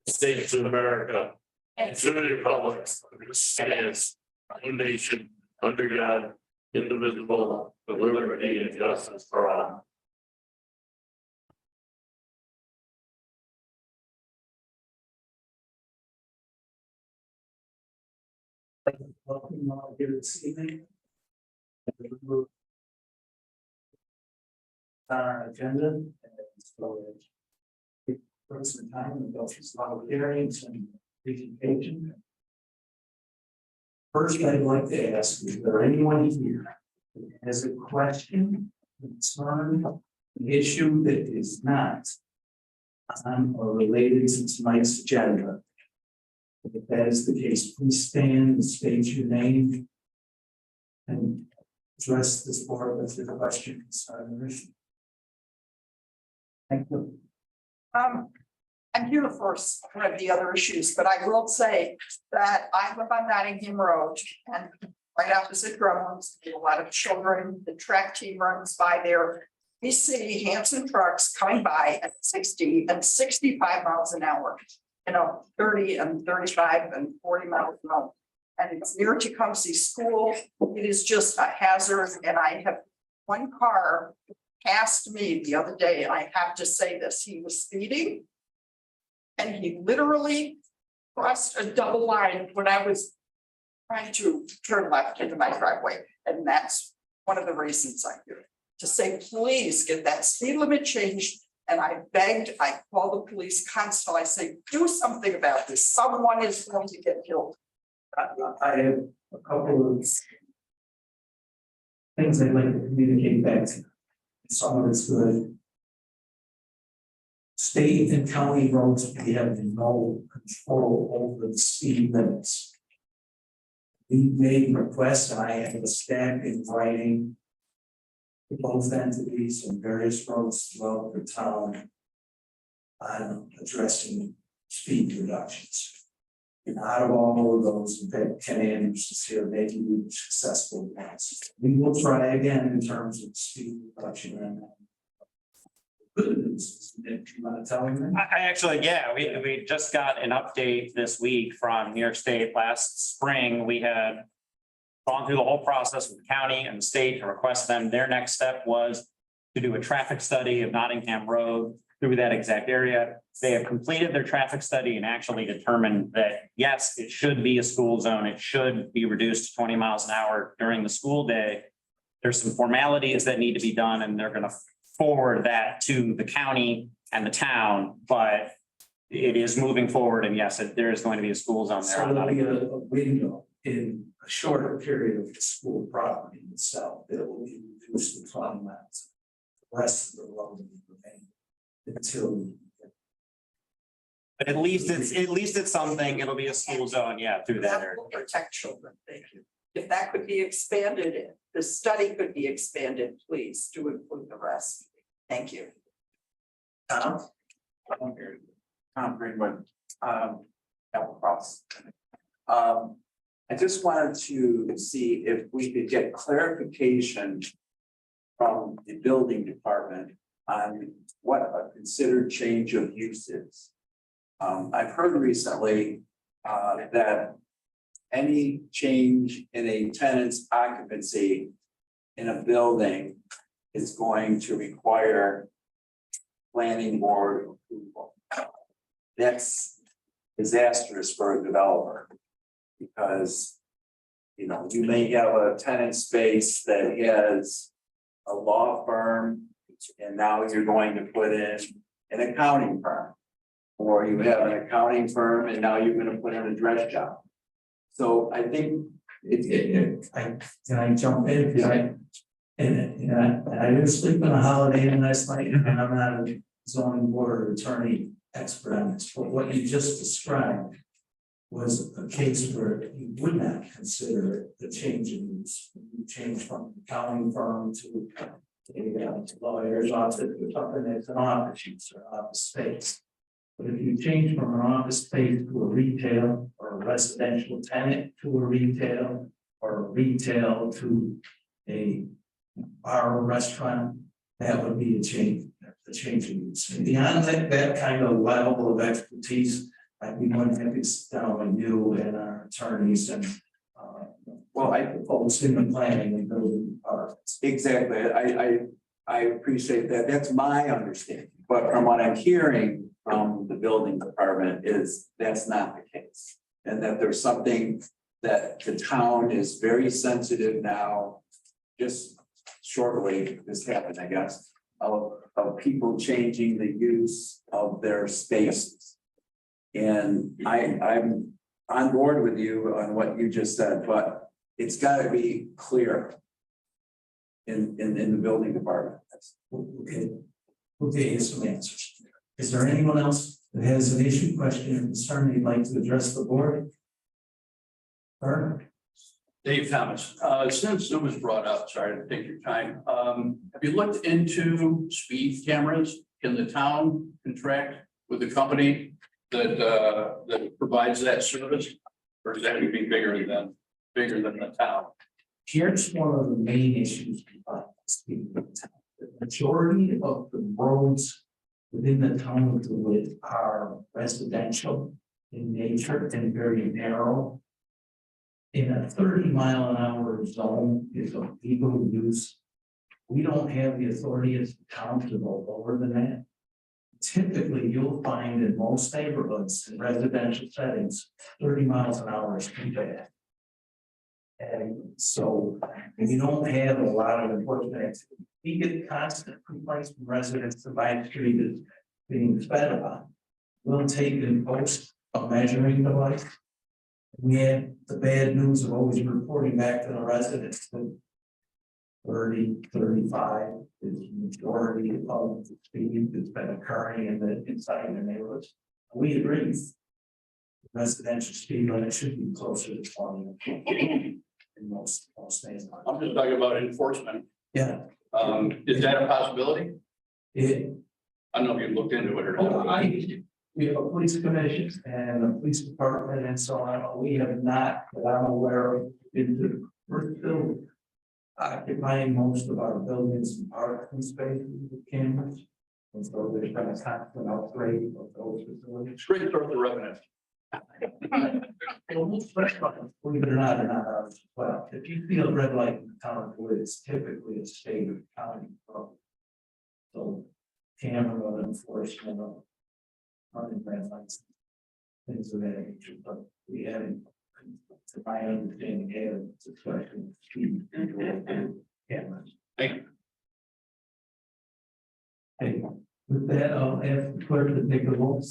States of America, and to the republic which stands one nation under God, indivisible, with liberty and justice for all. Welcome all here this evening. Our agenda and so for some time and go through some other hearings and presentation. First, I'd like to ask, is there anyone here that has a question, concern, an issue that is not on or related to tonight's agenda? If that is the case, please stand and state your name and address this board with your question, concern, or issue. Thank you. I'm here to first one of the other issues, but I will say that I live on Nottingham Road and right opposite Drummonds, a lot of children, the track team runs by there. We see Hanson trucks coming by at 60 and 65 miles an hour, 30 and 35 and 40 miles an hour. And it's near Tecumseh School. It is just a hazard. And I have one car passed me the other day, and I have to say this, he was speeding. And he literally crossed a double line when I was trying to turn left into my driveway. And that's one of the reasons I'm here, to say, please get that speed limit changed. And I begged, I called the police constable, I say, do something about this. Someone is going to get killed. I have a couple of things I'd like to communicate back to you. Some of it's good. State and county roads, we have no control over the speed limits. We made requests, and I have a stack in writing to both entities and various roads throughout the town on addressing speed reductions. And out of all of those that Ken Andrews is here, maybe we were successful once. We will try again in terms of speed reduction and good news. If you want to tell me. I actually, yeah, we just got an update this week from New York State. Last spring, we had gone through the whole process with the county and the state to request them. Their next step was to do a traffic study of Nottingham Road through that exact area. They have completed their traffic study and actually determined that, yes, it should be a school zone. It should be reduced to 20 miles an hour during the school day. There's some formalities that need to be done, and they're going to forward that to the county and the town, but it is moving forward. And yes, there is going to be a school zone there. So there'll be a window in a shorter period of the school property itself that will be reduced to 20 miles. The rest of the road will remain until. But at least it's something. It'll be a school zone, yeah, through that That area. will protect children. Thank you. If that could be expanded, if the study could be expanded, please do include the rest. Thank you. Tom? Tom Greenwood, Apple Cross. I just wanted to see if we could get clarification from the building department on what a considered change of use is. I've heard recently that any change in a tenant's occupancy in a building is going to require planning board approval. That's disastrous for a developer because, you may have a tenant space that has a law firm and now you're going to put in an accounting firm. Or you have an accounting firm and now you're going to put in a dress shop. So I think Can I jump in? Because I didn't sleep on a holiday Inn last night, and I'm not a zoning board or attorney expert on this, but what you just described was a case where you would not consider the change in use. You change from an accounting firm to a lawyer's office or something that's an office use or office space. But if you change from an office space to a retail or a residential tenant to a retail or a retail to a bar or restaurant, that would be a change in use. And beyond that kind of level of expertise, I'd be more than happy to sit down with you and our attorneys and, Well, folks in the planning and building departments. exactly, I appreciate that, that's my understanding, but from what I'm hearing from the building department is that's not the case. And that there's something that the town is very sensitive now, just shortly, this happened, I guess, of people changing the use of their spaces. And I'm on board with you on what you just said, but it's gotta be clear in the building department. Okay, we'll get you some answers. Is there anyone else that has an issue, question, or concern you'd like to address the board? Sir? Dave Thomas, since it was brought up, sorry to take your time, have you looked into speed cameras? Can the town contract with the company that provides that service? Or is that gonna be bigger than the town? Here's one of the main issues about speed. The majority of the roads within the town of DeWitt are residential in nature and very narrow. In a 30-mile-an-hour zone is a legal use. We don't have the authority as a town to go lower than that. Typically, you'll find in most neighborhoods in residential settings, 30 miles an hour is too bad. And so you don't have a lot of enforcement activity. We get constant complaints from residents that my street is being fed upon. We'll take and post a measuring device. We had the bad news of always reporting back to the residents that 30, 35 is the majority of the speed that's been occurring in the inside the neighborhoods. We agree. Residential speed limit should be closer to 20 in most states. I'm just talking about enforcement. Yeah, Is that a possibility? it, I don't know if you looked into it or not. we have a police commission and a police department and so on. We have not, that I'm aware of, we're still occupying most of our buildings and parking spaces with cameras. And so there's been a constant upgrade of those facilities. Great source of revenue. Believe it or not, they're not ours as well. If you feel red light in the town, it's typically a state of county problem. So camera enforcement of running red lights, things of that nature, but we haven't, to my understanding, had a discussion. Cameras. Thank you. Okay, with that, I'll ask the clerk to take a roll.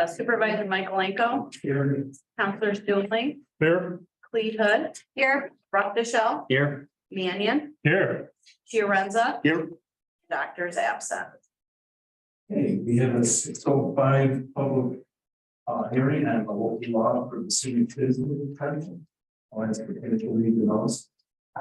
Supervisor Michaelenko, Here, Counselor Stillings, Here. Clete Hood. Here. Rock Michelle, Here. Mannion, Here. Fiorenza. Here. Doctors absent. okay, we have a 6:05 public hearing on the local law for the senior citizen pension. I'll ask the clerk to read the notice.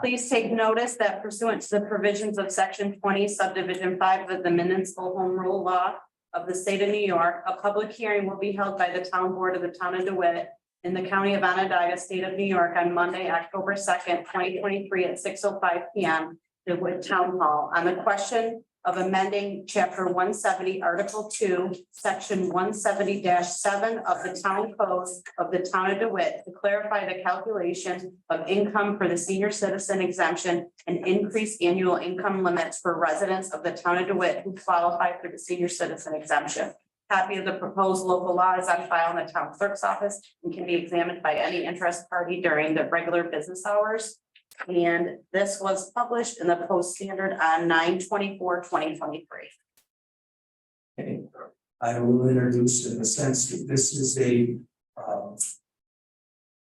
Please take notice that pursuant to the provisions of section 20 subdivision 5 of the municipal home rule law of the state of New York, a public hearing will be held by the town board of the town of DeWitt in the county of Onondaga, state of New York on Monday, October 2nd, 2023 at 6:05 p.m. DeWitt Town Hall on the question of amending chapter 170, article 2, section 170-7 of the town code of the town of DeWitt to clarify the calculation of income for the senior citizen exemption and increase annual income limits for residents of the town of DeWitt who qualify for the senior citizen exemption. Copy of the proposed local law is on file in the town clerk's office and can be examined by any interest party during the regular business hours. And this was published in the Post Standard on 9/24/2023. Okay, I will introduce in the sense that this is a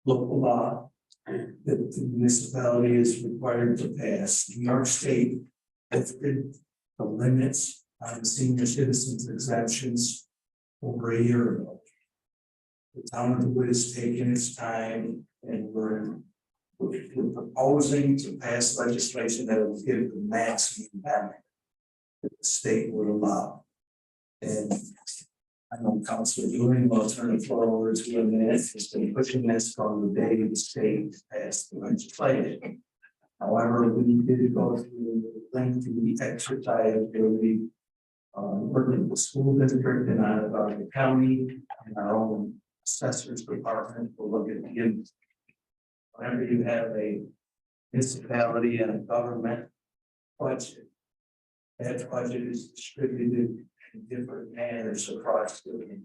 local law that the municipality is required to pass. New York State lifted the limits on senior citizens exemptions over a year ago. The town of DeWitt has taken its time and we're proposing to pass legislation that will give the maximum benefit that the state would allow. And I know Councilor Ewing will turn the floor over to him, and has been pushing this from the day the state passed the legislation. However, we did go through the lengthy exercise where we worked with the school district and out of our county and our own assessors department will look at the. Whenever you have a municipality and a government budget. That budget is distributed in different manners across the.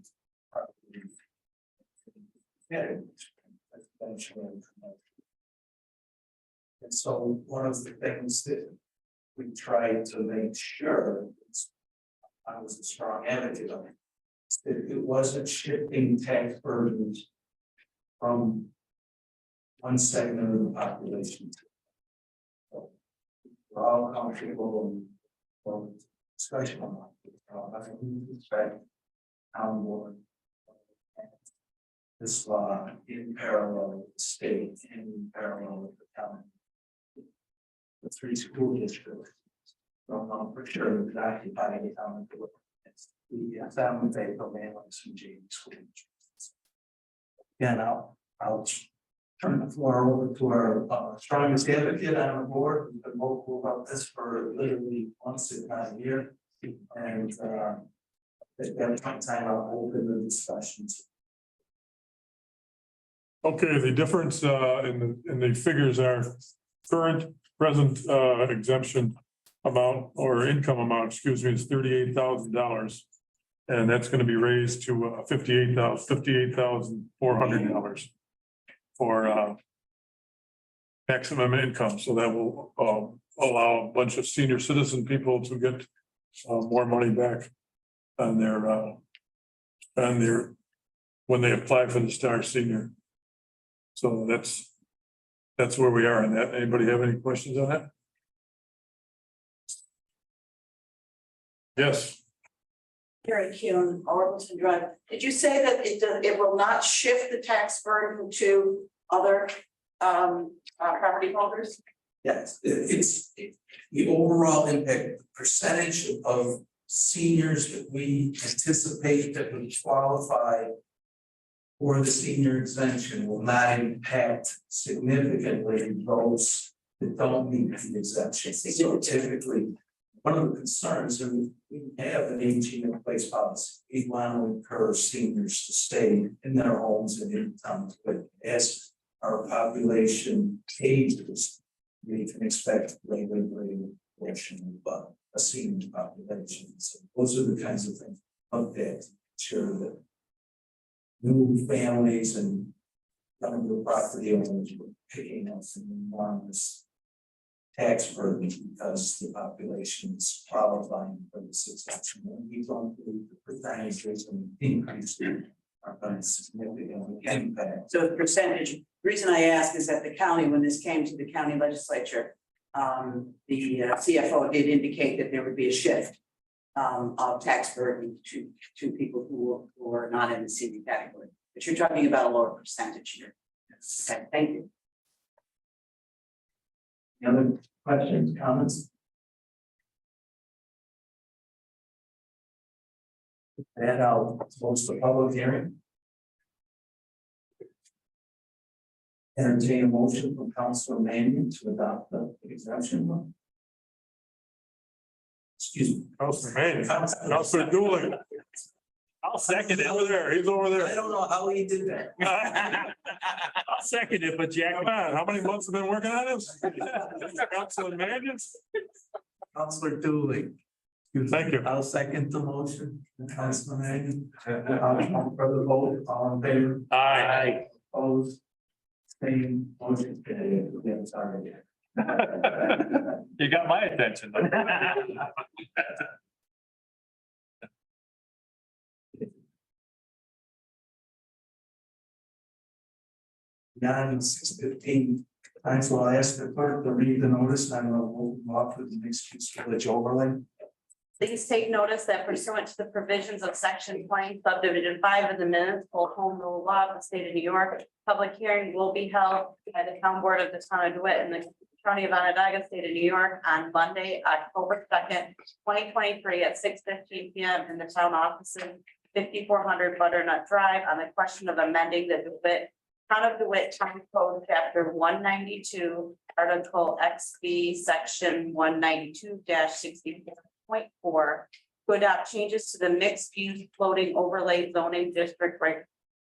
Yeah. And so one of the things that we tried to make sure, I was a strong advocate of it, that it wasn't shifting tax burdens from one segment of the population. So we're all comfortable and well, discussion on that. I think we expect town board this law in parallel with the state and in parallel with the county. The three school districts. Don't know for sure exactly how many towns. The family they go in like some J school. Yeah, I'll turn the floor over to our strongest advocate on the board. We've been vocal about this for literally months, if not a year. And at that point in time, I'll open the discussions. Okay, the difference in the figures are current, present exemption amount or income amount, excuse me, is $38,000. And that's going to be raised to $58,400 for maximum income. So that will allow a bunch of senior citizen people to get more money back on their when they apply for the Star Senior. So that's where we are on that. Anybody have any questions on that? Yes. Carrie Kuhn, Orpington Drive. Did you say that it will not shift the tax burden to other property holders? Yes, it's the overall impact, the percentage of seniors that we anticipate that would qualify for the senior exemption will not impact significantly those that don't meet the exemption. So typically, one of the concerns, and we have an aging in place policy, we want to encourage seniors to stay in their homes and in towns, but as our population ages, we can expect greater portion of a senior population. So those are the kinds of things of that, sure that new families and younger property owners were picking up an enormous tax burden because the population is qualifying for this exemption. And we don't believe the percentages and increase are going to significantly impact. So the percentage, the reason I ask is that the county, when this came to the county legislature, the CFO did indicate that there would be a shift of tax burden to people who are not in the senior category. But you're talking about a lower percentage here. Okay, thank you. Any other questions, comments? And I'll close the public hearing. Entertain a motion from Councilor Mannion to adopt the exemption. Excuse me. Councilor Mannion, Councilor Dooley. I'll second it. Over there, he's over I there. don't know how he did that. I'll second it, but Jack. Come on, how many months have been working on this? Councilor Mannion? Councilor Dooley. Thank you. I'll second the motion. Councilor Mannion. I'll for the vote, all in favor? Aye. Opposed? Same motion carried. Yeah, sorry. You got my attention. Nine 6:15. Time, so I'll ask the clerk to read the notice and I will move off with the mixed use village overlay. Please take notice that pursuant to the provisions of section 20 subdivision 5 of the municipal home rule law of the state of New York, public hearing will be held by the town board of the town of DeWitt in the county of Onondaga, state of New York on Monday, October 2nd, 2023 at 6:15 p.m. in the town offices, 5400 Butternut Drive, on the question of amending the DeWitt Town of DeWitt Town Code, Chapter 192, Article XB, Section 192-64.4, to adopt changes to the mixed use floating overlay zoning district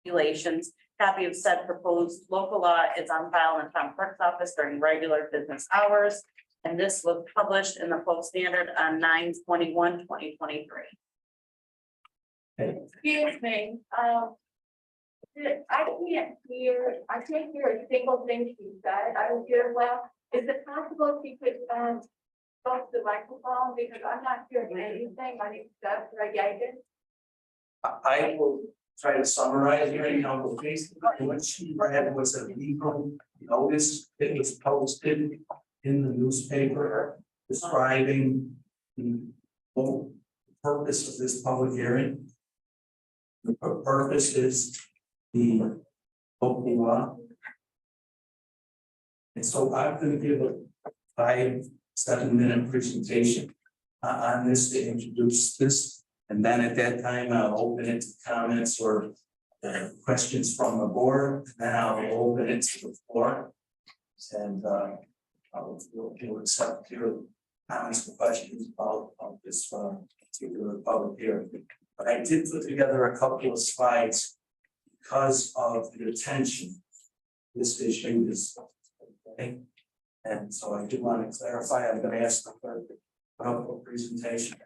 regulations. Copy of said proposed local law is on file in town clerk's office during regular business hours. And this was published in the Post Standard on 9/21/2023. Excuse me, I can't hear a single thing she said. I don't hear well. Is it possible if you could, go to the microphone because I'm not hearing anything. I think that's right, I will try to summarize right now, but basically what she read was a legal notice. It was posted in the newspaper describing the whole purpose of this public hearing. The purpose is the local law. And so I'm going to give a 5-7 minute presentation on this to introduce this. And then at that time, I'll open it to comments or questions from the board. Then I'll open it to the floor. And we'll accept your comments and questions about this particular public hearing. But I did put together a couple of slides because of the attention this issue is. Okay. And so I do want to clarify, I'm going to ask the clerk to put up a presentation.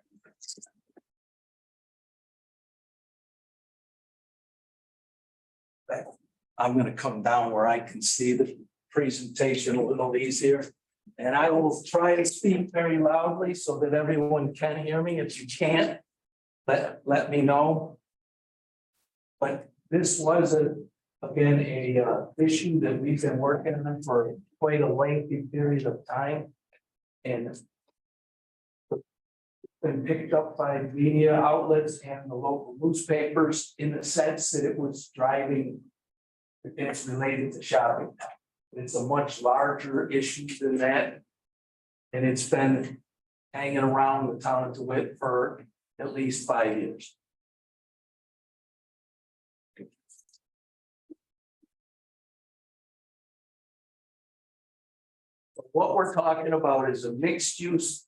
I'm going to come down where I can see the presentation a little easier. And I will try to speak very loudly so that everyone can hear me. If you can't, let me know. But this was again a issue that we've been working on for quite a lengthy period of time. And it's been picked up by media outlets and the local newspapers in the sense that it was driving. It's related to shopping. It's a much larger issue than that. And it's been hanging around the town of DeWitt for at least 5 years. What we're talking about is a mixed use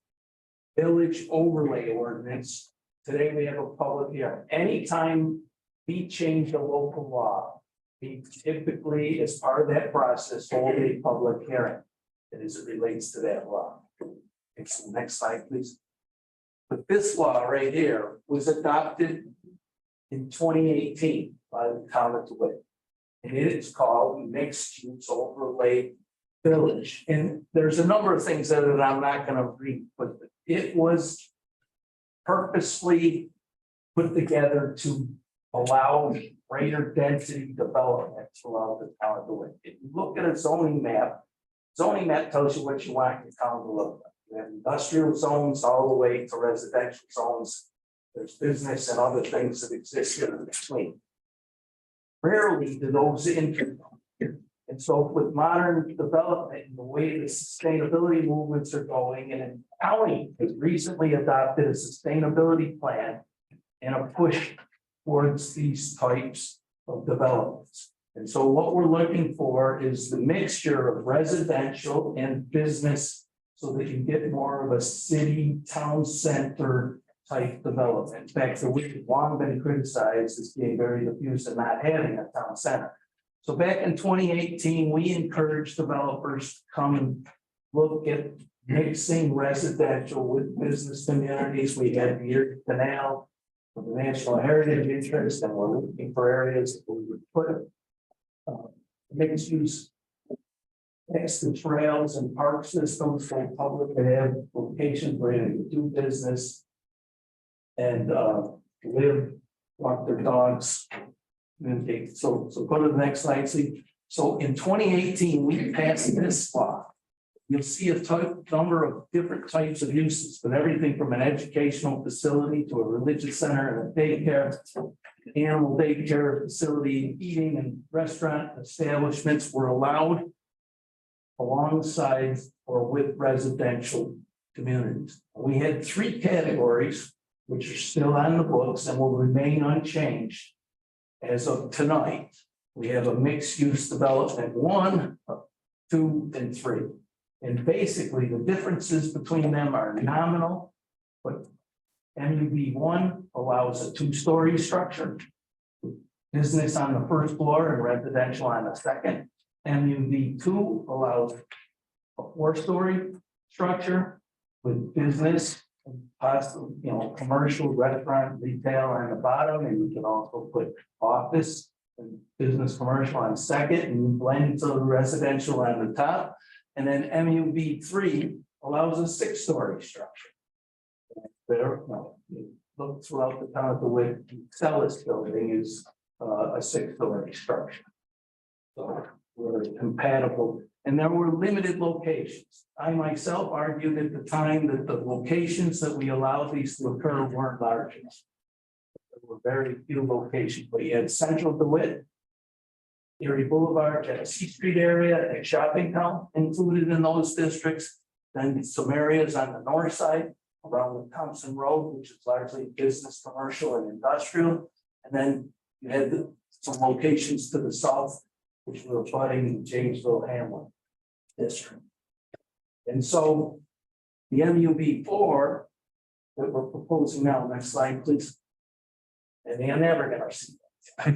village overlay ordinance. Today we have a public hearing. Anytime we change the local law, we typically, as part of that process, hold a public hearing as it relates to that law. So next slide, please. But this law right here was adopted in 2018 by the town of DeWitt. And it is called mixed use overlay village. And there's a number of things that I'm not going to read, but it was purposely put together to allow greater density development throughout the town of DeWitt. If you look at a zoning map tells you what you want your town to look like. You have industrial zones all the way to residential zones. There's business and other things that exist in between. Rarely do those interconnect. And so with modern development and the way the sustainability movements are going, and the county has recently adopted a sustainability plan and a push towards these types of developments. And so what we're looking for is the mixture of residential and business so that you get more of a city town center type development. In fact, we've long been criticized as being very diffuse and not having a town center. So back in 2018, we encouraged developers to come and look at mixing residential with business communities. We had the Erie Canal for the National Heritage Interest, and we're looking for areas that we would put mixed use next to trails and park systems for the public to have locations where they can do business and live, walk their dogs. So go to the next slide, see. So in 2018, we passed this law. You'll see a number of different types of uses, but everything from an educational facility to a religious center and a daycare, animal daycare facility, eating and restaurant establishments were allowed alongside or with residential communities. We had 3 categories, which are still on the books and will remain unchanged. As of tonight, we have a mixed use development 1, 2, and 3. And basically the differences between them are nominal, but MUB 1 allows a 2-story structure. business on the first floor and residential on the second. MUB two allows a four-story structure with business, possible, commercial, restaurant, retail on the bottom, and you can also put office and business commercial on second, and you blend to the residential on the top. And then MUB three allows a six-story structure. There, look throughout the town of DeWitt, the Celis building is a six-story structure. So we're compatible, and there were limited locations. I myself argued at the time that the locations that we allowed these to occur weren't large enough. There were very few locations, but you had central DeWitt, Erie Boulevard, Genesee Street area, and Shopping Town included in those districts. Then some areas on the north side around the Thompson Road, which is largely business, commercial, and industrial. And then you had some locations to the south, which were abutting Jamesville Hamlet district. And so the MUB four that we're proposing now, next slide, please. And they're never gonna see that.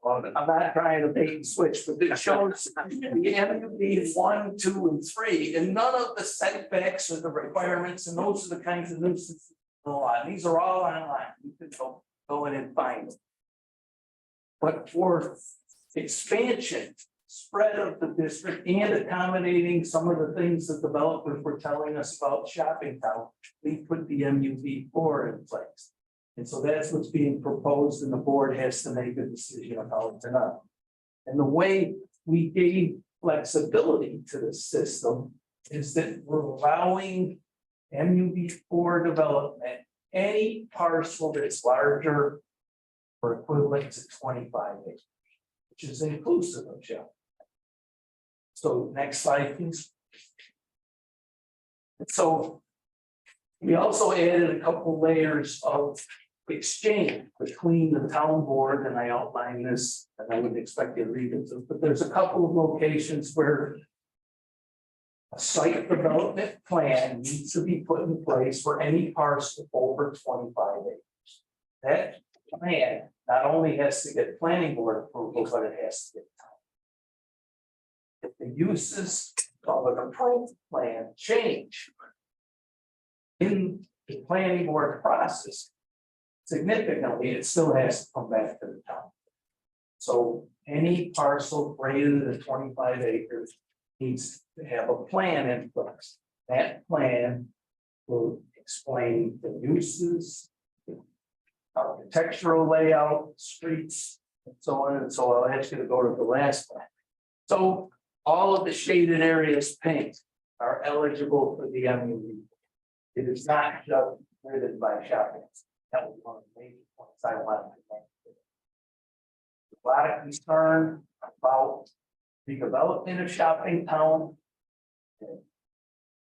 I'm not trying to bait and switch, but it shows the MUB 1, 2, and 3, and none of the setbacks or the requirements, and those are the kinds of nuisances. These are all online. You can go in and find them. But for expansion, spread of the district, and accommodating some of the things that developers were telling us about Shopping Town, we put the MUB 4 in place. And so that's what's being proposed, and the board has to make a decision about it or not. And the way we gave flexibility to the system is that we're allowing MUB 4 development, any parcel that's larger or equivalent to 25 acres, which is inclusive of shopping. So next slide, please. And so we also added a couple layers of exchange between the town board, and I outlined this, and I wouldn't expect you to read it, but there's a couple of locations where a site development plan needs to be put in place for any parcel over 25 acres. That plan not only has to get planning board approval, but it has to get time. If the uses of an approved plan change in the planning board process significantly, it still has to come back to the town. So any parcel greater than 25 acres needs to have a plan in place. That plan will explain the uses, the architectural layout, streets, and so on. And so I'll ask you to go to the last one. So all of the shaded areas pink are eligible for the MUB. It is not just limited by shopping. That was one of the major points I wanted to make. A lot of concern about the development of Shopping Town.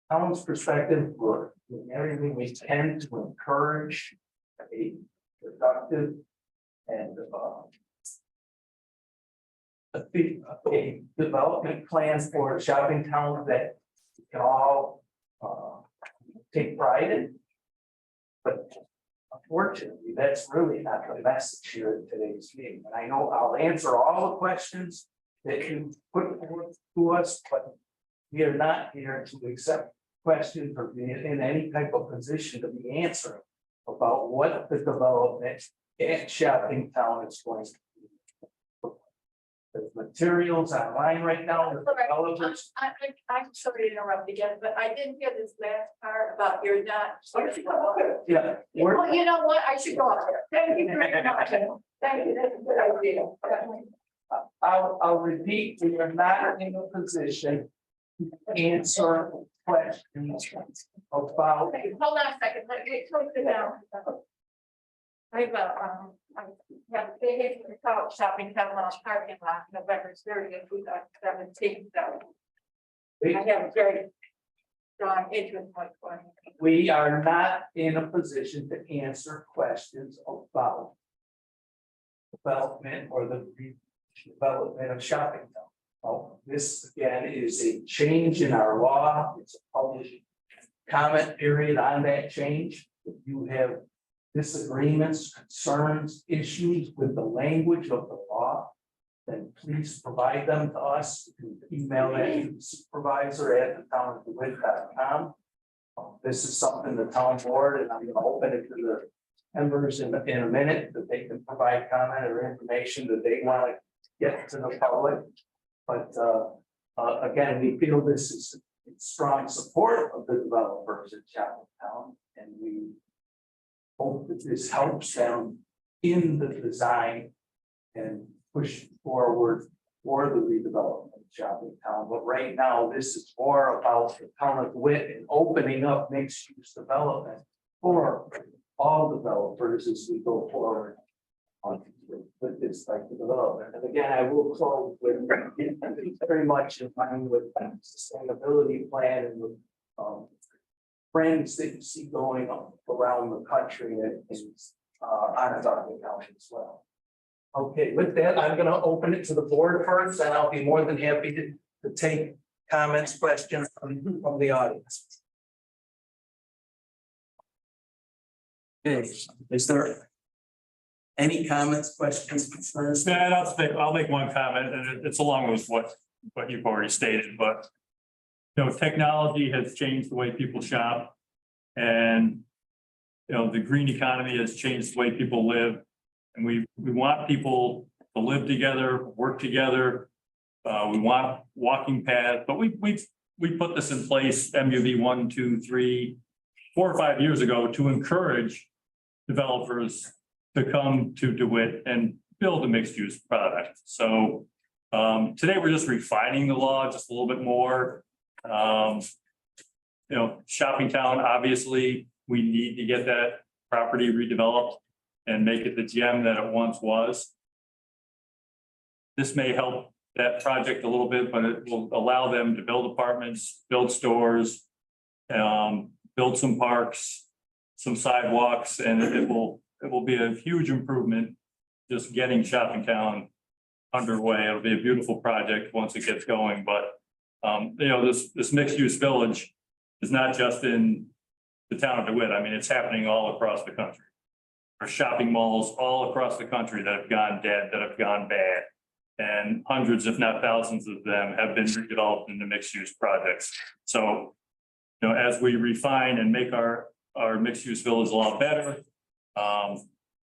Town's perspective, we're doing everything we can to encourage a productive and a development plan for Shopping Town that we can all take pride in. But unfortunately, that's really not the message here in today's meeting. And I know I'll answer all the questions that you put forth to us, but we are not here to accept questions or be in any type of position to be answering about what the development at Shopping Town is going to be. The materials online right now. The developers. I'm sorry to interrupt again, but I didn't hear this last part about you're not. Yeah. Well, you know what? I should go up there. Thank you very much. Thank you. That's a good idea. I'll repeat, we are not in a position to answer questions about. Okay, hold on a second. Let me close it down. I have a big issue with Shopping Town parking lot, November 30th, 2017. So I have a very strong interest in what's going on. We are not in a position to answer questions about development or the development of Shopping Town. Oh, this again is a change in our law. It's a public comment period on that change. If you have disagreements, concerns, issues with the language of the law, then please provide them to us. You can email that to the supervisor at thetownofdewitt.com. This is something the town board, and I'm gonna open it to the members in a minute, that they can provide comment or information that they want to get to the public. But again, we feel this is in strong support of the developers in Chapeltown, and we hope that this helps them in the design and push forward for the redevelopment of Chapeltown. But right now, this is more about the town of DeWitt and opening up mixed use development for all developers as we go forward on with this type of development. And again, I will close with very much in line with the sustainability plan and the trends that you see going on around the country and Onondaga County as well. Okay, with that, I'm gonna open it to the board first, and I'll be more than happy to take comments, questions from the audience. Okay, is there any comments, questions, concerns? Man, I'll make one comment, and it's along with what you've already stated, but technology has changed the way people shop, and the green economy has changed the way people live, and we want people to live together, work together. We want walking paths, but we put this in place, MUV 1, 2, 3, 4 or 5 years ago to encourage developers to come to DeWitt and build a mixed use product. So today we're just refining the law just a little bit more. Shoppingtown, obviously, we need to get that property redeveloped and make it the gem that it once was. This may help that project a little bit, but it will allow them to build apartments, build stores, build some parks, some sidewalks, and it will be a huge improvement just getting Shoppingtown underway. It'll be a beautiful project once it gets going, but this mixed use village is not just in the town of DeWitt. I mean, it's happening all across the country. There's shopping malls all across the country that have gone dead, that have gone bad. And hundreds, if not thousands of them have been redeveloped into mixed use projects. So, as we refine and make our mixed use village a lot better,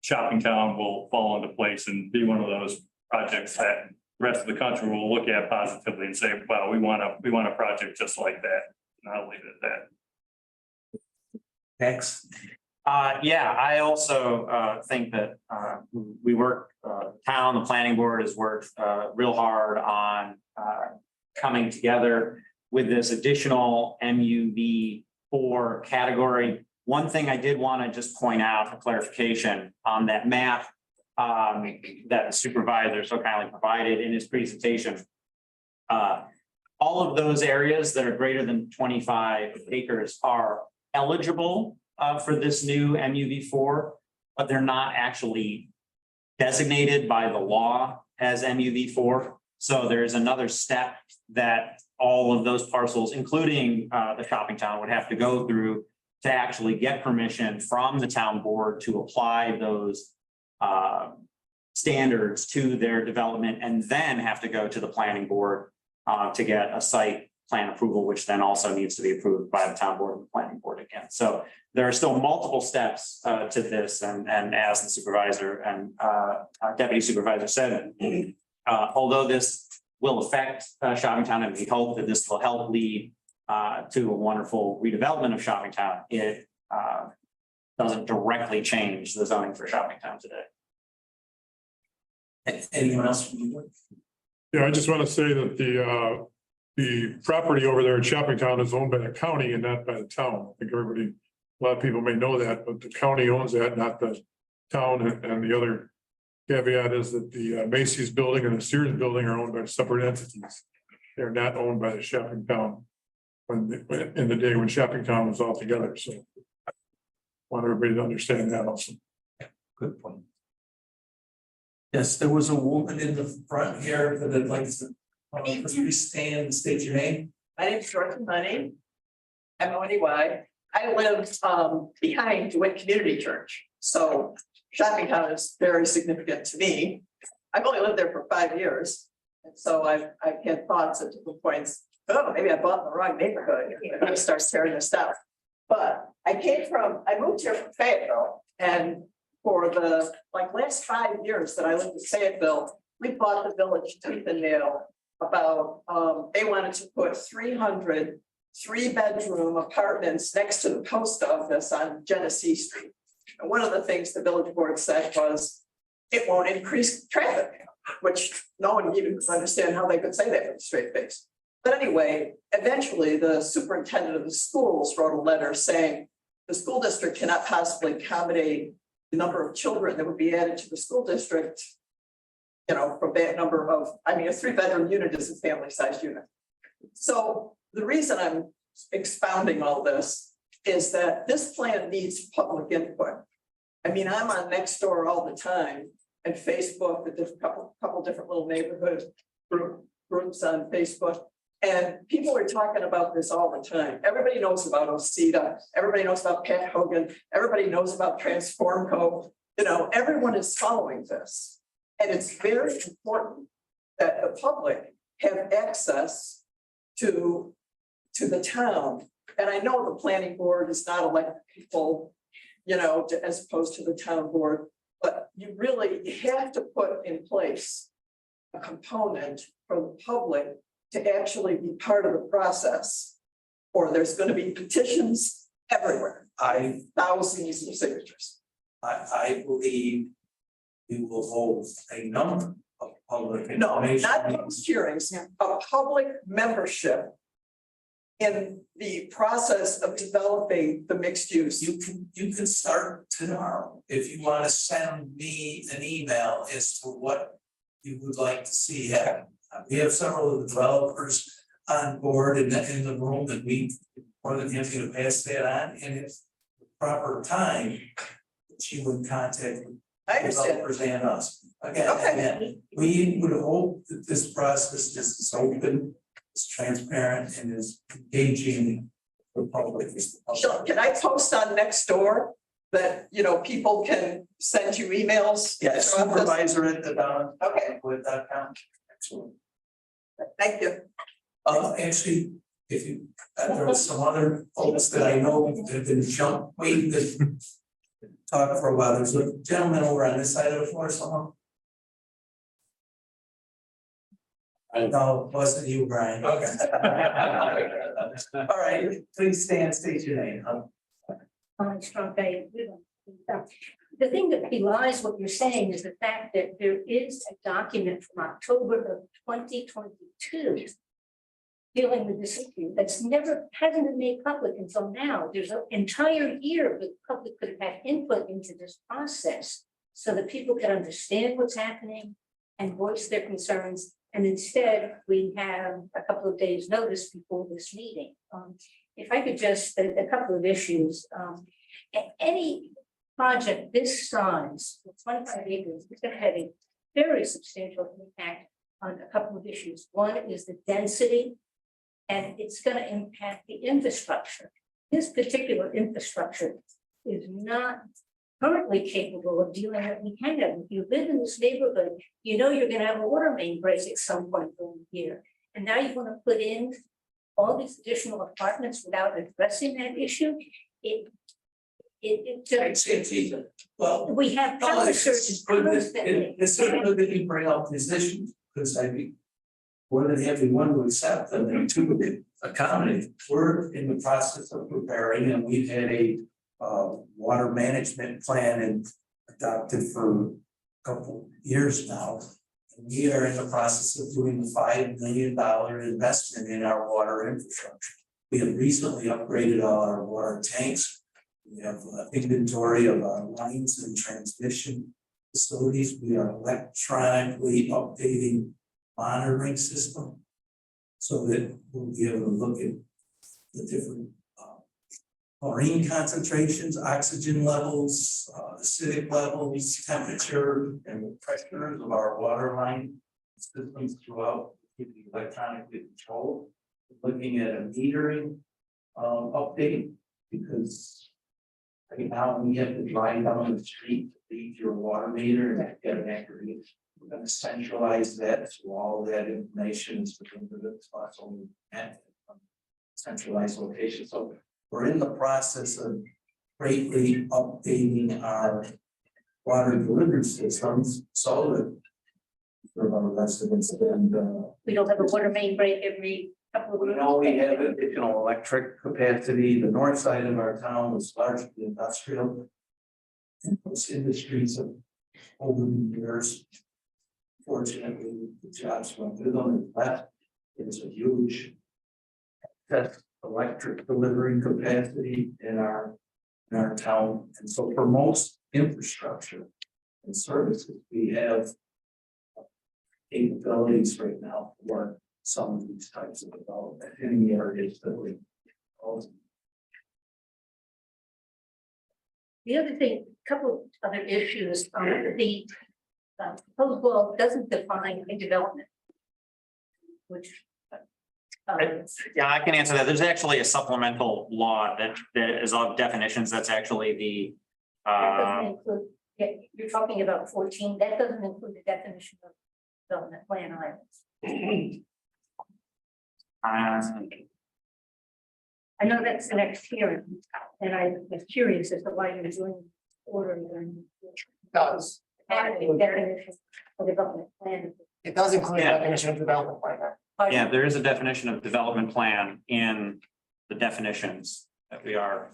Shoppingtown will fall into place and be one of those projects that the rest of the country will look at positively and say, well, we want a project just like that. And I'll leave it at that. Thanks. Yeah, I also think that we work, town, the planning board has worked real hard on coming together with this additional MUV4 category. One thing I did want to just point out for clarification on that map that the supervisor so kindly provided in his presentation. All of those areas that are greater than 25 acres are eligible for this new MUV4, but they're not actually designated by the law as MUV4. So there's another step that all of those parcels, including the Shoppingtown, would have to go through to actually get permission from the town board to apply those standards to their development, and then have to go to the planning board to get a site plan approval, which then also needs to be approved by the town board and the planning board again. So there are still multiple steps to this, and as the supervisor and deputy supervisor said, although this will affect Shoppingtown, and we hope that this will help lead to a wonderful redevelopment of Shoppingtown, it doesn't directly change the zoning for Shoppingtown today. Anyone else? Yeah, I just want to say that the property over there in Shoppingtown is owned by the county and not by the town. I think a lot of people may know that, but the county owns that, not the town. And the other caveat is that the Macy's building and the Sears building are owned by separate entities. They're not owned by the Shoppingtown in the day when Shoppingtown was all together. So I want everybody to understand that also. Good point. Yes, there was a woman in the front here that would like to please stand and state your name. My name's Dorothy Money. I'm ONY. I live behind DeWitt Community Church, so Shoppingtown is very significant to me. I've only lived there for 5 years, and so I've had thoughts at different points, oh, maybe I bought in the wrong neighborhood, I'm gonna start tearing this down. But I moved here from Fayetteville, and for the last 5 years that I lived in Fayetteville, we bought the village tooth and nail about, they wanted to put 300 3-bedroom apartments next to the post office on Genesee Street. And one of the things the village board said was, it won't increase traffic, which no one even could understand how they could say that with a straight face. But anyway, eventually the superintendent of the schools wrote a letter saying the school district cannot possibly accommodate the number of children that would be added to the school district. You know, from that number of, I mean, a 3-bedroom unit is a family-sized unit. So the reason I'm expounding all this is that this plan needs public input. I mean, I'm on Nextdoor all the time and Facebook, the couple different little neighborhood groups on Facebook. And people are talking about this all the time. Everybody knows about OCEDA. Everybody knows about Pat Hogan. Everybody knows about Transformco. You know, everyone is following this. And it's very important that the public have access to the town. And I know the planning board is not elected people, you know, as opposed to the town board, but you really have to put in place a component for the public to actually be part of the process, or there's going to be petitions everywhere. Thousands of signatures. I believe we will hold a number of public No, information. not those hearings, a public membership in the process of developing the mixed use. You can start tomorrow if you want to send me an email as to what you would like to see happen. We have several of the developers on board in the room, and we more than happy to pass that on, and if the proper time, she would contact I understand. developers and us. Again, Okay. we would hope that this process is open, is transparent, and is engaging the public. Sure. Can I post on Nextdoor that, you know, people can send you emails? Yeah, supervisor at the Okay, with.com. Excellent. thank you. Actually, if you, there was some other folks that I know have been waiting to talk for a while. There's a gentleman over on this side of the floor, someone. No, it wasn't you, Brian. Okay. All right, please stand, state your name. The thing that belies what you're saying is the fact that there is a document from October of 2022 dealing with this issue hasn't been made public until now. There's an entire year where the public could have had input into this process so that people could understand what's happening and voice their concerns. And instead, we have a couple of days' notice before this meeting. If I could just, a couple of issues. Any project this size, with 25 acres, is going to have a very substantial impact on a couple of issues. One is the density, and it's going to impact the infrastructure. This particular infrastructure is not currently capable of dealing with the kind of, if you live in this neighborhood, you know you're going to have a water main break at some point during the year. And now you want to put in all these additional apartments without addressing that issue. It just, Well, we have no, power it's surges good constantly. it's good that you bring up this issue, because I'd be more than happy, one, to accept them, and two, to accommodate. We're in the process of preparing, and we've had a water management plan and adopted for a couple years now. And we are in the process of doing a $5 million investment in our water infrastructure. We have recently upgraded all our water tanks. We have inventory of our lines and transmission facilities. We are electronically updating monitoring system so that we'll be able to look at the different chlorine concentrations, oxygen levels, acidic levels, temperature, and the pressures of our water line systems throughout, keeping electronically controlled. Looking at a metering update because right now we have to drive down the street to leave your water meter and get an accurate. We're gonna centralize that, so all that information is within the spots only at centralized location. So we're in the process of greatly updating our water delivery systems so that for our residents and We don't have a water main break every couple of we weeks. know we have additional electric capacity. The north side of our town is largely industrial. And those industries have over the years. Fortunately, the jobs went with them and left. There's a huge electric delivery capacity in our town. And so for most infrastructure and services, we have capabilities right now for some of these types of development in the areas that we. The other thing, a couple of other issues, the proposed law doesn't define a development. Which. Yeah, I can answer that. There's actually a supplemental law that is of definitions. That's actually the. That doesn't include, yeah, you're talking about 14, that doesn't include the definition of development plan items. I know that's the next hearing, and I was curious as to why you're doing order and. Does, Adding definition of development plan. it does include Yeah. definition of development plan. Yeah, there is a definition of development plan in the definitions that we are.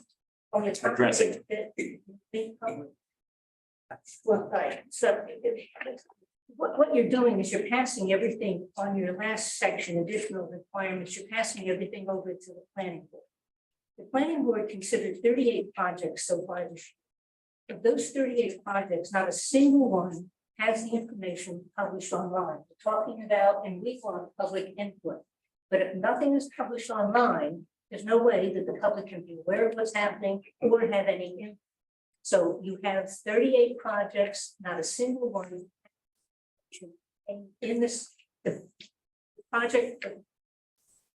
Addressing. Well, right, so what you're doing is you're passing everything on your last section, additional requirements, you're passing everything over to the planning board. The planning board considered 38 projects so far this year. Of those 38 projects, not a single one has the information published online. We're talking about, and we want public input. But if nothing is published online, there's no way that the public can be aware of what's happening or have any input. So you have 38 projects, not a single one. And in this, the project,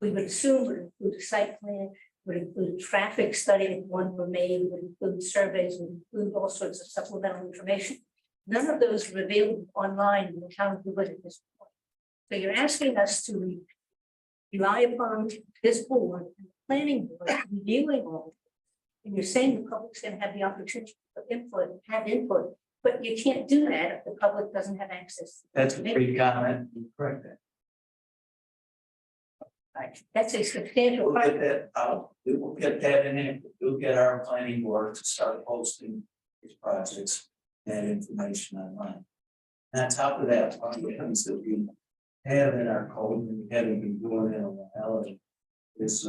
we would assume would include a site plan, would include a traffic study if one were made, would include surveys, would include all sorts of supplemental information. None of those are available online in the town of DeWitt at this point. So you're asking us to rely upon this board, and the planning board, reviewing all. And you're saying the public's gonna have the opportunity to have input, but you can't do that if the public doesn't have access. That's a great comment. You correct that. Right. That's a substantial. We'll get that out. We will get that in it. We'll get our planning board to start posting these projects and information online. And on top of that, one of the things that we have in our code, and we haven't been doing it in a while, is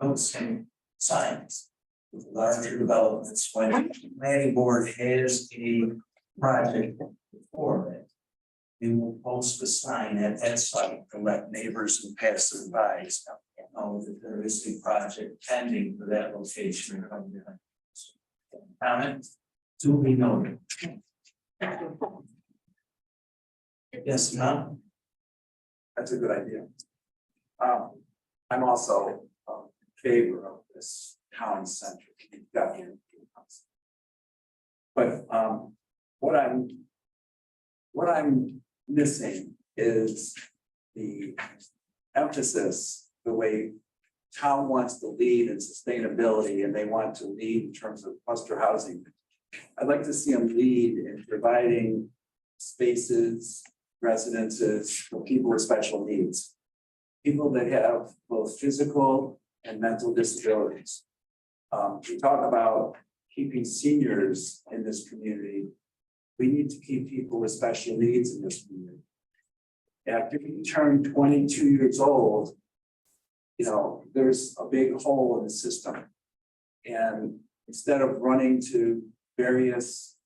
posting signs with larger developments. When the planning board has a project before it, they will post a sign at that site to let neighbors and passersby know that there is a project pending for that location. Comment to be noted. Yes, ma'am. That's a good idea. I'm also in favor of this town centric. Definitely. But what I'm missing is the emphasis, the way town wants to lead in sustainability, and they want to lead in terms of cluster housing. I'd like to see them lead in providing spaces, residences for people with special needs. People that have both physical and mental disabilities. We talk about keeping seniors in this community. We need to keep people with special needs in this community. After you turn 22 years old, you know, there's a big hole in the system. And instead of running to various,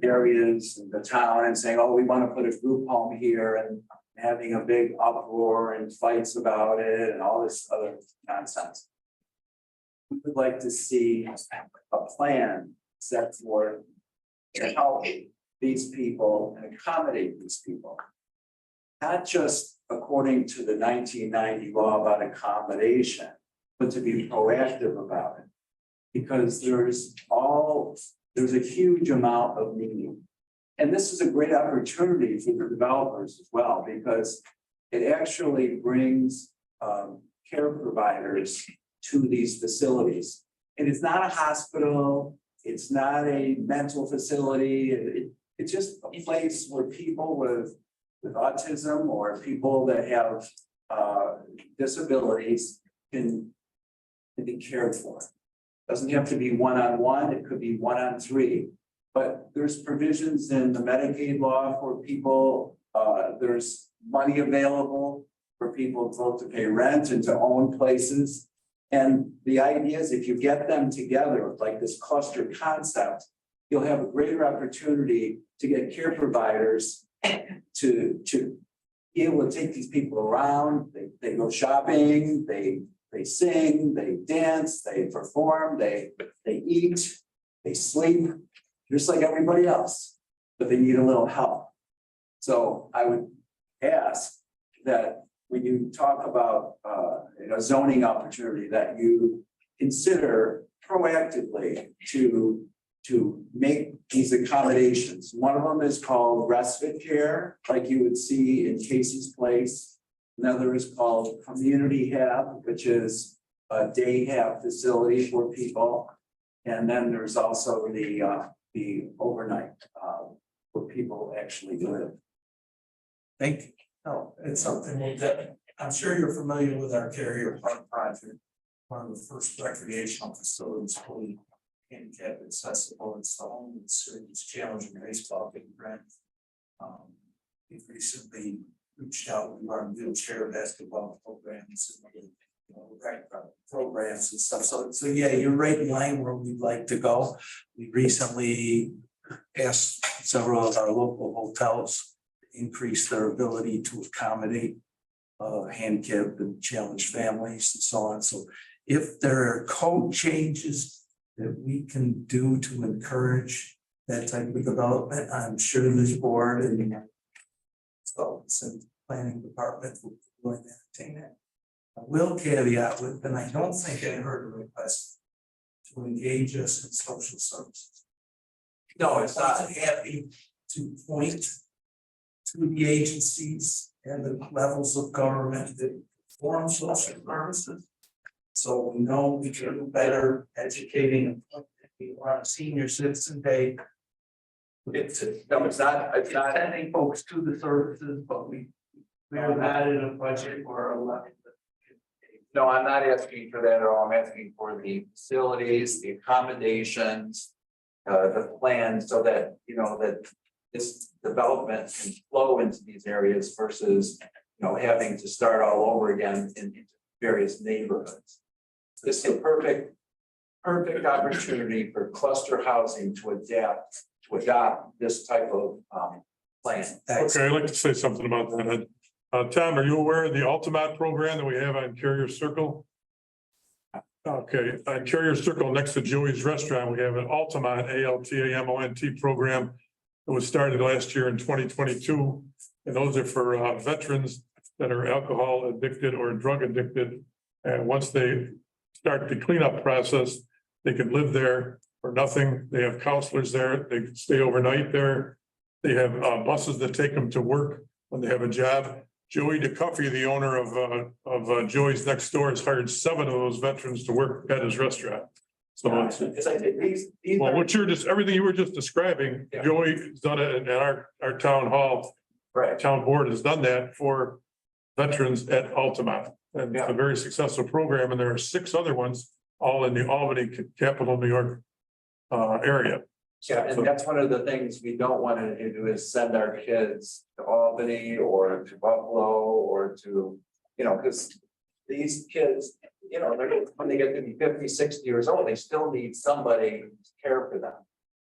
areas in the town and saying, oh, we want to put a group home here, and having a big uproar and fights about it and all this other nonsense. We would like to see a plan set forth to help these people and accommodate these people. Not just according to the 1990 law about accommodation, but to be proactive about it. Because there's a huge amount of need. And this is a great opportunity for the developers as well, because it actually brings care providers to these facilities. And it's not a hospital, it's not a mental facility, it's just a place where people with autism or people that have disabilities can be cared for. Doesn't have to be one-on-one, it could be one-on-three. But there's provisions in the Medicaid law for people, there's money available for people both to pay rent and to own places. And the idea is if you get them together, like this cluster concept, you'll have a greater opportunity to get care providers to be able to take these people around. They go shopping, they sing, they dance, they perform, they eat, they sleep, just like everybody else, but they need a little help. So I would ask that when you talk about zoning opportunity, that you consider proactively to make these accommodations. One of them is called respite care, like you would see in Casey's Place. Another is called Community Hab, which is a day hab facility for people. And then there's also the overnight where people actually live. Thank you. No, it's something that I'm sure you're familiar with our Carrier Park project. One of the first recreational facilities fully handicap accessible. It's the home of Syracuse Challenge baseball big grant. We've recently reached out with our wheelchair basketball programs and programs and stuff. So yeah, you're right in line where we'd like to go. We recently asked several of our local hotels to increase their ability to accommodate handicapped and challenged families and so on. So if there are code changes that we can do to encourage that type of development, I'm sure this board and folks and planning department will be willing to entertain it. I will caveat with, and I don't think I heard a request to engage us in social services. No, it's not. I'm happy to point to the agencies and the levels of government that form social services. So we know we can do better educating. We want a senior citizen day. It's not. Sending folks to the services, but we have added a budget for a lot. No, I'm not asking for that at all. I'm asking for the facilities, the accommodations, the plan, so that, that this development can flow into these areas versus, having to start all over again in various neighborhoods. This is a perfect opportunity for cluster housing to adopt this type of plan. Okay, I'd like to say something about that. Tom, are you aware of the Ultimate program that we have on Carrier Circle? Okay, on Carrier Circle next to Joey's Restaurant, we have an Ultimate, ALTAMONT program that was started last year in 2022. And those are for veterans that are alcohol addicted or drug addicted. And once they start the cleanup process, they can live there for nothing. They have counselors there. They can stay overnight there. They have buses that take them to work when they have a job. Joey DeCuffey, the owner of Joey's Next Door, has hired 7 of those veterans to work at his restaurant. So It's like these well, are, what you're just, everything you were just describing, Yeah. Joey's done it at our town hall. right, Town board has done that for veterans at Altamont. And it's a very successful program, and there are 6 other ones, all in the Albany capital New York area. yeah, and that's one of the things we don't want to do is send our kids to Albany or to Buffalo or to, because these kids, they're, when they get to be 50, 60 years old, they still need somebody to care for them.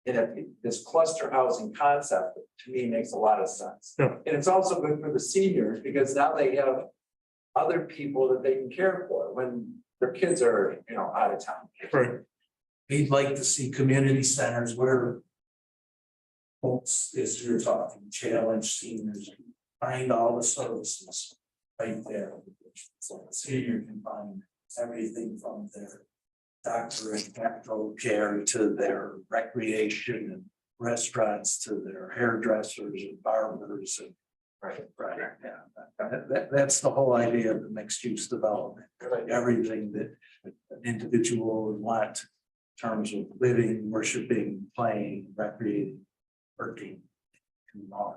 And if this cluster housing concept, to me, makes a lot of sense. Yeah. And it's also good for the seniors because now they have other people that they can care for when their kids are, out of town. Right. We'd like to see community centers where folks, as you're talking, challenge seniors, find all the services right there. So the senior can find everything from their doctor and medical care to their recreation and restaurants to their hairdressers and barbers and. Right, yeah, that's the whole idea of the mixed use development, everything that an individual would want. In terms of living, worshiping, playing, recreating, working. And all.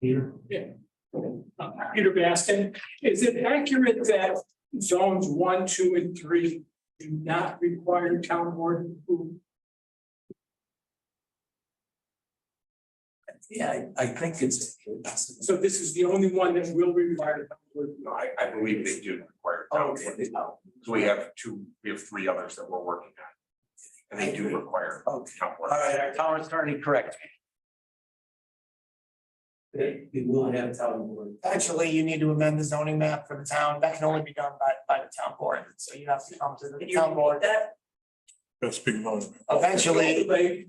Here. Peter Baskin, is it accurate that zones 1, 2, and 3 do not require town board approval? Yeah, I think it's. So this is the only one that will require town board approval? No, I believe they do require. town board. So we have 3 others that we're working on. And they do require. Okay, town all board. right, our town attorney, correct. We will have town board. Actually, you need to amend the zoning map for the town. That can only be done by the town board. So you have to come to the town board. That, That's big money. Eventually,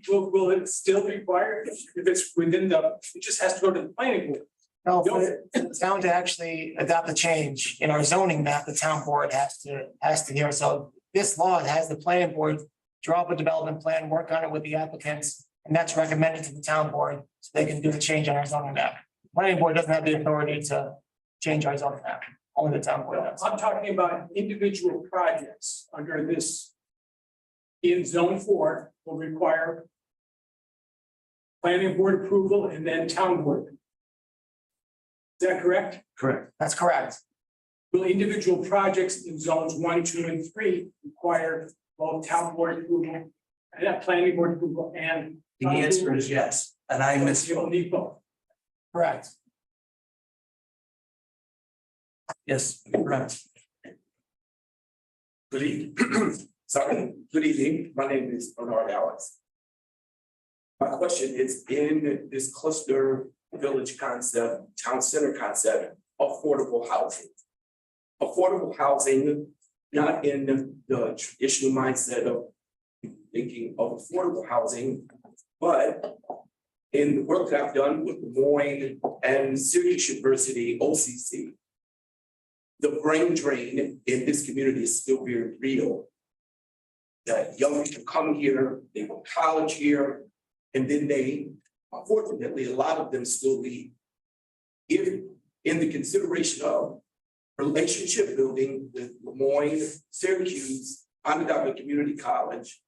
Will it still require, if it's within it just has to go to the planning board? no, for the town to actually adopt a change in our zoning map, the town board has to hear. So this law has the planning board draw up a development plan, work on it with the applicants, and that's recommended to the town board so they can do the change on our zoning map. Planning board doesn't have the authority to change our zoning map, only the town board does. I'm talking about individual projects under this. In zone 4 will require planning board approval and then town board. Is that correct? Correct. That's correct. Will individual projects in zones 1, 2, and 3 require both town board approval and planning board approval and? The answer is yes, and I missed. You'll need both. Correct. Yes, correct. Good evening. Sorry, good evening. My name is Bernard Alex. My question is, in this cluster village concept, town center concept, affordable housing. Affordable housing, not in the traditional mindset of thinking of affordable housing, but in the work that I've done with Des Moines and Syracuse University, OCC, the brain drain in this community is still very real. That young people come here, they go to college here, and then they, unfortunately, a lot of them still leave. If in the consideration of relationship building with Des Moines, Syracuse, Onondaga Community College,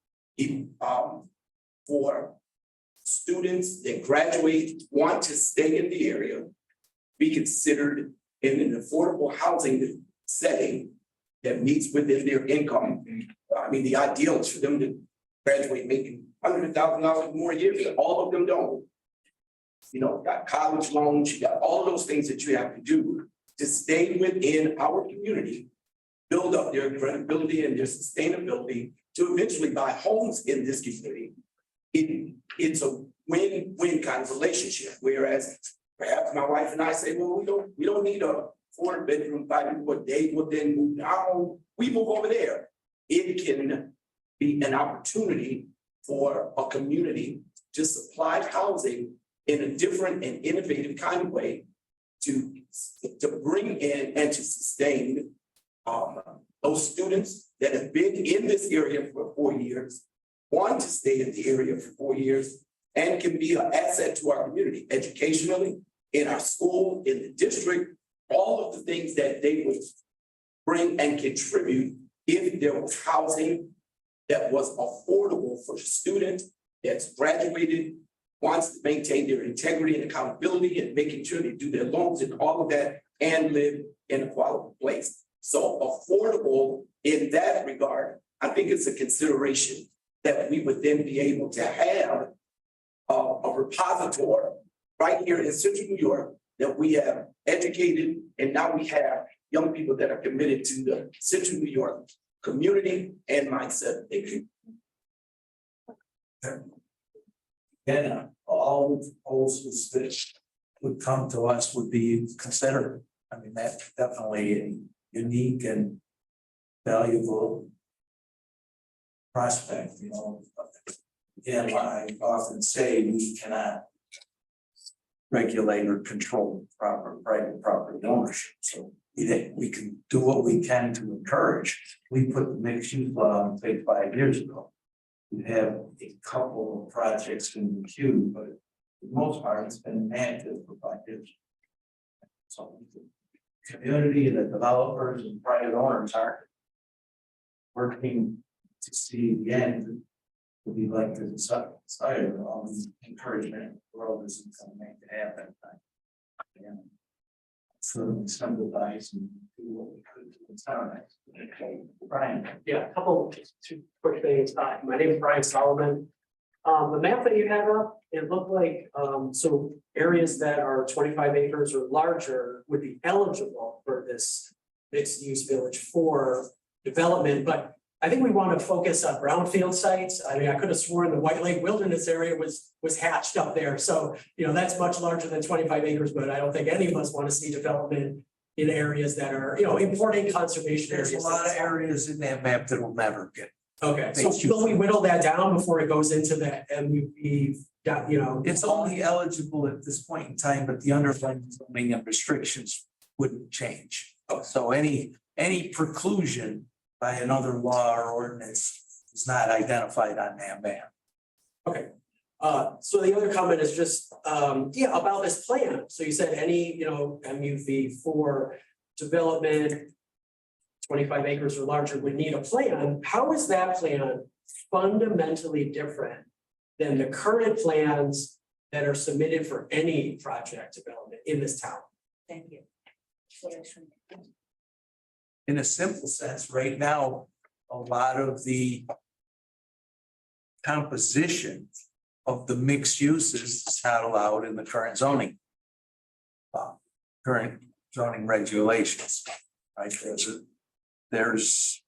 for students that graduate, want to stay in the area, be considered in an affordable housing setting that meets within their income. I mean, the ideal is for them to graduate making $100,000 more a year, but all of them don't. You know, got college loans, you got all of those things that you have to do to stay within our community, build up their credibility and their sustainability to eventually buy homes in this community. It's a win-win kind of relationship, whereas perhaps my wife and I say, well, we don't need a 4-bedroom, 5-bedroom, they will then move down, we move over there. It can be an opportunity for a community to supply housing in a different and innovative kind of way to bring in and to sustain those students that have been in this area for 4 years, want to stay in the area for 4 years, and can be an asset to our community educationally, in our school, in the district, all of the things that they would bring and contribute if there was housing that was affordable for students that's graduated, wants to maintain their integrity and accountability and making sure they do their loans and all of that and live in a quality place. So affordable in that regard, I think it's a consideration that we would then be able to have a repository right here in Central New York that we have educated, and now we have young people that are committed to the Central New York community and mindset. Thank you. And all the proposals that would come to us would be considered. I mean, that's definitely a unique and valuable prospect, you know. Again, I often say we cannot regulate or control private property ownership. So we can do what we can to encourage. We put the mixed use law in place 5 years ago. We have a couple of projects in the queue, but for the most part, it's been inactive for 5 years. So the community, the developers and private owners are working to see the end. To be like the desire of encouragement, the world isn't gonna make it happen. And certainly sympathize and do what we could to the town. Okay, Brian. Yeah, a couple, two quick things. My name is Brian Solomon. The map that you had up, it looked like, so areas that are 25 acres or larger would be eligible for this mixed use village for development, but I think we want to focus on brownfield sites. I mean, I could have sworn the White Lake Wilderness area was hatched up there. So, that's much larger than 25 acres, but I don't think any of us want to see development in areas that are, important conservation areas. There's a lot of areas in that map that will never get. Okay, so will we whittle that down before it goes into the MUP, It's only eligible at this point in time, but the underlying zoning and restrictions wouldn't change. So any preclusion by another law or ordinance is not identified on that map. Okay. So the other comment is just, about this plan. So you said any, MUV for development, 25 acres or larger would need a plan. How is that plan fundamentally different than the current plans that are submitted for any project development in this town? Thank you. In a simple sense, right now, a lot of the composition of the mixed uses is not allowed in the current zoning. Current zoning regulations, right? There's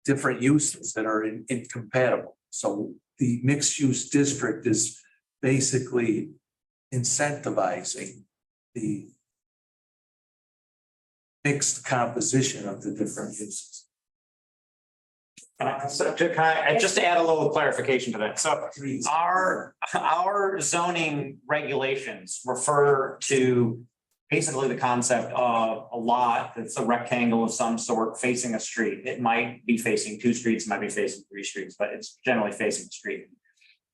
different uses that are incompatible. So the mixed use district is basically incentivizing the mixed composition of the different uses. Just to add a little clarification to that, so our zoning regulations refer to basically the concept of a lot that's a rectangle of some sort facing a street. It might be facing 2 streets, might be facing 3 streets, but it's generally facing the street.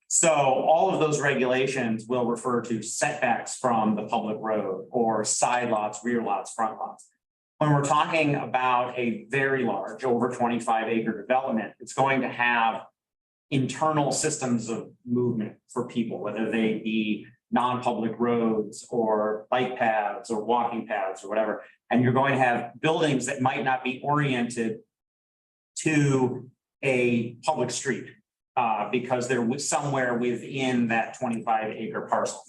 So all of those regulations will refer to setbacks from the public road or side lots, rear lots, front lots. When we're talking about a very large, over 25 acre development, it's going to have internal systems of movement for people, whether they be non-public roads or bike paths or walking paths or whatever. And you're going to have buildings that might not be oriented to a public street because they're somewhere within that 25 acre parcel.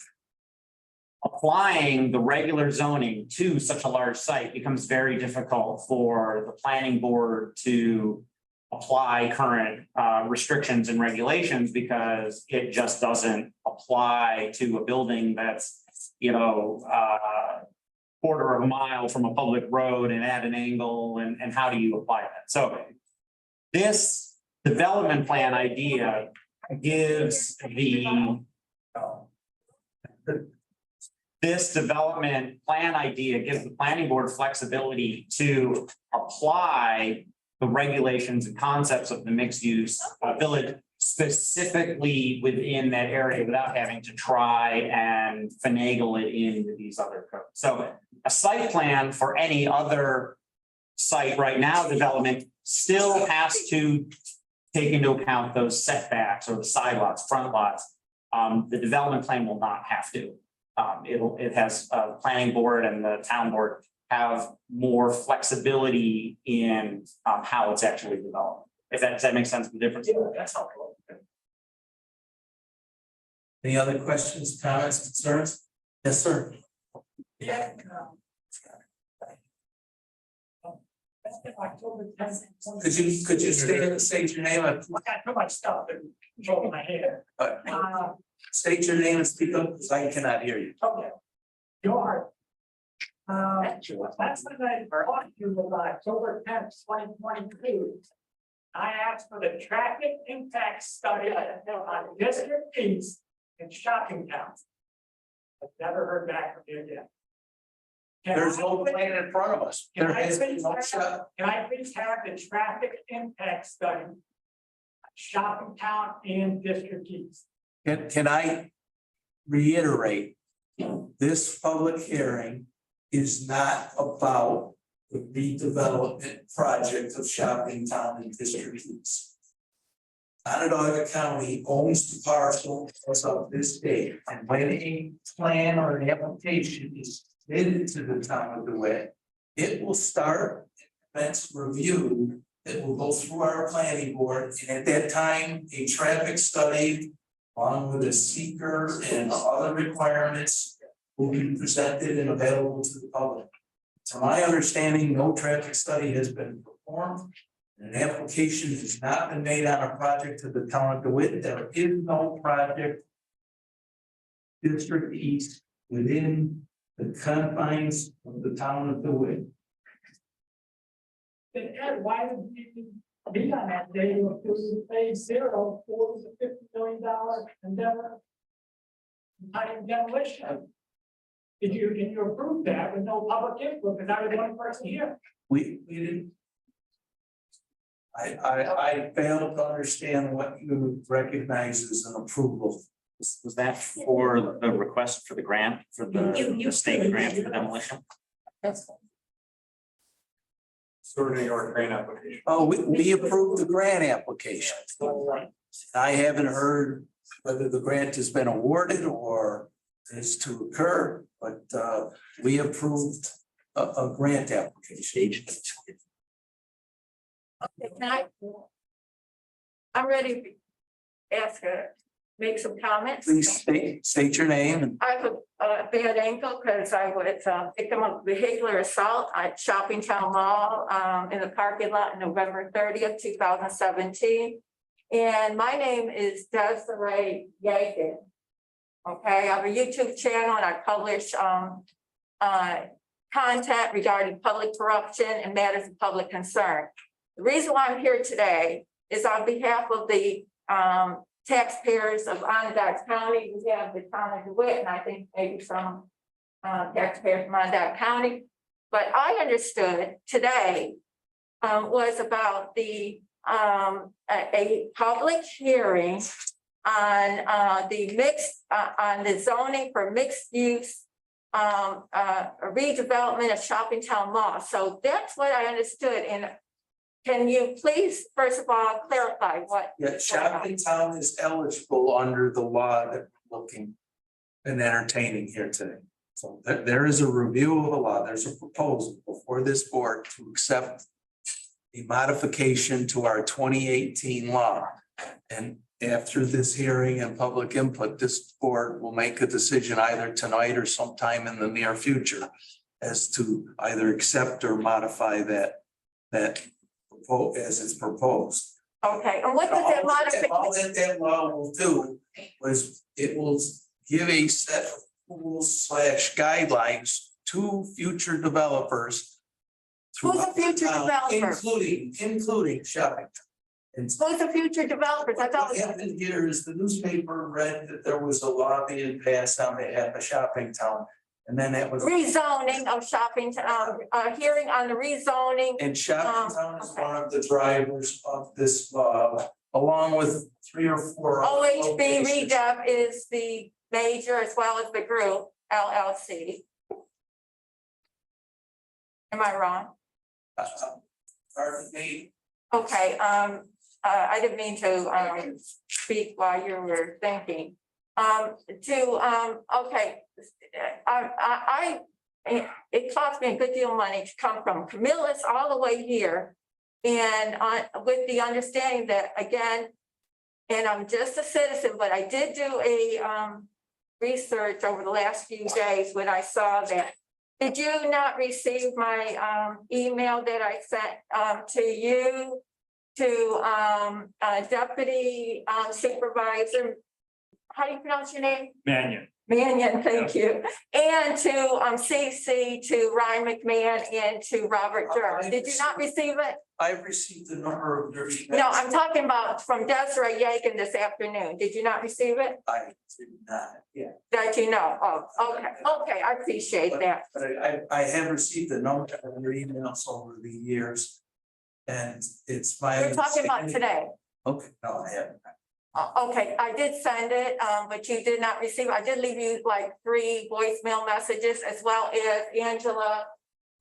Applying the regular zoning to such a large site becomes very difficult for the planning board to apply current restrictions and regulations because it just doesn't apply to a building that's, quarter of a mile from a public road and at an angle, and how do you apply that? So this development plan idea gives this development plan idea gives the planning board flexibility to apply the regulations and concepts of the mixed use village specifically within that area without having to try and finagle it into these other codes. So a site plan for any other site right now development still has to take into account those setbacks or the side lots, front lots. The development plan will not have to. It has a planning board and the town board have more flexibility in how it's actually developed. Does that make sense? The difference? Yeah, that's helpful. Any other questions, comments, concerns? Yes, sir. Yeah. Could you state your name? I got too much stuff in my head. State your name and speak up because I cannot hear you. Okay. George. That's when I brought you the October 10th, 2022. I asked for the traffic impact study on District East and shopping towns. I've never heard back from you again. There's no plan in front of us. Can There I has been please no have- shut. Can I please have the traffic impact study? Shopping town and District East. Can I reiterate? This public hearing is not about the redevelopment project of Shopping Town and District East. Onondaga County owns the parcel as of this date, and when a plan or an application is submitted to the town of DeWitt, it will start its review that will go through our planning board, and at that time, a traffic study along with a seeker and other requirements will be presented and available to the public. To my understanding, no traffic study has been performed. An application has not been made on a project to the town of DeWitt. There is no project District East within the confines of the town of DeWitt. Then Ed, why did we be on that day to approve phase 0 for the $50 million endeavor? Time demolition. Did you approve that with no public input, because I was one person here? We didn't. I fail to understand what you recognize as an approval. Was that for the request for the grant, for the state grant for demolition? Sort of New York grant application. Oh, we approved the grant application. I haven't heard whether the grant has been awarded or is to occur, but we approved a grant application. I'm ready to ask make some comments. Please state your name and I have a bad ankle because I was victim of vehicular assault at Shopping Town Mall in the parking lot on November 30th, 2017. And my name is Desiree Yagan. Okay, I have a YouTube channel and I publish content regarding public corruption and matters of public concern. The reason why I'm here today is on behalf of the taxpayers of Onondaga County. We have the town of DeWitt, and I think maybe some taxpayers from Onondaga County. But I understood today was about the a public hearing on the mixed on the zoning for mixed use redevelopment of Shopping Town Mall. So that's what I understood. And can you please, first of all, clarify what? yeah, Shopping Town is eligible under the law that we're looking and entertaining here today. So there is a review of the law. There's a proposal before this board to accept a modification to our 2018 law. And after this hearing and public input, this board will make a decision either tonight or sometime in the near future as to either accept or modify that as it's proposed. Okay, and what does that modification? All that law will do was it will give a set of rules / guidelines to future developers. Who's the future throughout the town, developer? Including Shopping. And Who's the future developers? I thought. what happened here is the newspaper read that there was a law being passed on behalf of Shopping Town. And then that was. Rezoning of Shopping Town, hearing on the rezoning. And Shopping Town is okay. one of the drivers of this law, along with 3 or 4. other OHB locations. Redev is the major as well as the group LLC. Am I wrong? Pardon me. Okay, I didn't mean to speak while you were thinking. Okay, it cost me a good deal of money to come from Camillus all the way here. And with the understanding that, again, and I'm just a citizen, but I did do a research over the last few days when I saw that. Did you not receive my email that I sent to you, to Deputy Supervisor? How do you pronounce your name? Mannion. Mannion, thank you, and to CC, to Ryan McMahon and to Robert Durham. Did you not receive it? I've received a number of your emails. No, I'm talking about from Desiree Yeagan this afternoon. Did you not receive it? I did not, yeah. That you know of? Okay, I appreciate that. But I have received a number of your emails over the years. And it's my. We're talking about today. Okay, no, I haven't. Okay, I did send it, but you did not receive. I did leave you like 3 voicemail messages as well as Angela.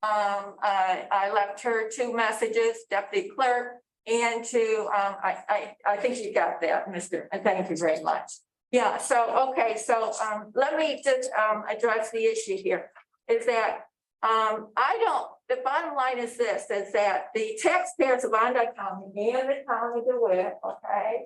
I left her 2 messages, deputy clerk, and to, I think you got that, Mr. And thank you very much. Yeah, so, okay, so, let me just, address the issue here, is that, the bottom line is this, is that the taxpayers of Onondaga County and the county of DeWitt, okay,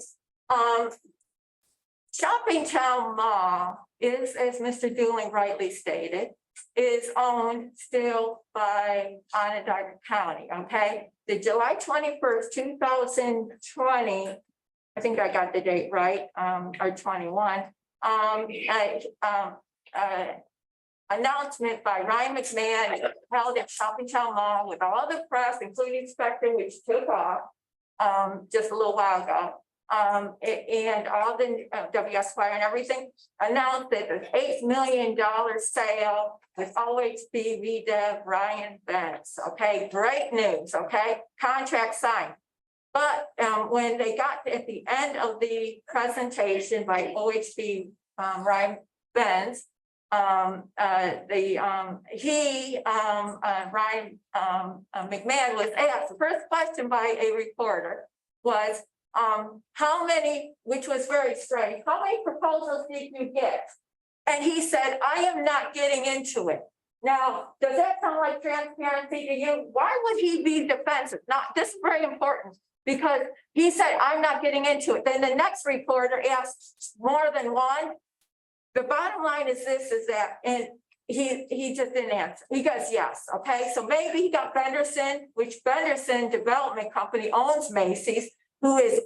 Shoppingtown Mall is, as Mr. Dooling rightly stated, is owned still by Onondaga County, okay? The July 21st, 2020, I think I got the date right, or 21, announcement by Ryan McMahon held at Shoppingtown Mall with all the press, including Spectre, which took off just a little while ago. And all the WSY and everything announced that the $8 million sale with OHB VDev Ryan Benz. Okay, great news. Okay, contract signed. But when they got at the end of the presentation by OHB Ryan Benz, Ryan McMahon was asked, the first question by a reporter was, how many, which was very strange, how many proposals did you get? And he said, I am not getting into it. Now, does that sound like transparency to you? Why would he be defensive? Not, this is very important, because he said, I'm not getting into it. Then the next reporter asked more than one. The bottom line is this, is that, and he just didn't answer. He goes, yes, okay. So maybe he got Benderson, which Benderson Development Company owns Macy's, who is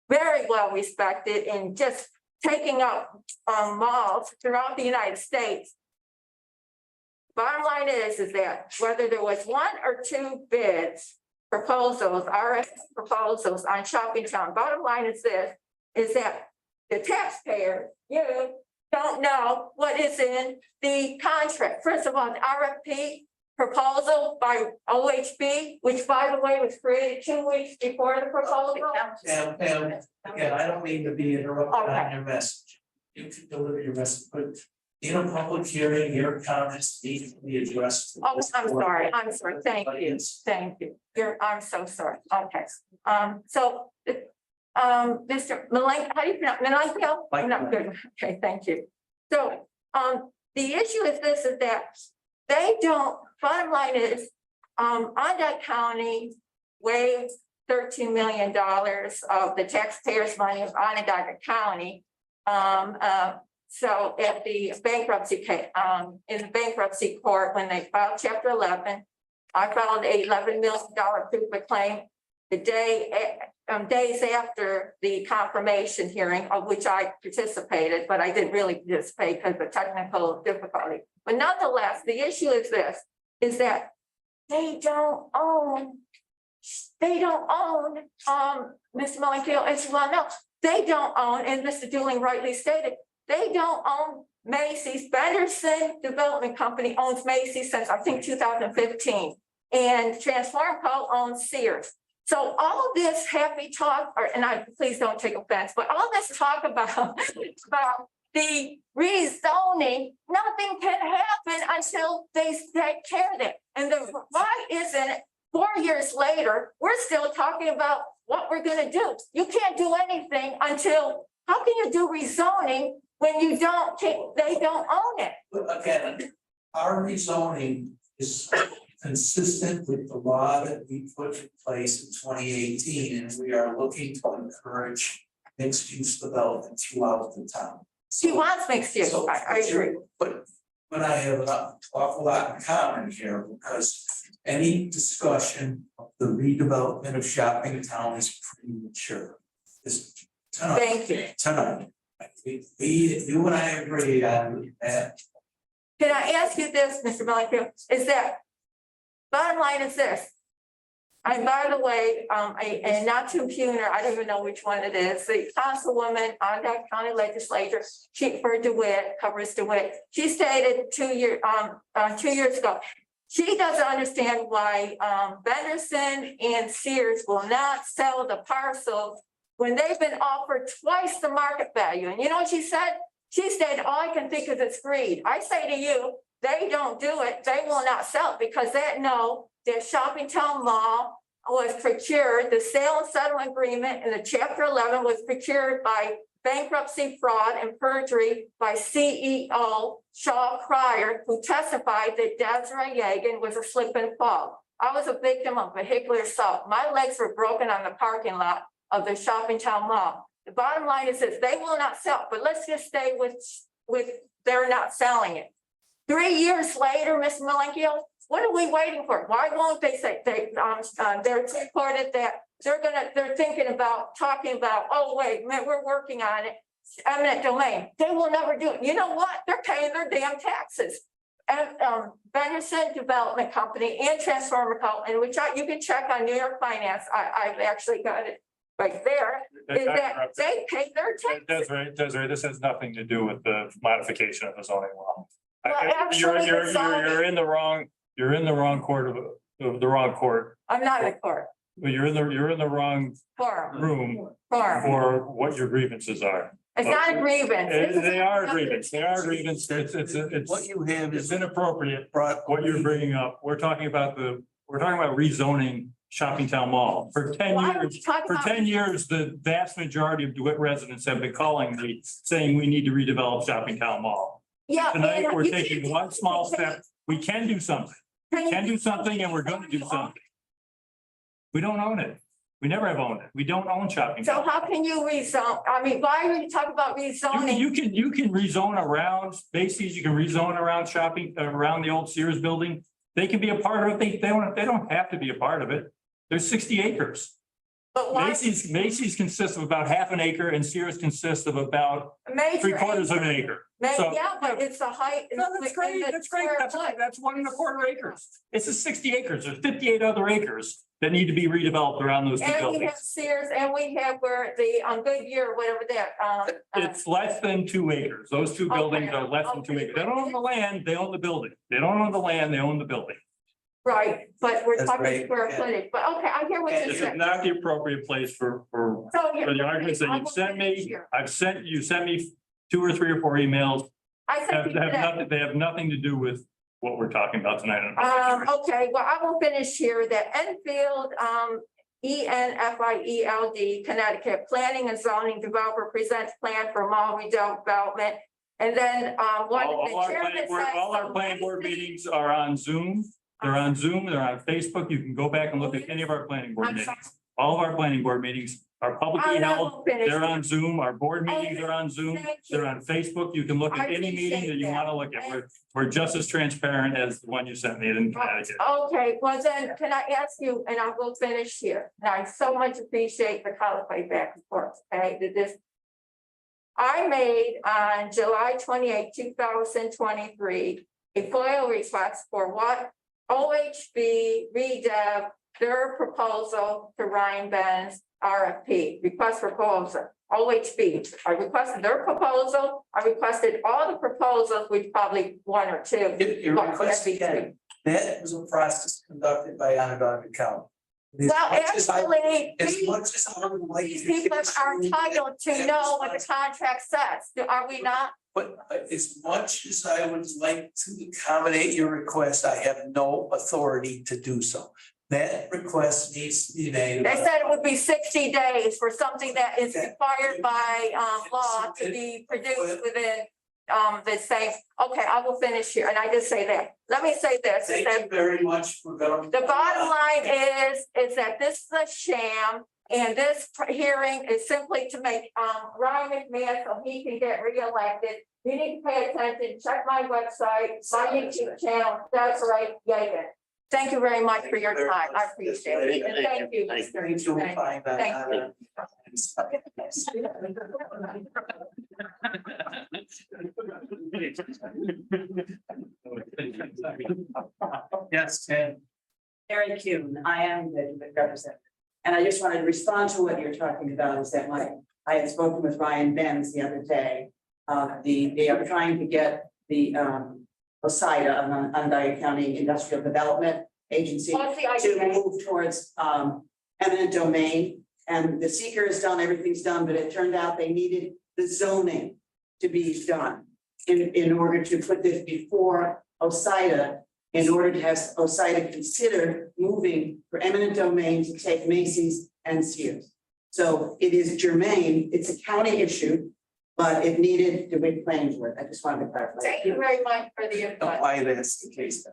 very well respected in just taking up malls throughout the United States. Bottom line is that whether there was 1 or 2 bids, proposals, RF proposals on Shoppingtown, bottom line is this, is that the taxpayer, you don't know what is in the contract. First of all, the RFP proposal by OHB, which by the way was created 2 weeks before the proposal. Pam, again, I don't mean to be interrupted on your message. You can deliver your message, but in a public hearing, your comments need to be addressed. Oh, I'm sorry. Thank you. I'm so sorry. Okay. So, Mr. Malenko, how do you pronounce Malenko? I'm not good. Okay, thank you. So, the issue is this, is that they don't, bottom line is, Onondaga County waived $13 million of the taxpayers' money of Onondaga County. So at the bankruptcy case, in the bankruptcy court, when they filed Chapter 11, I filed a $11 million proof of claim the day, days after the confirmation hearing, of which I participated, but I didn't really participate because of technical difficulty. But nonetheless, the issue is this, is that they don't own, Mr. Malenko, as you well know, they don't own, and Mr. Dooling rightly stated, they don't own Macy's. Benderson Development Company owns Macy's since I think 2015, and Transform Co. owns Sears. So all this happy talk, please don't take offense, but all this talk about the rezoning, nothing can happen until they take care of it. And why isn't it 4 years later, we're still talking about what we're gonna do? You can't do anything until, how can you do rezoning when you don't, they don't own it? But again, our rezoning is consistent with the law that we put in place in 2018, and we are looking to encourage mixed use development throughout the town. She wants mixed use, I agree. But I have an awful lot in common here, because any discussion of the redevelopment of Shoppingtown is premature. Tonight. You and I agree on that. Can I ask you this, Mr. Millingfield, is that bottom line is this? And by the way, and not to impugn her, I don't even know which one it is, the councilwoman on that county legislature, she for DeWitt, covers DeWitt. She stated 2 years ago, she doesn't understand why Benderson and Sears will not sell the parcels when they've been offered twice the market value. And you know what she said? She said, all I can think is it's greed. I say to you, they don't do it. They will not sell it because they know their Shopping Town Mall was procured. The sale and settlement agreement in the Chapter 11 was procured by bankruptcy, fraud, and perjury by CEO Shaw Cryer, who testified that Desiree Yegan was a slip and fall. I was a victim of vehicular assault. My legs were broken on the parking lot of the Shopping Town Mall. The bottom line is this, they will not sell, but let's just stay with they're not selling it. 3 years later, Ms. Millingfield, what are we waiting for? Why won't they say they're reported that they're thinking about talking about, oh, wait, man, we're working on it. Eminent domain. They will never do it. You know what? They're paying their damn taxes. And Benderson Development Company and Transformer Co., in which you can check on New York Finance. I've actually got it right there. Is that they pay their taxes. Desiree, this has nothing to do with the modification of the zoning law. Well, actually, You're in the wrong court of the wrong court. I'm not in court. But you're in the wrong Forum. room Forum. for what your grievances are. It's not a grievance. They are grievance. They are grievance. It's What you have it's is inappropriate. What you're bringing up. We're talking about rezoning Shopping Town Mall for 10 Why would years. you talk For about- 10 years, the vast majority of DeWitt residents have been calling me saying we need to redevelop Shopping Town Mall. Yeah. Tonight, and we're you taking can't- one small step. We can do something. We can do something and we're going to do something. We don't own it. We never have owned it. We don't own Shopping So Town. how can you rezone? I mean, why are you talking about rezoning? You can rezone around Macy's, you can rezone around around the old Sears building. They can be a part of it. They don't have to be a part of it. There's 60 acres. But why? Macy's consists of about half an acre and Sears consists of about Major 3/4 of an acre. So- Yeah, but it's a height. No, that's great. That's great. That's 1.25 acres. It's a 60 acres. There's 58 other acres that need to be redeveloped around those two And we have buildings. Sears and we have where the Goodyear, whatever that, It's less than 2 acres. Those two buildings are less than 2 Okay. acres. They don't own the land, they own the building. They don't own the land, they own the building. right, but we're That's talking right, square yeah. footage, but okay, I hear what you're This is saying. not the appropriate place for So the arguments that you've sent me. You sent me 2 or 3 or 4 emails. I sent you today. They have nothing to do with what we're talking about tonight. Okay, well, I will finish here that Enfield, ENFIELD, Connecticut Planning and Zoning Developer presents plan for mall redevelopment. And then, one of the All chairman says. our planning board meetings are on Zoom. They're on Zoom, they're on Facebook. You can go back and look at any of our planning board I'm meetings. sorry. All of our planning board meetings are publicly I held. will finish. They're on Zoom. Our board meetings are on Zoom. Thank you. They're on Facebook. You can look at I any meeting that you appreciate want to look at. We're just as transparent as the one you sent me in Connecticut. Okay, well then, can I ask you, and I will finish here, and I so much appreciate the colloquy back and forth, okay, I made on July 28, 2023, a FOIL request for what OHB redev their proposal to Ryan Ben's RFP, request for proposal, OHB. I requested their proposal, I requested all the proposals, which probably 1 or 2. Your request again, that was a process conducted by Onondaga County. Well, actually, As much as I would like. these to people get are you- entitled to know what the contract says, are we not? But as much as I would like to accommodate your request, I have no authority to do so. That request needs to be made. They said it would be 60 days for something that is required by law to be produced within the same. Okay, I will finish here, and I just say that. Let me say this. is Thank that you very much for going. The bottom line is that this is a sham, and this hearing is simply to make Ryan McMahon so he can get reelected. You need to pay attention, check my website, my YouTube channel, that's right, Yegan. Thank you very much for your time. I appreciate it. And thank you. Thank Mr. You don't Thank find that Thank out you. Yes, Ken. Mary Kuhn, I am the representative. And I just wanted to respond to what you're talking about, is that I had spoken with Ryan Benz the other day. They are trying to get the OSIDA, Onondaga County Industrial Development Agency, What's the to idea? move towards eminent domain. And the seeker is done, everything's done, but it turned out they needed the zoning to be done in order to put this before OSIDA, in order to have OSIDA consider moving for eminent domain to take Macy's and Sears. So it is germane, it's a county issue, but it needed the big planning board. I just wanted to clarify. Thank you very much for the input. Why that's the case.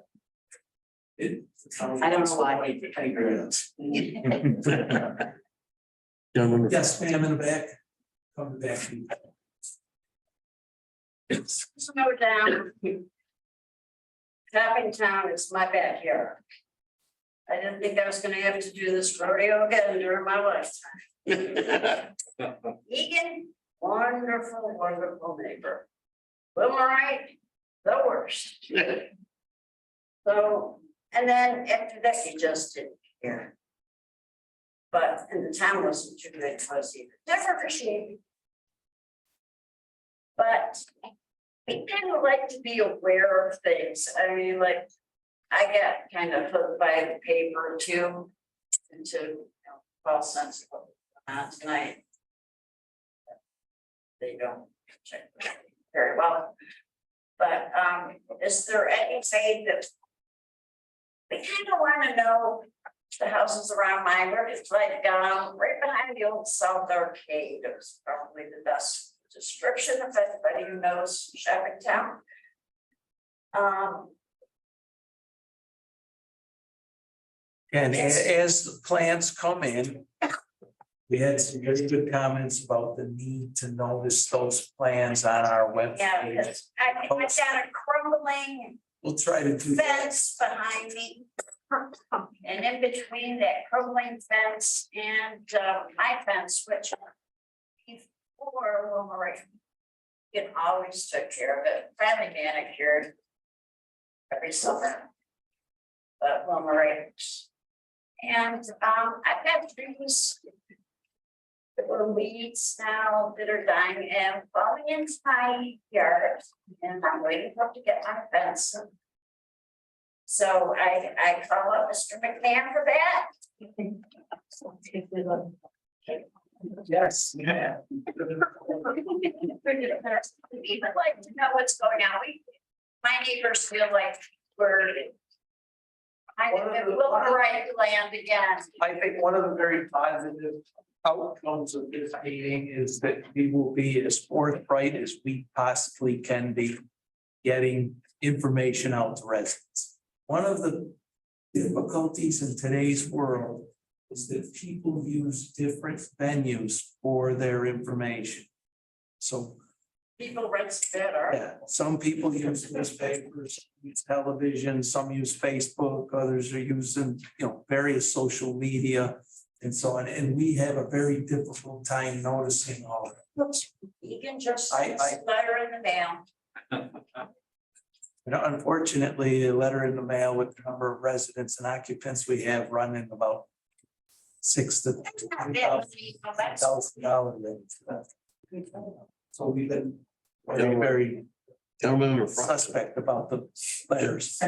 I don't know why. Yes, ma'am, in the back. Come back. Slow down. Town is my backyard. I didn't think I was gonna have to do this rodeo again during my lifetime. Egan, wonderful, wonderful neighbor. Wilmerite, the worst. So, and then after that, you just didn't care. But, and the town wasn't too good, it was even different regime. But we kind of like to be aware of things. I mean, like, I get kind of hooked by the paper too, into, false sense of what's tonight. They don't check very well. But is there anything that we kind of want to know? The houses around mine, where it's like right behind the old South Arcade, it was probably the best description of anybody who knows Shopping Town. And as the plans come in, we had some very good comments about the need to notice those plans on our Yeah, website. because I went down a crumbling We'll try to do that. fence behind me. And in between that crumbling fence and my fence, which before Wilmerite, it always took care of it, finally manicured every summer. But Wilmerite. And I've got trees that were weeds now that are dying and falling into my yard, and I'm waiting for them to get my fence. So I call up Mr. McMahon for that. Yes, yeah. We would like to know what's going on. My neighbors feel like we're we'll right land again. I think one of the very positive outcomes of this meeting is that we will be as forthright as we possibly can be getting information out to residents. One of the difficulties in today's world is that people use different venues for their information. So People read better. yeah, some people use newspapers, use television, some use Facebook, others are using, various social media and so on. And we have a very difficult time noticing all of it. You can just I- letter in the mail. Unfortunately, a letter in the mail with the number of residents and occupants we have running about $6,000 to $20,000 range. So we've been very suspect about the letters.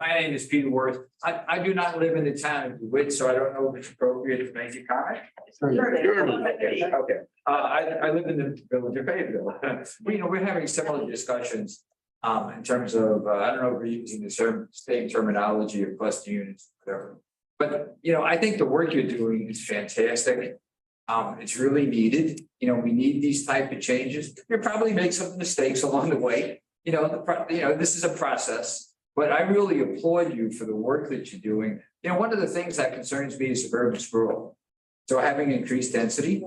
My name is Peter Worth. I do not live in the town of DeWitt, so I don't know if it's appropriate to make a comment. Okay, I live in the village of Fayetteville. We're having similar discussions in terms of, I don't know if we're using the same terminology of cluster units, whatever. But, I think the work you're doing is fantastic. It's really needed. We need these type of changes. You probably make some mistakes along the way. This is a process. But I really applaud you for the work that you're doing. One of the things that concerns me is suburban sprawl. So having increased density,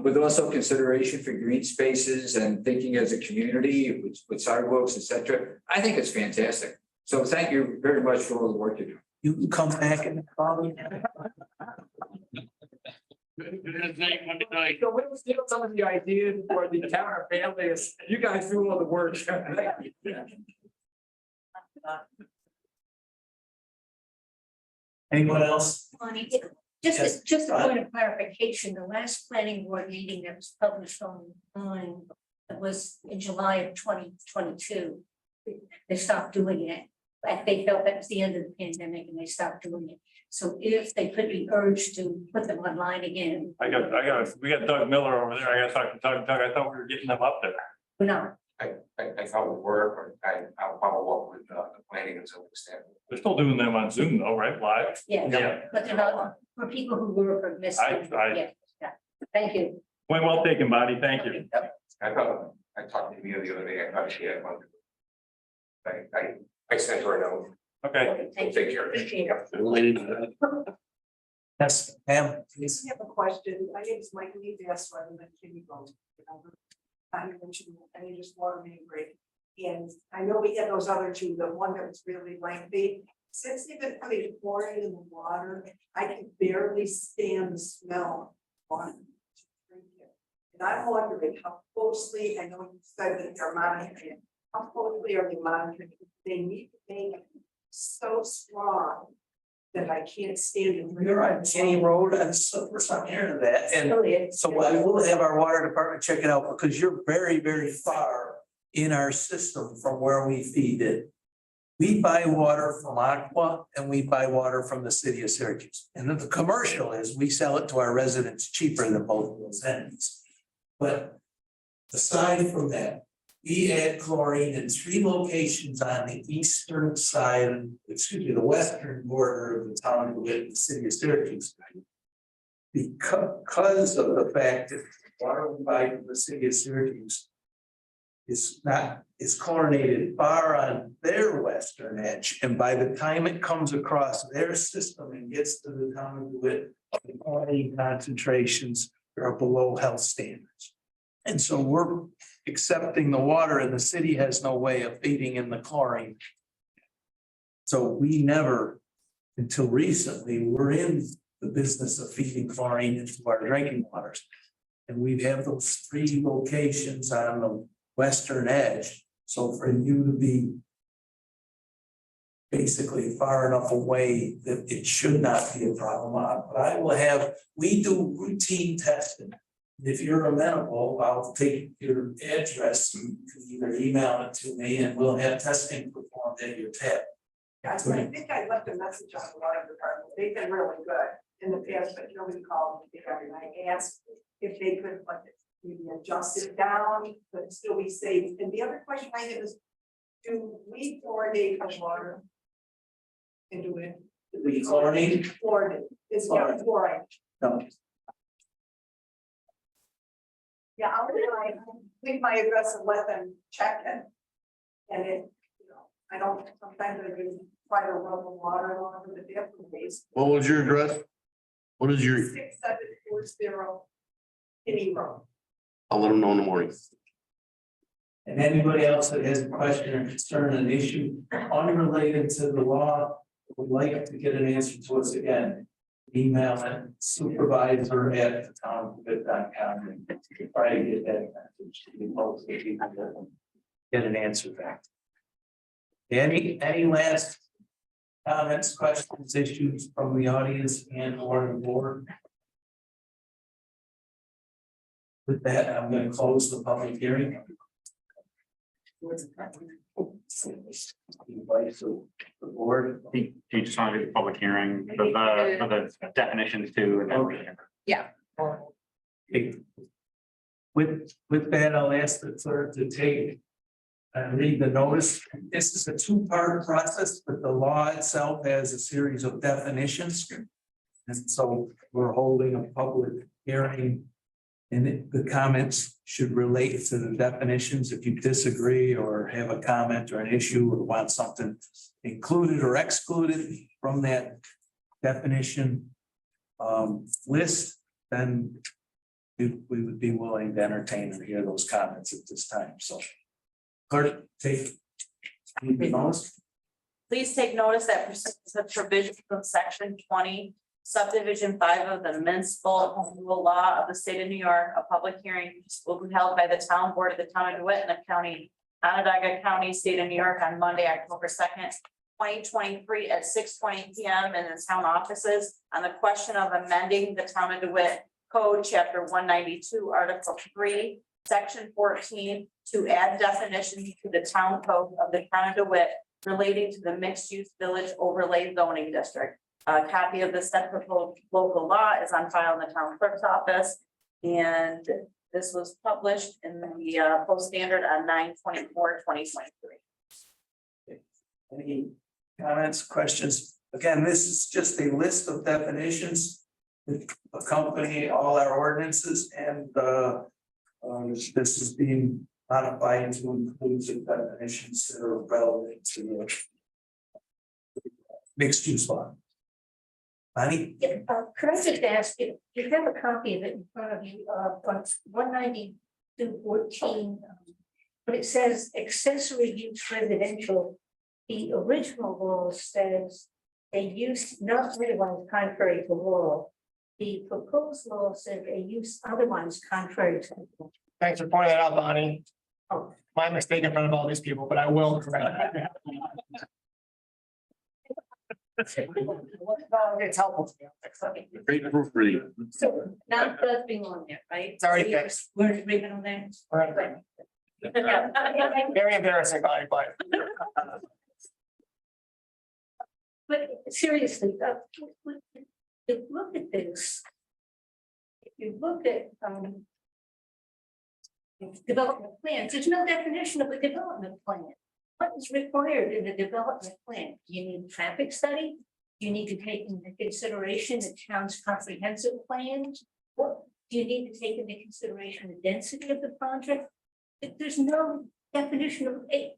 with also consideration for green spaces and thinking as a community with sidewalks, et cetera. I think it's fantastic. So thank you very much for all the work you do. You can come back and call me. So we'll steal some of the ideas for the town of families. You guys do all the work. Anyone else? Bonnie, Yes, just a go ahead. point of clarification, the last planning board meeting that was published online was in July of 2022. They stopped doing it, like they felt that was the end of the pandemic and they stopped doing it. So if they could be urged to put them online again, we got Doug Miller over there. I gotta talk to Doug. I thought we were getting them up there. no, I thought would work, but I'll follow up with the planning and zoning staff. They're still doing them on Zoom though, right? Live? yeah, but they're not for people who were for missing. I- Yeah. Thank you. Point well taken, Bonnie. Thank you. I talked to Mia the other day, I thought she had one. I sent her a note. Okay. Thank Take you. care. Appreciate it. Yes, ma'am, please. I have a question. My name is Mike Lee, so I'm in Kidney Bone. I mentioned, and you just water main break. And I know we had those other two, the one that was really lengthy. Since they've been putting chlorine in the water, I can barely stand the smell on. And I'm wondering how closely, I know you said that they're monitoring it. How closely are they monitoring it? They need to make it so strong that I can't stand it. You're on Kenny Road, and so for some hearing that, and Really, so I will have our water department check it out, because you're very, very far in our system from where we feed it. We buy water from Aqua and we buy water from the city of Syracuse. And then the commercial is we sell it to our residents cheaper than both of those entities. But aside from that, we add chlorine in 3 locations on the eastern side, the western border of the town of DeWitt, the city of Syracuse. Because of the fact that water we buy from the city of Syracuse is chlorinated far on their western edge, and by the time it comes across their system and gets to the town of DeWitt, the chlorine concentrations are below health standards. And so we're accepting the water, and the city has no way of feeding in the chlorine. So we never, until recently, were in the business of feeding chlorine into our drinking waters. And we have those 3 locations on the western edge. So for you to be basically far enough away that it should not be a problem. But we do routine testing. If you're amenable, I'll take your address, you can either email it to me and we'll have testing performed at your tap. I think I left a message on the water department. They've been really good in the past, but nobody called me. And I asked if they could like maybe adjust it down, but still be safe. And the other question I have is, do we fluoridate the water? Into it? We chlorinate? Fluoridate. It's not fluoride. No. Yeah, I'll leave my address and let them check it. And it, I don't, sometimes I do try to rub the water along with the different ways. What was your address? What is your, 6740 Kinney Road. I'll let them know in the morning. And anybody else that has a question or concern, an issue unrelated to the law, would like to get an answer to us again. Email it supervisor@townofdewit.com and try to get that message to the folks that you can get an answer back. Any last comments, questions, issues from the audience and or the board? With that, I'm going to close the public hearing. The board. Do you just want to do the public hearing for the definitions too? And then Yeah. Okay. With that, I'll ask the clerk to take and read the notice. This is a 2-part process, but the law itself has a series of definitions. And so we're holding a public hearing. And the comments should relate to the definitions. If you disagree or have a comment or an issue or want something included or excluded from that definition list, then we would be willing to entertain or hear those comments at this time, so. Clerk, take. Notice. Please take notice that pursuant to the provisions of section 20, subdivision 5 of the municipal home rule law of the state of New York, a public hearing will be held by the town board of the town of DeWitt and the county, Onondaga County, state of New York, on Monday, October 2nd, 2023 at 6:20 p.m. in the town offices on the question of amending the town of DeWitt Code, chapter 192, article 3, section 14, to add definitions to the town code of the town of DeWitt relating to the mixed-use village overlay zoning district. A copy of the said proposed local law is on file in the town clerk's office, and this was published in the Post Standard on 9/24/2023. Any comments, questions? Again, this is just a list of definitions that accompany all our ordinances, and this is being modified to include the definitions that are relevant to the mixed use law. Bonnie? Yeah, could I just ask you, you have a copy of it in front of you, on 192.14, but it says accessory use residential. The original law says a use not otherwise contrary to law. The proposed law says a use otherwise contrary to law. Thanks for pointing that out, Bonnie. My mistake in front of all these people, but I will correct that. It's helpful to me. Great proofreading. So now it does belong there, right? It's already fixed. We're leaving on there. Right. Yeah. Very embarrassing, Bonnie, but. But seriously, if you look at this, if you look at development plans, there's no definition of a development plan. What is required in a development plan? Do you need a traffic study? Do you need to take into consideration the town's comprehensive plans? What do you need to take into consideration the density of the project? If there's no definition of it.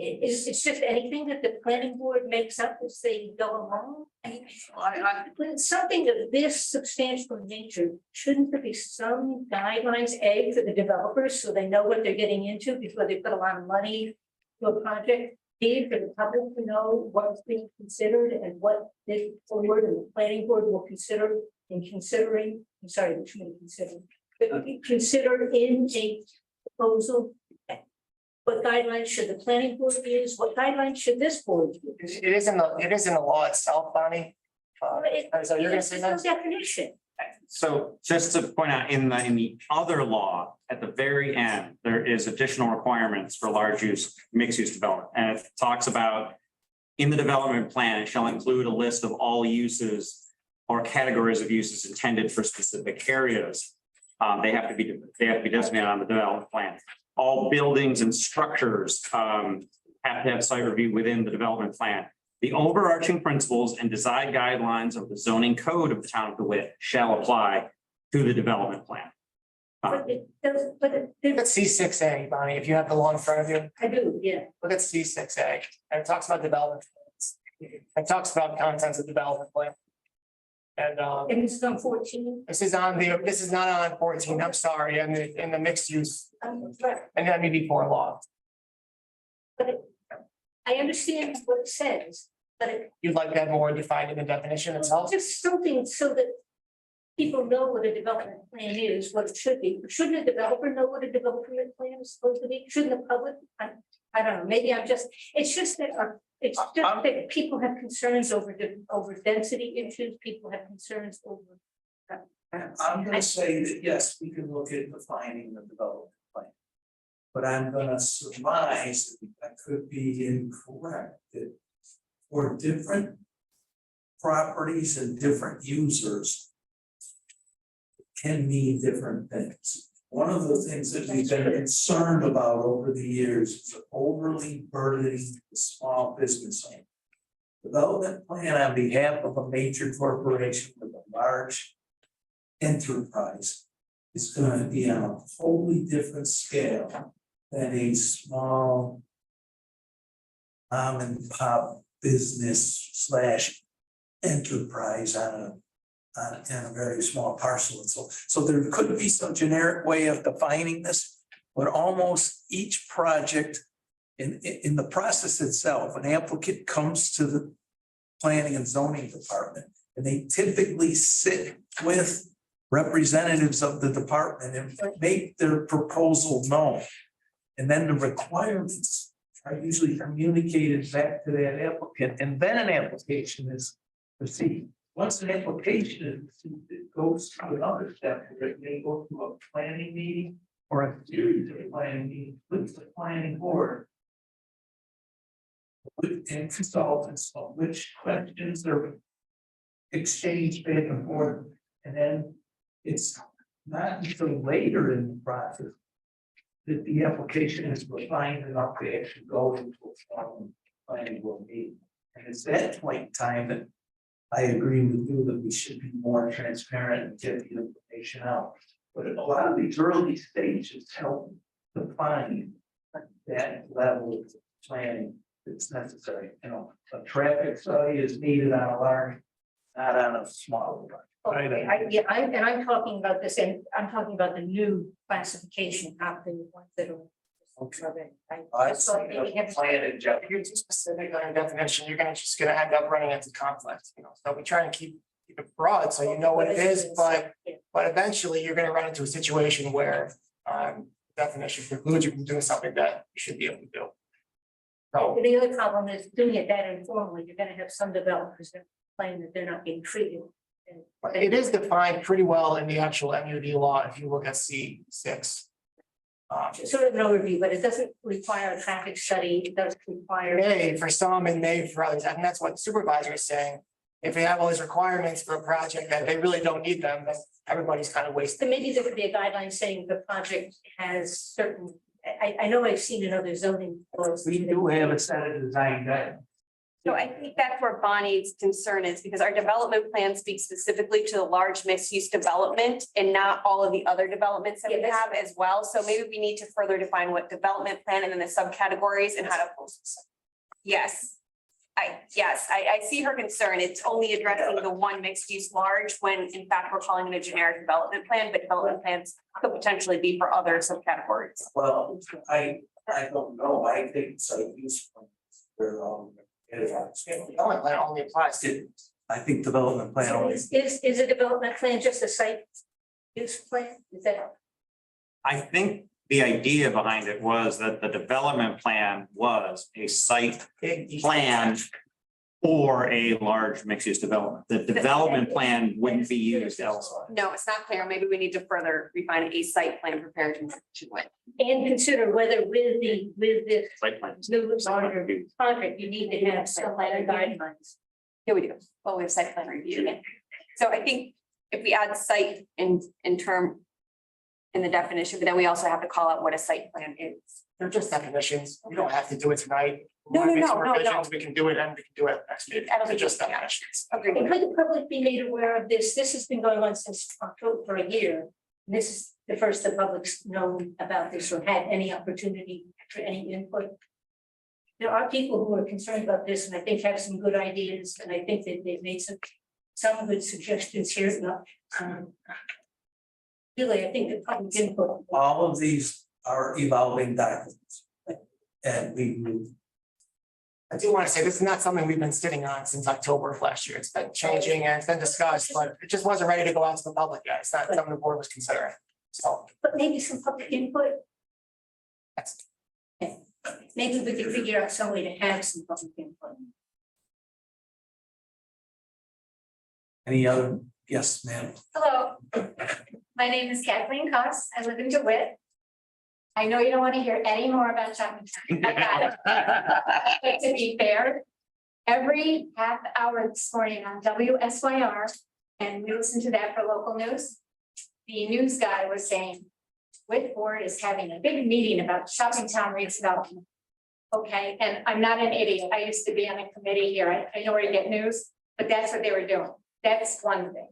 It's just anything that the planning board makes up as they go along. When it's something of this substantial in nature, shouldn't there be some guidelines, A, for the developers, so they know what they're getting into before they put a lot of money to a project? B, for the public to know what's being considered and what this board and the planning board will consider in considering, I'm sorry, which may consider, but consider in a proposal. What guidelines should the planning board use? What guidelines should this board use? It is in the law itself, Bonnie. So you're gonna say There's that? no definition. So just to point out, in the other law, at the very end, there is additional requirements for large use, mixed use development. And it talks about in the development plan, it shall include a list of all uses or categories of uses intended for specific areas. They have to be designated on the development plan. All buildings and structures have to have site review within the development plan. The overarching principles and design guidelines of the zoning code of the town of DeWitt shall apply to the development plan. But it does, but it, Look at C6A, Bonnie, if you have the law in front of you. I do, yeah. Look at C6A, and it talks about development. plans. It talks about contents of development plan. And And this is on 14. this is not on 14, I'm sorry, in the mixed use Right. and MEB4 law. I understand what it says, but it You'd like that more defined in the definition itself? just something so that people know what a development plan is, what it should be. Shouldn't a developer know what a development plan is supposed to be? Shouldn't the public? I don't know, maybe it's just that that people have concerns over density issues, people have concerns over. I'm gonna say that, yes, we can look at defining the development plan. But I'm gonna surmise that I could be incorrect, that for different properties and different users can mean different things. One of the things that we've been concerned about over the years is overly burdening the small business owner. Development plan on behalf of a major corporation with a large enterprise is going to be on a wholly different scale than a small mom and pop business / enterprise on a in a very small parcel. And so there could be some generic way of defining this, but almost each project in the process itself, an applicant comes to the planning and zoning department, and they typically sit with representatives of the department and make their proposal known. And then the requirements are usually communicated back to that applicant, and then an application is received. Once an application is received, it goes through another step, where it may go through a planning meeting or a series of planning meetings with the planning board. And consultants on which questions are exchanged back and forth, and then it's not until later in the process that the application is refined enough to actually go into a formal planning board meeting. And it's that point in time that I agree with you that we should be more transparent and get the information out. But a lot of these early stages help define that level of planning that's necessary. You know, a traffic study is needed on a large, not on a small one. Okay, I'm talking about this, and I'm talking about the new classification, not the ones that are. Okay. I just thought maybe have- If you're too specific on your definition, you're just gonna end up running into conflict, you know, so we try and keep it broad, so you know what it is, but eventually you're gonna run into a situation where definition precludes you from doing something that you should be able to do. So, The other problem is doing it that informally, you're gonna have some developers that claim that they're not being treated. it is defined pretty well in the actual MUD law, if you look at C6. Sort of an overview, but it doesn't require a traffic study, it doesn't require. May for some and may for others, and that's what the supervisor is saying. If they have all these requirements for a project that they really don't need them, then everybody's kind of wasting. So maybe there could be a guideline saying the project has certain, I know I've seen in other zoning laws. We do have a set of design guidelines. So I think that's where Bonnie's concern is, because our development plan speaks specifically to the large mixed-use development and not all of the other developments that we Yeah, have as well. So maybe we need to further define what development plan and then the subcategories and how to. Yes. I see her concern. It's only addressing the one mixed-use large when in fact we're calling it a generic development plan, but development plans could potentially be for other subcategories. Well, I don't know, I think so, useful. Development plan only applies to. I think development plan So only. is a development plan just a site use plan? Is that? I think the idea behind it was that the development plan was a site plan for a large mixed-use development. The development plan wouldn't be used elsewhere. No, it's not clear. Maybe we need to further refine a site plan prepared in conjunction with. And consider whether with this Site plan. new larger project, you need to have some other guidelines. Yeah, we do. Well, we have site plan review. So I think if we add site in term in the definition, but then we also have to call out what a site plan is. They're just definitions. We don't have to do it tonight. No, Wanna make no, some no, no, revisions, We can do it and we can do it next meeting. I don't They're think just it's- definitions. Agreed. And could the public be made aware of this? This has been going on since October for a year. This is the first the public's known about this or had any opportunity for any input. There are people who are concerned about this and I think have some good ideas, and I think that they've made some good suggestions here. Really, I think the public input. All of these are evolving documents. And I do want to say, this is not something we've been sitting on since October of last year. It's been changing and it's been discussed, but it just wasn't ready to go out to the public yet. It's not something the board was considering. So But maybe some public input, that's, maybe we could figure out some way to have some public input. any other, yes, ma'am. Hello, my name is Kathleen Coss. I live in DeWitt. I know you don't want to hear any more about shopping center. I got it. But to be fair, every half hour this morning on WSYR, and we listen to that for local news, the news guy was saying, DeWitt Board is having a big meeting about shopping town redevelopment. Okay, and I'm not an idiot. I used to be on a committee here. I know where to get news, but that's what they were doing. That's one thing.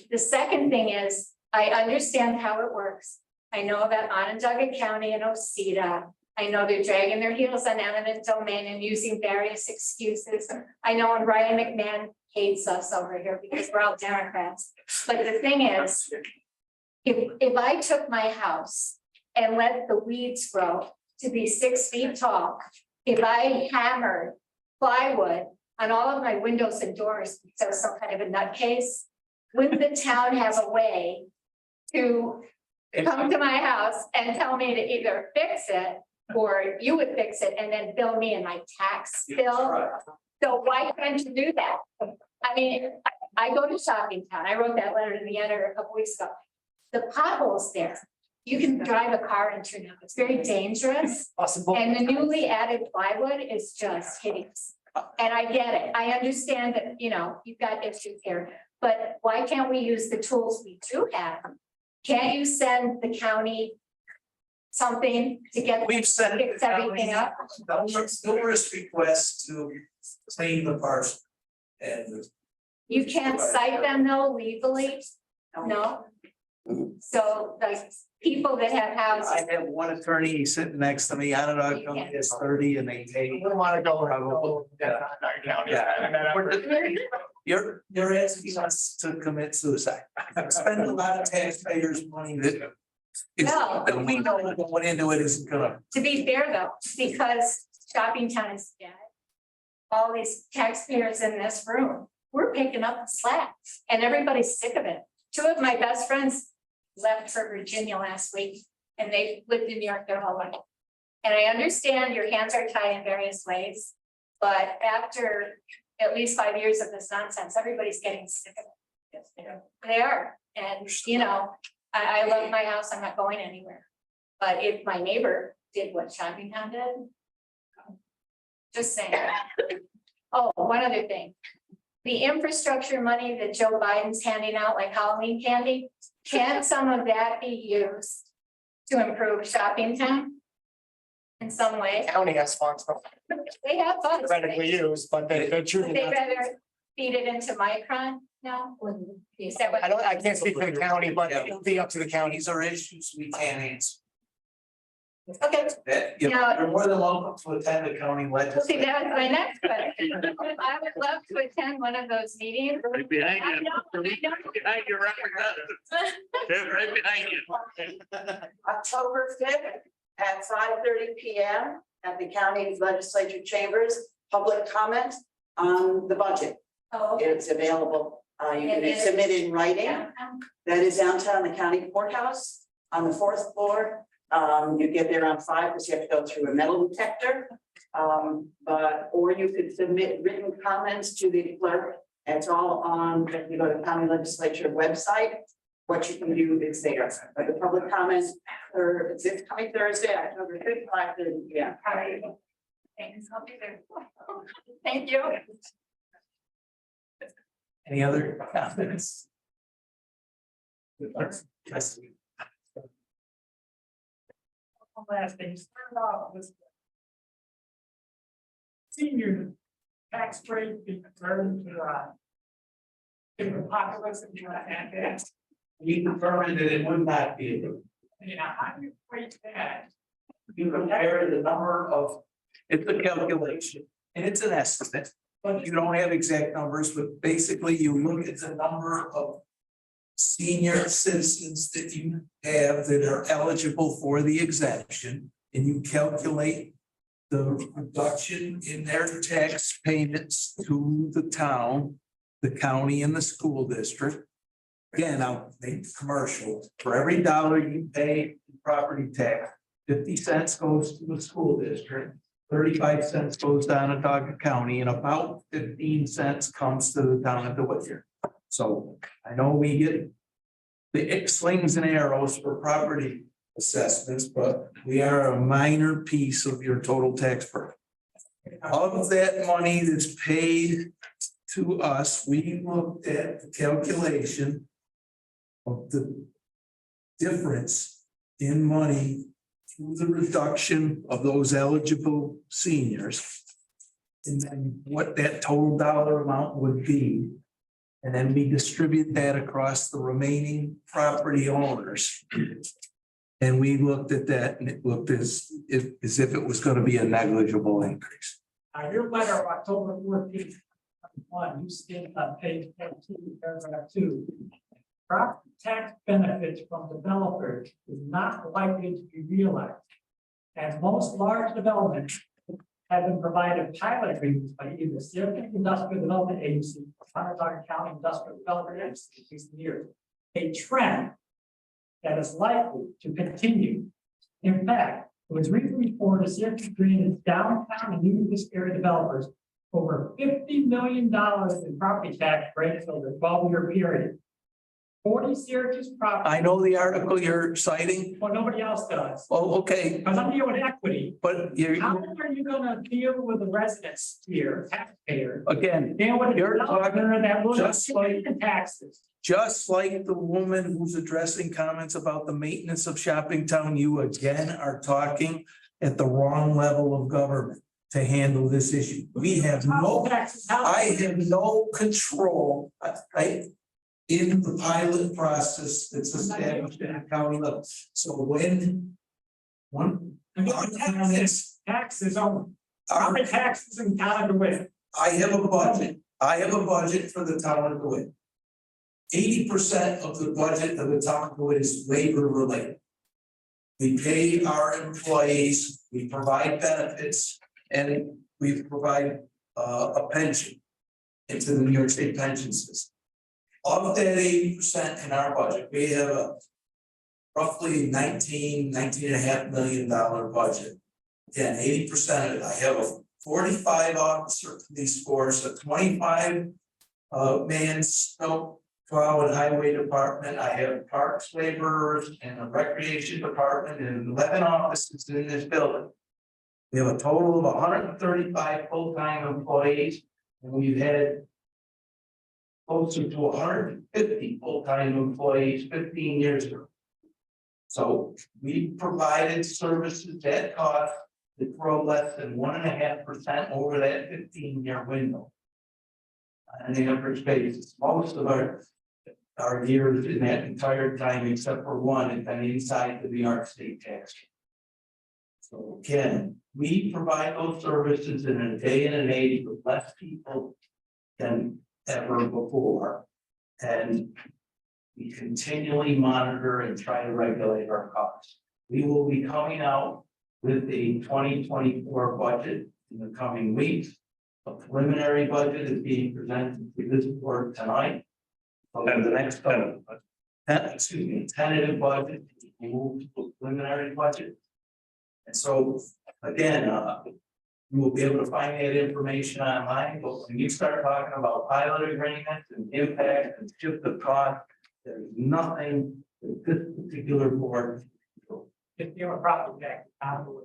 The second thing is, I understand how it works. I know about Onondaga County and OCEDA. I know they're dragging their heels on eminent domain and using various excuses. I know when Ryan McMahon hates us over here because we're all Democrats. But the thing is, if I took my house and let the weeds grow to be 6 feet tall, if I hammered plywood on all of my windows and doors, so some kind of a nutcase, wouldn't the town have a way to come to my house and tell me to either fix it, or you would fix it and then bill me in my tax bill? So why can't you do that? I mean, I go to Shopping Town. I wrote that letter to the editor a couple weeks ago. The potholes there, you can drive a car into now. It's very dangerous. Possible. And the newly added plywood is just hideous. And I get it. I understand that, you know, you've got issues here, but why can't we use the tools we do have? Can't you send the county something to get? We've sent fix everything up? numerous requests to clean the parcel. And You can't cite them though legally? No? So like people that have houses. I have one attorney sitting next to me, I don't know, how come he is 30 and they take. We don't want to go. You're asking us to commit suicide. Spend a lot of taxpayers' money that. No. That we know going into it isn't gonna. To be fair though, because Shopping Town is dead. All these taxpayers in this room, we're picking up the slack and everybody's sick of it. 2 of my best friends left for Virginia last week and they lived in New York their whole life. And I understand your hands are tied in various ways, but after at least 5 years of this nonsense, everybody's getting sick of it. Yes, they are. And you know, I love my house. I'm not going anywhere. But if my neighbor did what Shopping Town did, just saying. Oh, one other thing. The infrastructure money that Joe Biden's handing out like Halloween candy, can some of that be used to improve Shopping Town? In some way? County has funds. They have funds. Theoretically used, but they're Would truly they not. rather feed it into Micron now? Is that what? I can't speak for the county, but it'll be up to the county. These are issues we can't answer. Okay, That, you know, Now- you're more than welcome to attend the county well, see, legislature. that was my next question. I would love to attend one of those meetings. Right behind I you. know, I know. Behind your representative. They're right behind you. October 5th at 5:30 PM at the county legislature chambers, public comment on the budget. Oh, okay. It's available. You It can is. submit in writing. Yeah. That is downtown, the county courthouse on the 4th floor. You get there on 5 because you have to go through a metal detector. Or you could submit written comments to the clerk. It's all on, if you go to county legislature website, what you can do is there. But the public comments are this coming Thursday, October 5th, 5:30 PM. All right. Thanks, I'll be there. Thank you. Any other comments? Yes. Last thing, start off with senior tax rate being turned to different populations and that. We determined that it would not be. Yeah, how do you equate that? You compare the number of, it's a calculation and it's an estimate. But you don't have exact numbers, but basically you look at the number of senior citizens that you have that are eligible for the exemption, and you calculate the reduction in their tax payments to the town, the county, and the school district. Again, I'll make it commercial. For every dollar you pay in property tax, 50 cents goes to the school district, 35 cents goes down to Onondaga County, and about 15 cents comes to the town of DeWitt. So I know we get the slings and arrows for property assessments, but we are a minor piece of your total tax burden. Of that money that's paid to us, we looked at the calculation of the difference in money through the reduction of those eligible seniors. And then what that total dollar amount would be. And then we distribute that across the remaining property owners. And we looked at that and it looked as if it was going to be a negligible increase. Your letter of October 14th One, you state on page 14, paragraph 2. Property tax benefits from developers is not likely to be realized. As most large developments have been provided pilot agreements by either Syracuse Industrial Development Agency or Onondaga County Industrial Development Agency in recent years. A trend that is likely to continue. In fact, it was recently reported Syracuse granted downtown and New York area developers over $50 million in property tax breaks over a 12-year period. 40 Syracuse properties. I know the article you're citing. Well, nobody else does. Oh, okay, Because I'm here with equity. but you're, How are you gonna deal with the residents here, taxpayers? again, Deal with a you're developer that will just like- pay taxes. just like the woman who's addressing comments about the maintenance of Shopping Town, you again are talking at the wrong level of government to handle this issue. We have I have no control, in the pilot process that's established in a county level. So when Taxes on, property taxes in town of DeWitt. I have a budget for the town of DeWitt. 80% of the budget of the town of DeWitt is labor related. We pay our employees, we provide benefits, and we provide a pension into the New York State pension system. Of that 80% in our budget, we have a roughly $19.5 million budget. Again, 80% of it, I have a 45 officer police force, a 25 man snow plow and highway department. I have parks laborers and a recreation department and 11 offices in this building. We have a total of 135 full-time employees, and we've had closer to 150 full-time employees 15 years ago. So we provided services at cost that grow less than 1.5% over that 15-year window. On an average basis, most of our years in that entire time, except for one, have been inside the New York State tax. So again, we provide those services in a day and an age with less people than ever before. And we continually monitor and try to regulate our costs. We will be coming out with the 2024 budget in the coming weeks. A preliminary budget is being presented to this board tonight. And the next tentative budget, we move to a preliminary budget. And so again, you will be able to find that information online, but when you start talking about pilot agreements and impact and shift of cost, there's nothing that this particular board. If you're a property tax, out of the way.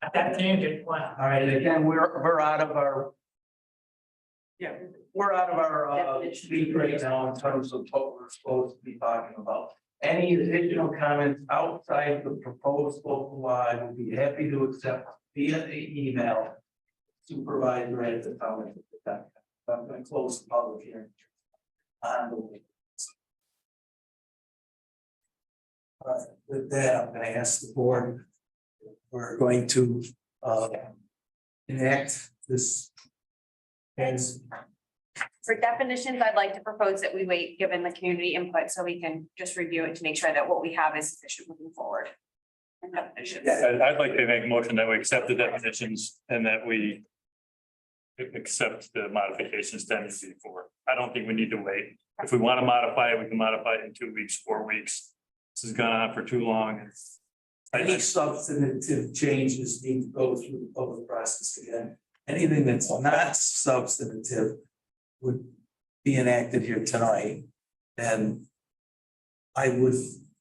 At that tangent, wow. All right, again, we're out of our. Yeah. We're out of our speed right now in terms of what we're supposed to be talking about. Any additional comments outside the proposed local law, I will be happy to accept via the email. Supervisor at the town. I'm going to close the public hearing. With that, I'm going to ask the board. We're going to enact this. As For definitions, I'd like to propose that we wait, given the community input, so we can just review it to make sure that what we have is sufficient moving forward. And definitions. I'd like to make a motion that we accept the definitions and that we accept the modifications done before. I don't think we need to wait. If we want to modify it, we can modify it in 2 weeks, 4 weeks. This has gone on for too long. any substantive changes need to go through the public process again. Anything that's not substantive would be enacted here tonight. And I would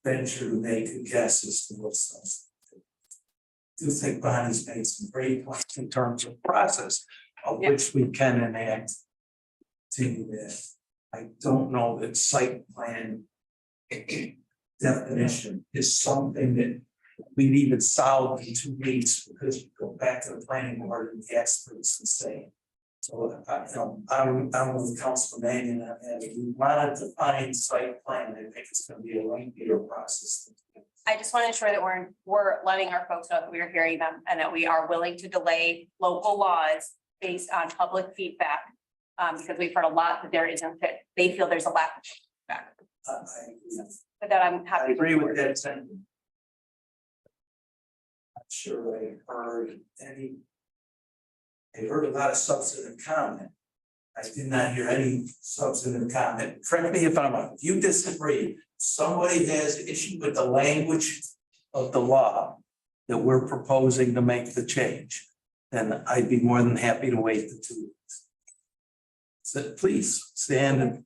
venture to make a guess as to what's substantive. I do think Bonnie's made some great points in terms of process of which we can enact to this. I don't know that site plan definition is something that we'd even solve in 2 weeks, because you go back to the planning board and the experts and say. So I'm with Councilman Mannion on that. If we wanted to find site plan, I think it's gonna be a lengthier process. I just want to ensure that we're letting our folks know that we are hearing them and that we are willing to delay local laws based on public feedback. Because we've heard a lot that there isn't, that they feel there's a lack of feedback, but that I'm I happy. agree with that sentiment. I'm sure I heard I heard a lot of substantive comment. I did not hear any substantive comment. Correct me if I'm wrong. If you disagree, somebody has an issue with the language of the law that we're proposing to make the change, then I'd be more than happy to wait the 2 weeks. So please stand and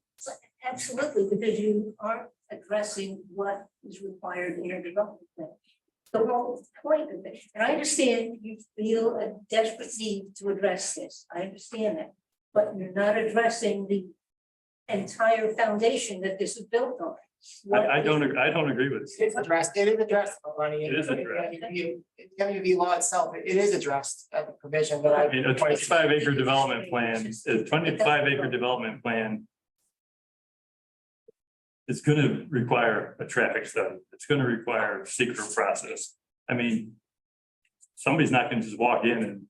Absolutely, because you aren't addressing what is required in your development plan. The whole point of it, and I understand you feel a desperate need to address this, I understand that. But you're not addressing the entire foundation that this is built on. I don't agree with this. It's addressed, it is addressed, Ronnie. It is addressed. WV law itself, it is addressed, the provision, but I mean, a 25-acre development plan, a 25-acre development plan is gonna require a traffic study. It's gonna require a secret process. I mean, somebody's not gonna just walk in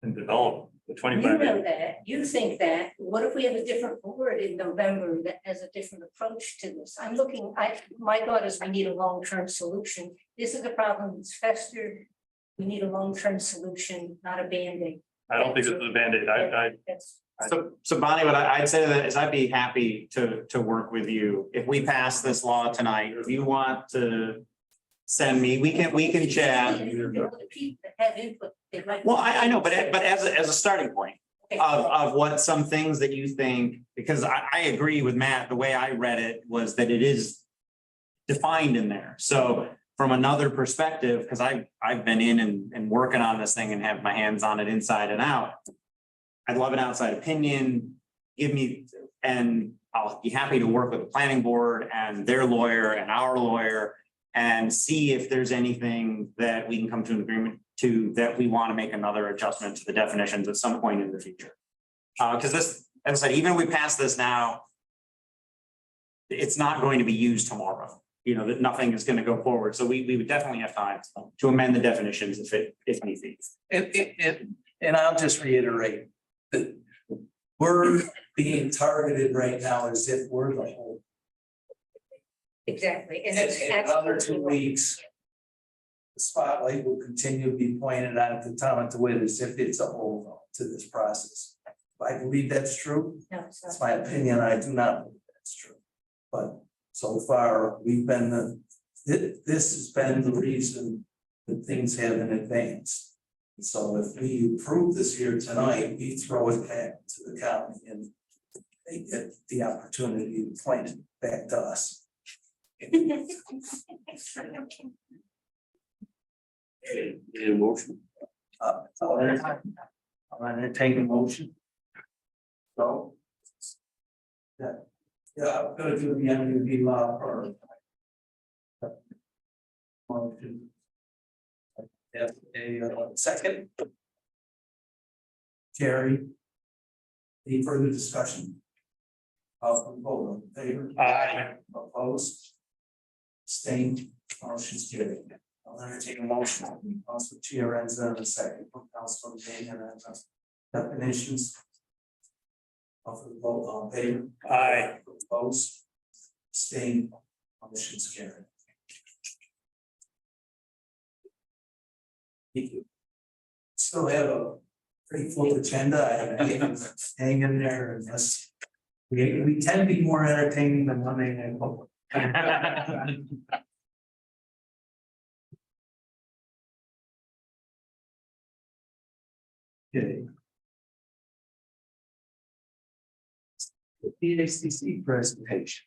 and develop the You 25. know that, you think that, what if we have a different board in November that has a different approach to this? I'm looking, my thought is we need a long-term solution. This is a problem that's festered. We need a long-term solution, not a Band-Aid. I don't think this is a Band-Aid. That's. So Bonnie, what I'd say to that is I'd be happy to work with you. If we pass this law tonight, if you want to send me, we can chat. The people that have input, they might. Well, I know, but as a starting point of what some things that you think, because I agree with Matt, the way I read it was that it is defined in there. So from another perspective, because I've been in and working on this thing and have my hands on it inside and out. I'd love an outside opinion, and I'll be happy to work with the planning board and their lawyer and our lawyer and see if there's anything that we can come to an agreement to that we want to make another adjustment to the definitions at some point in the future. Because this, as I said, even if we pass this now, it's not going to be used tomorrow. You know, that nothing is going to go forward. So we would definitely have time to amend the definitions if need be. And I'll just reiterate that we're being targeted right now as if we're the whole. Exactly. And In another 2 weeks, the spotlight will continue to be pointed at the town of DeWitt as if it's a whole to this process. I believe that's true. No, it's not. That's my opinion. I do not believe that's true. But so far, we've been this has been the reason that things haven't advanced. So if we approve this here tonight, we throw it back to the county and they get the opportunity to point it back to us. Any motion? I'll entertain a motion. So. Yeah, I'm gonna do the MUB law for. Motion. Yes, a second. Jerry. Any further discussion? I'll vote in favor. Aye. Opposed. Abstained, motion's carried. I'll entertain a motion. Council Chair ends on the second, Council Daniel ends on definitions. Of the vote on favor. Aye. Opposed. Abstained, motion's carried. Thank you. Still have a pretty full agenda. I have meetings hanging there and this. We tend to be more entertaining than Monday night football. Okay. The PACC presentation.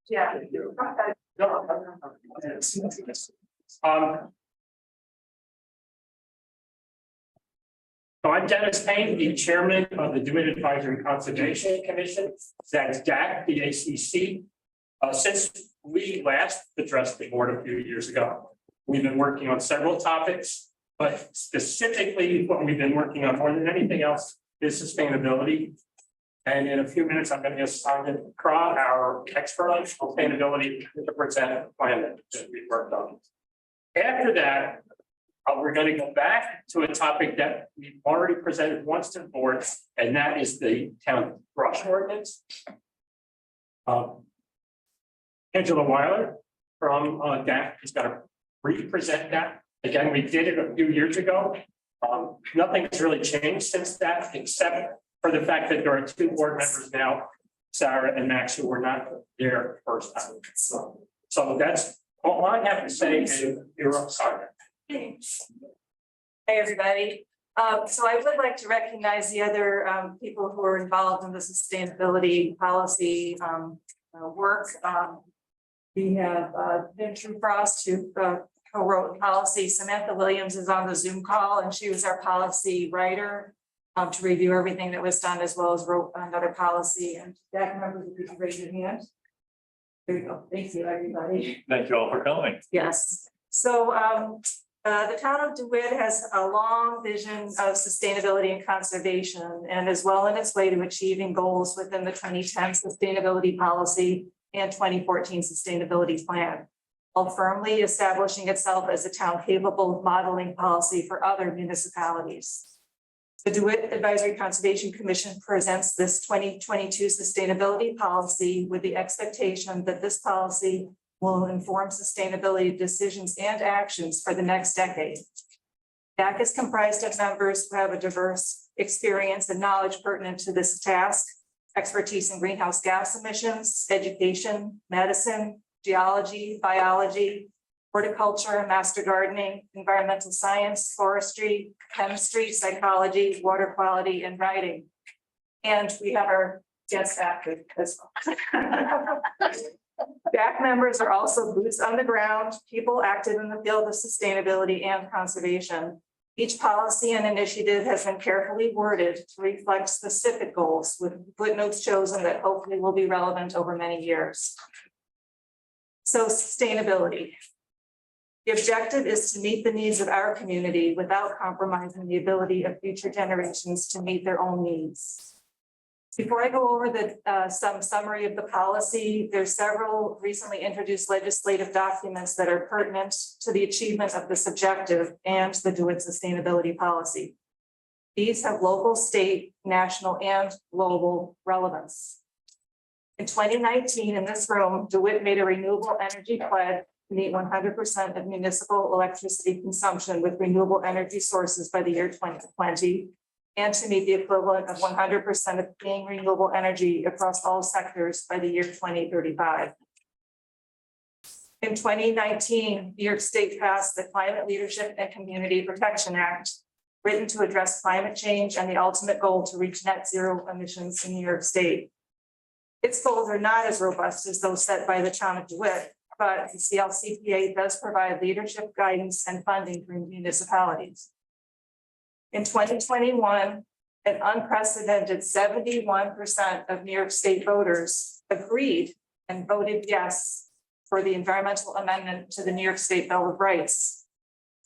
Yeah. So I'm Dennis Payne, the chairman of the DeWitt Advisory Conservation Commission, that's DAC, the ACC. Since we last addressed the board a few years ago, we've been working on several topics, but specifically what we've been working on more than anything else is sustainability. And in a few minutes, I'm going to ask Simon Craw, our expert on sustainability, to present a plan that we've worked on. After that, we're gonna go back to a topic that we've already presented once to the board, and that is the town brush ordinance. Angela Weiler from DAC is gonna re-present that. Again, we did it a few years ago. Nothing has really changed since that, except for the fact that there are two board members now, Sarah and Max, who were not there first time. So that's all I have to say. You're up, sorry. Hey, everybody. So I would like to recognize the other people who are involved in the sustainability policy work. We have Jim Trufrost, who co-wrote the policy. Samantha Williams is on the Zoom call, and she was our policy writer to review everything that was done, as well as wrote another policy. And DAC members, if you could raise your hand. There you go. Thank you, everybody. Thank you all for coming. Yes. So the town of DeWitt has a long vision of sustainability and conservation, and is well on its way to achieving goals within the 2010 sustainability policy and 2014 sustainability plan, while firmly establishing itself as a town capable of modeling policy for other municipalities. The DeWitt Advisory Conservation Commission presents this 2022 sustainability policy with the expectation that this policy will inform sustainability decisions and actions for the next decade. DAC is comprised of members who have a diverse experience and knowledge pertinent to this task, expertise in greenhouse gas emissions, education, medicine, geology, biology, horticulture, master gardening, environmental science, forestry, chemistry, psychology, water quality, and writing. And we have our guest actor as well. DAC members are also boots on the ground, people active in the field of sustainability and conservation. Each policy and initiative has been carefully worded to reflect specific goals, with footnotes chosen that hopefully will be relevant over many years. So sustainability. The objective is to meet the needs of our community without compromising the ability of future generations to meet their own needs. Before I go over the some summary of the policy, there's several recently introduced legislative documents that are pertinent to the achievement of this objective and the DeWitt sustainability policy. These have local, state, national, and global relevance. In 2019, in this room, DeWitt made a renewable energy pledge to meet 100% of municipal electricity consumption with renewable energy sources by the year 2020. And to meet the equivalent of 100% of clean renewable energy across all sectors by the year 2035. In 2019, New York State passed the Climate Leadership and Community Protection Act, written to address climate change and the ultimate goal to reach net zero emissions in New York State. Its goals are not as robust as those set by the town of DeWitt, but the CLCPA does provide leadership guidance and funding for municipalities. In 2021, an unprecedented 71% of New York State voters agreed and voted yes for the environmental amendment to the New York State Bill of Rights,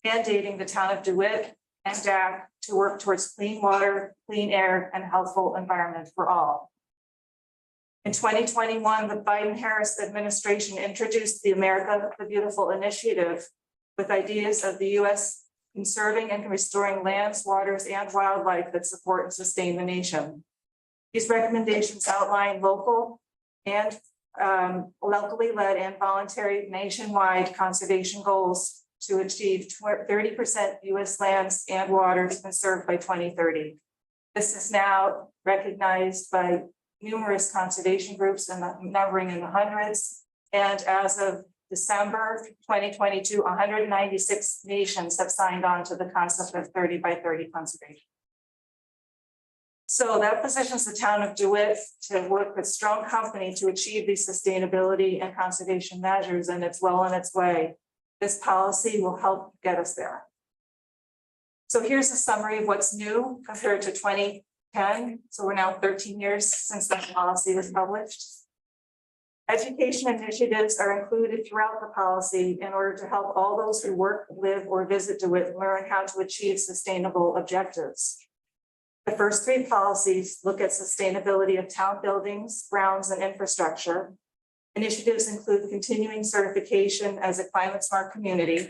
mandating the town of DeWitt and DAC to work towards clean water, clean air, and healthful environment for all. In 2021, the Biden-Harris administration introduced the America the Beautiful initiative with ideas of the U.S. conserving and restoring lands, waters, and wildlife that support and sustain the nation. These recommendations outline local and locally led and voluntary nationwide conservation goals to achieve 30% U.S. lands and waters conserved by 2030. This is now recognized by numerous conservation groups and numbering in the hundreds. And as of December 2022, 196 nations have signed on to the concept of 30 by 30 conservation. So that positions the town of DeWitt to work with strong company to achieve these sustainability and conservation measures, and it's well on its way. This policy will help get us there. So here's a summary of what's new compared to 2010. So we're now 13 years since that policy was published. Education initiatives are included throughout the policy in order to help all those who work, live, or visit DeWitt learn how to achieve sustainable objectives. The first three policies look at sustainability of town buildings, grounds, and infrastructure. Initiatives include continuing certification as a climate smart community,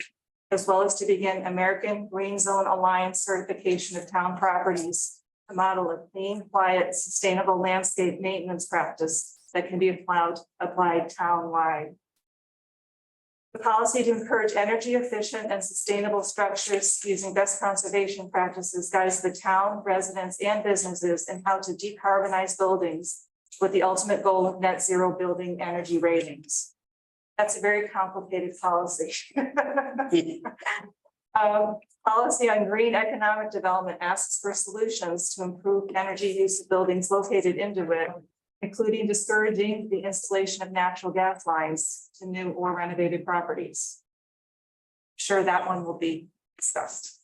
as well as to begin American Green Zone Alliance certification of town properties, a model of clean, quiet, sustainable landscape maintenance practice that can be applied town-wide. The policy to encourage energy efficient and sustainable structures using best conservation practices guides the town, residents, and businesses in how to decarbonize buildings with the ultimate goal of net zero building energy ratings. That's a very complicated policy. Policy on green economic development asks for solutions to improve energy use of buildings located in DeWitt, including discouraging the installation of natural gas lines to new or renovated properties. Sure, that one will be discussed.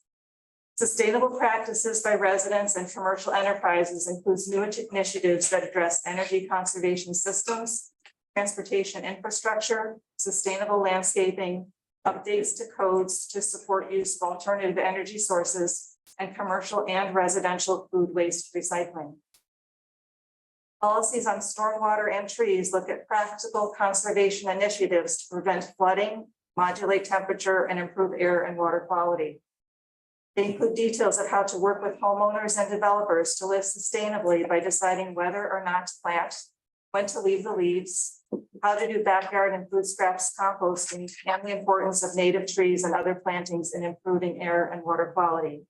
Sustainable practices by residents and commercial enterprises includes new initiatives that address energy conservation systems, transportation infrastructure, sustainable landscaping, updates to codes to support use of alternative energy sources, and commercial and residential food waste recycling. Policies on stormwater and trees look at practical conservation initiatives to prevent flooding, modulate temperature, and improve air and water quality. They include details of how to work with homeowners and developers to live sustainably by deciding whether or not to plant, when to leave the leaves, how to do backyard and food scraps composting, and the importance of native trees and other plantings in improving air and water quality.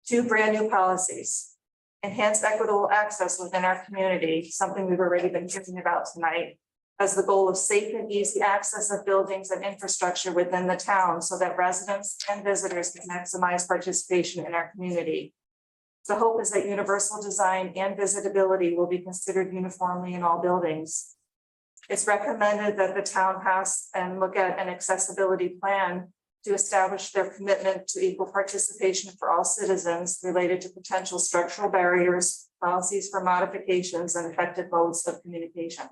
2 brand new policies. Enhance equitable access within our community, something we've already been hearing about tonight, as the goal of safe and easy access of buildings and infrastructure within the town so that residents and visitors can maximize participation in our community. The hope is that universal design and visitability will be considered uniformly in all buildings. It's recommended that the town pass and look at an accessibility plan to establish their commitment to equal participation for all citizens related to potential structural barriers, policies for modifications, and effective modes of communication.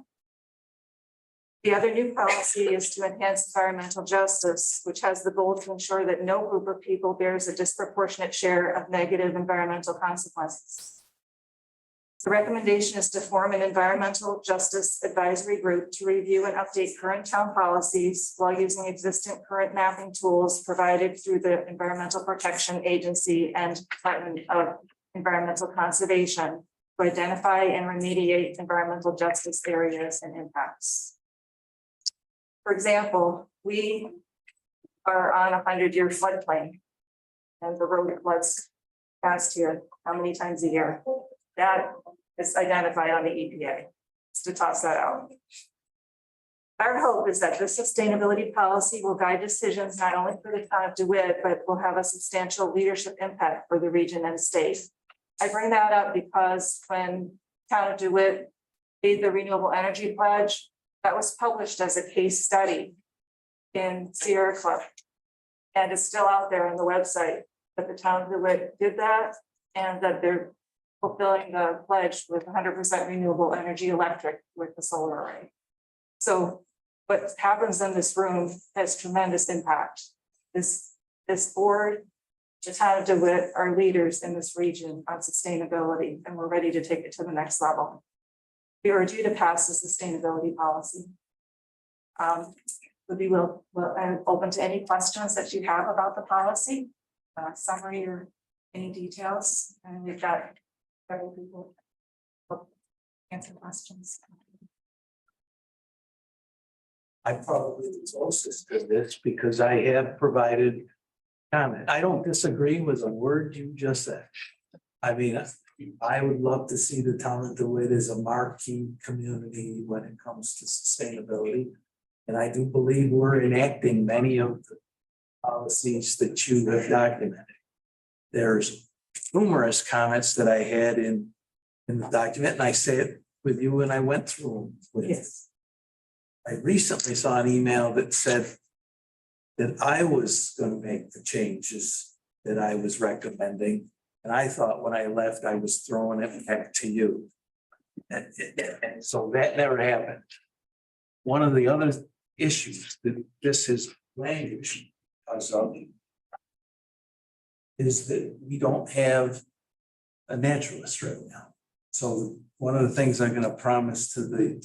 The other new policy is to enhance environmental justice, which has the goal to ensure that no group of people bears a disproportionate share of negative environmental consequences. The recommendation is to form an environmental justice advisory group to review and update current town policies while using existing current mapping tools provided through the Environmental Protection Agency and Department of Environmental Conservation to identify and remediate environmental justice areas and impacts. For example, we are on a 100-year floodplain and the road floods past here how many times a year? That is identified on the EPA, to toss that out. Our hope is that this sustainability policy will guide decisions not only for the town of DeWitt, but will have a substantial leadership impact for the region and state. I bring that up because when town of DeWitt made the renewable energy pledge, that was published as a case study in Sierra Club. And it's still out there on the website that the town of DeWitt did that and that they're fulfilling the pledge with 100% renewable energy electric with the solar array. So what happens in this room has tremendous impact. This board, the town of DeWitt are leaders in this region on sustainability, and we're ready to take it to the next level. We are due to pass the sustainability policy. I'm open to any questions that you have about the policy, summary or any details, and we've got several people answer questions. I'm probably the closest to this because I have provided comment. I don't disagree with a word you just said. I mean, I would love to see the town of DeWitt as a marquee community when it comes to sustainability. And I do believe we're enacting many of the policies that you have documented. There's numerous comments that I had in the document, and I say it with you when I went through them. Yes. I recently saw an email that said that I was going to make the changes that I was recommending. And I thought when I left, I was throwing it back to you. And so that never happened. One of the other issues that this is language because of is that we don't have a naturalist right now. So one of the things I'm going to promise to the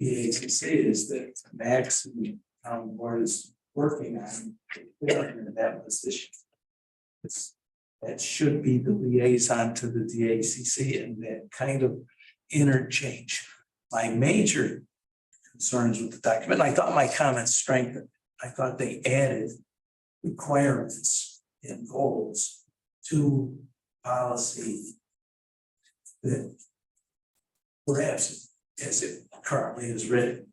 PACC is that Max and board is working on that position. That should be the liaison to the DACC and that kind of interchange. My major concerns with the document, I thought my comments strengthened. I thought they added requirements and goals to policy that perhaps as it currently is written.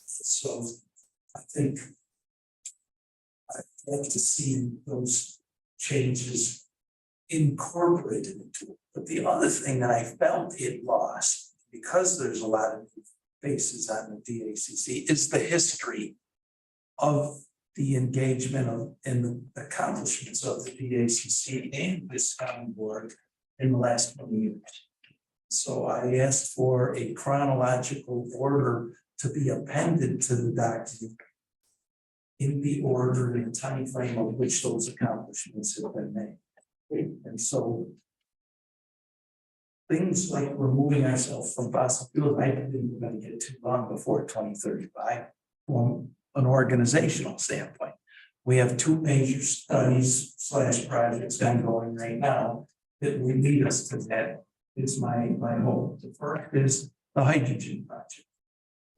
So I think I'd like to see those changes incorporated into it. But the other thing that I felt it lost, because there's a lot of faces on the DACC, is the history of the engagement of and the accomplishments of the DACC and this county board in the last 20 years. So I asked for a chronological order to be appended to the document in the order and time frame of which those accomplishments have been made. And so things like removing ourselves from fossil fuels, I didn't think we're going to get too long before 2035 from an organizational standpoint. We have two major studies / projects ongoing right now that will lead us to that. Is my hope. The first is the hydrogen project.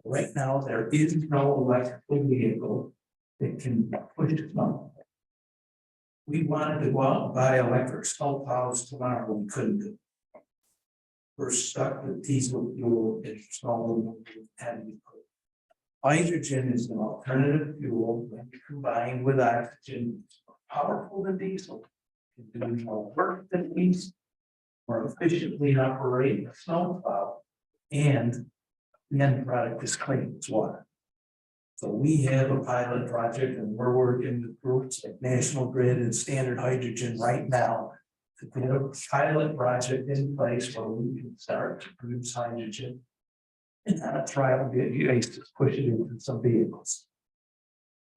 Right now, there is no electrical vehicle that can push it on. We wanted to go out and buy electric snowplows tomorrow, we couldn't do it. We're stuck with diesel fuel and snow and hydrogen is an alternative fuel when combined with oxygen, powerful than diesel. Can do more work than diesel, more efficiently operate a snowplow, and the end product is clean as water. So we have a pilot project and we're working with groups like National Grid and Standard Hydrogen right now to get a pilot project in place where we can start to produce hydrogen and on a trial basis to push it into some vehicles.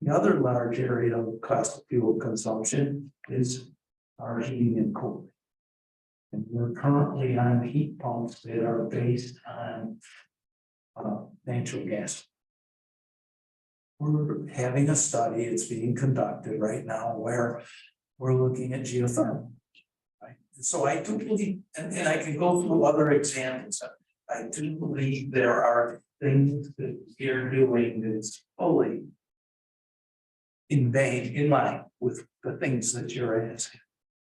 The other large area of cost of fuel consumption is our heating and cooling. And we're currently on heat pumps that are based on natural gas. We're having a study, it's being conducted right now where we're looking at geothermal. Right? So I do believe, and I can go through other examples. I do believe there are things that you're doing that's fully in line with the things that you're asking.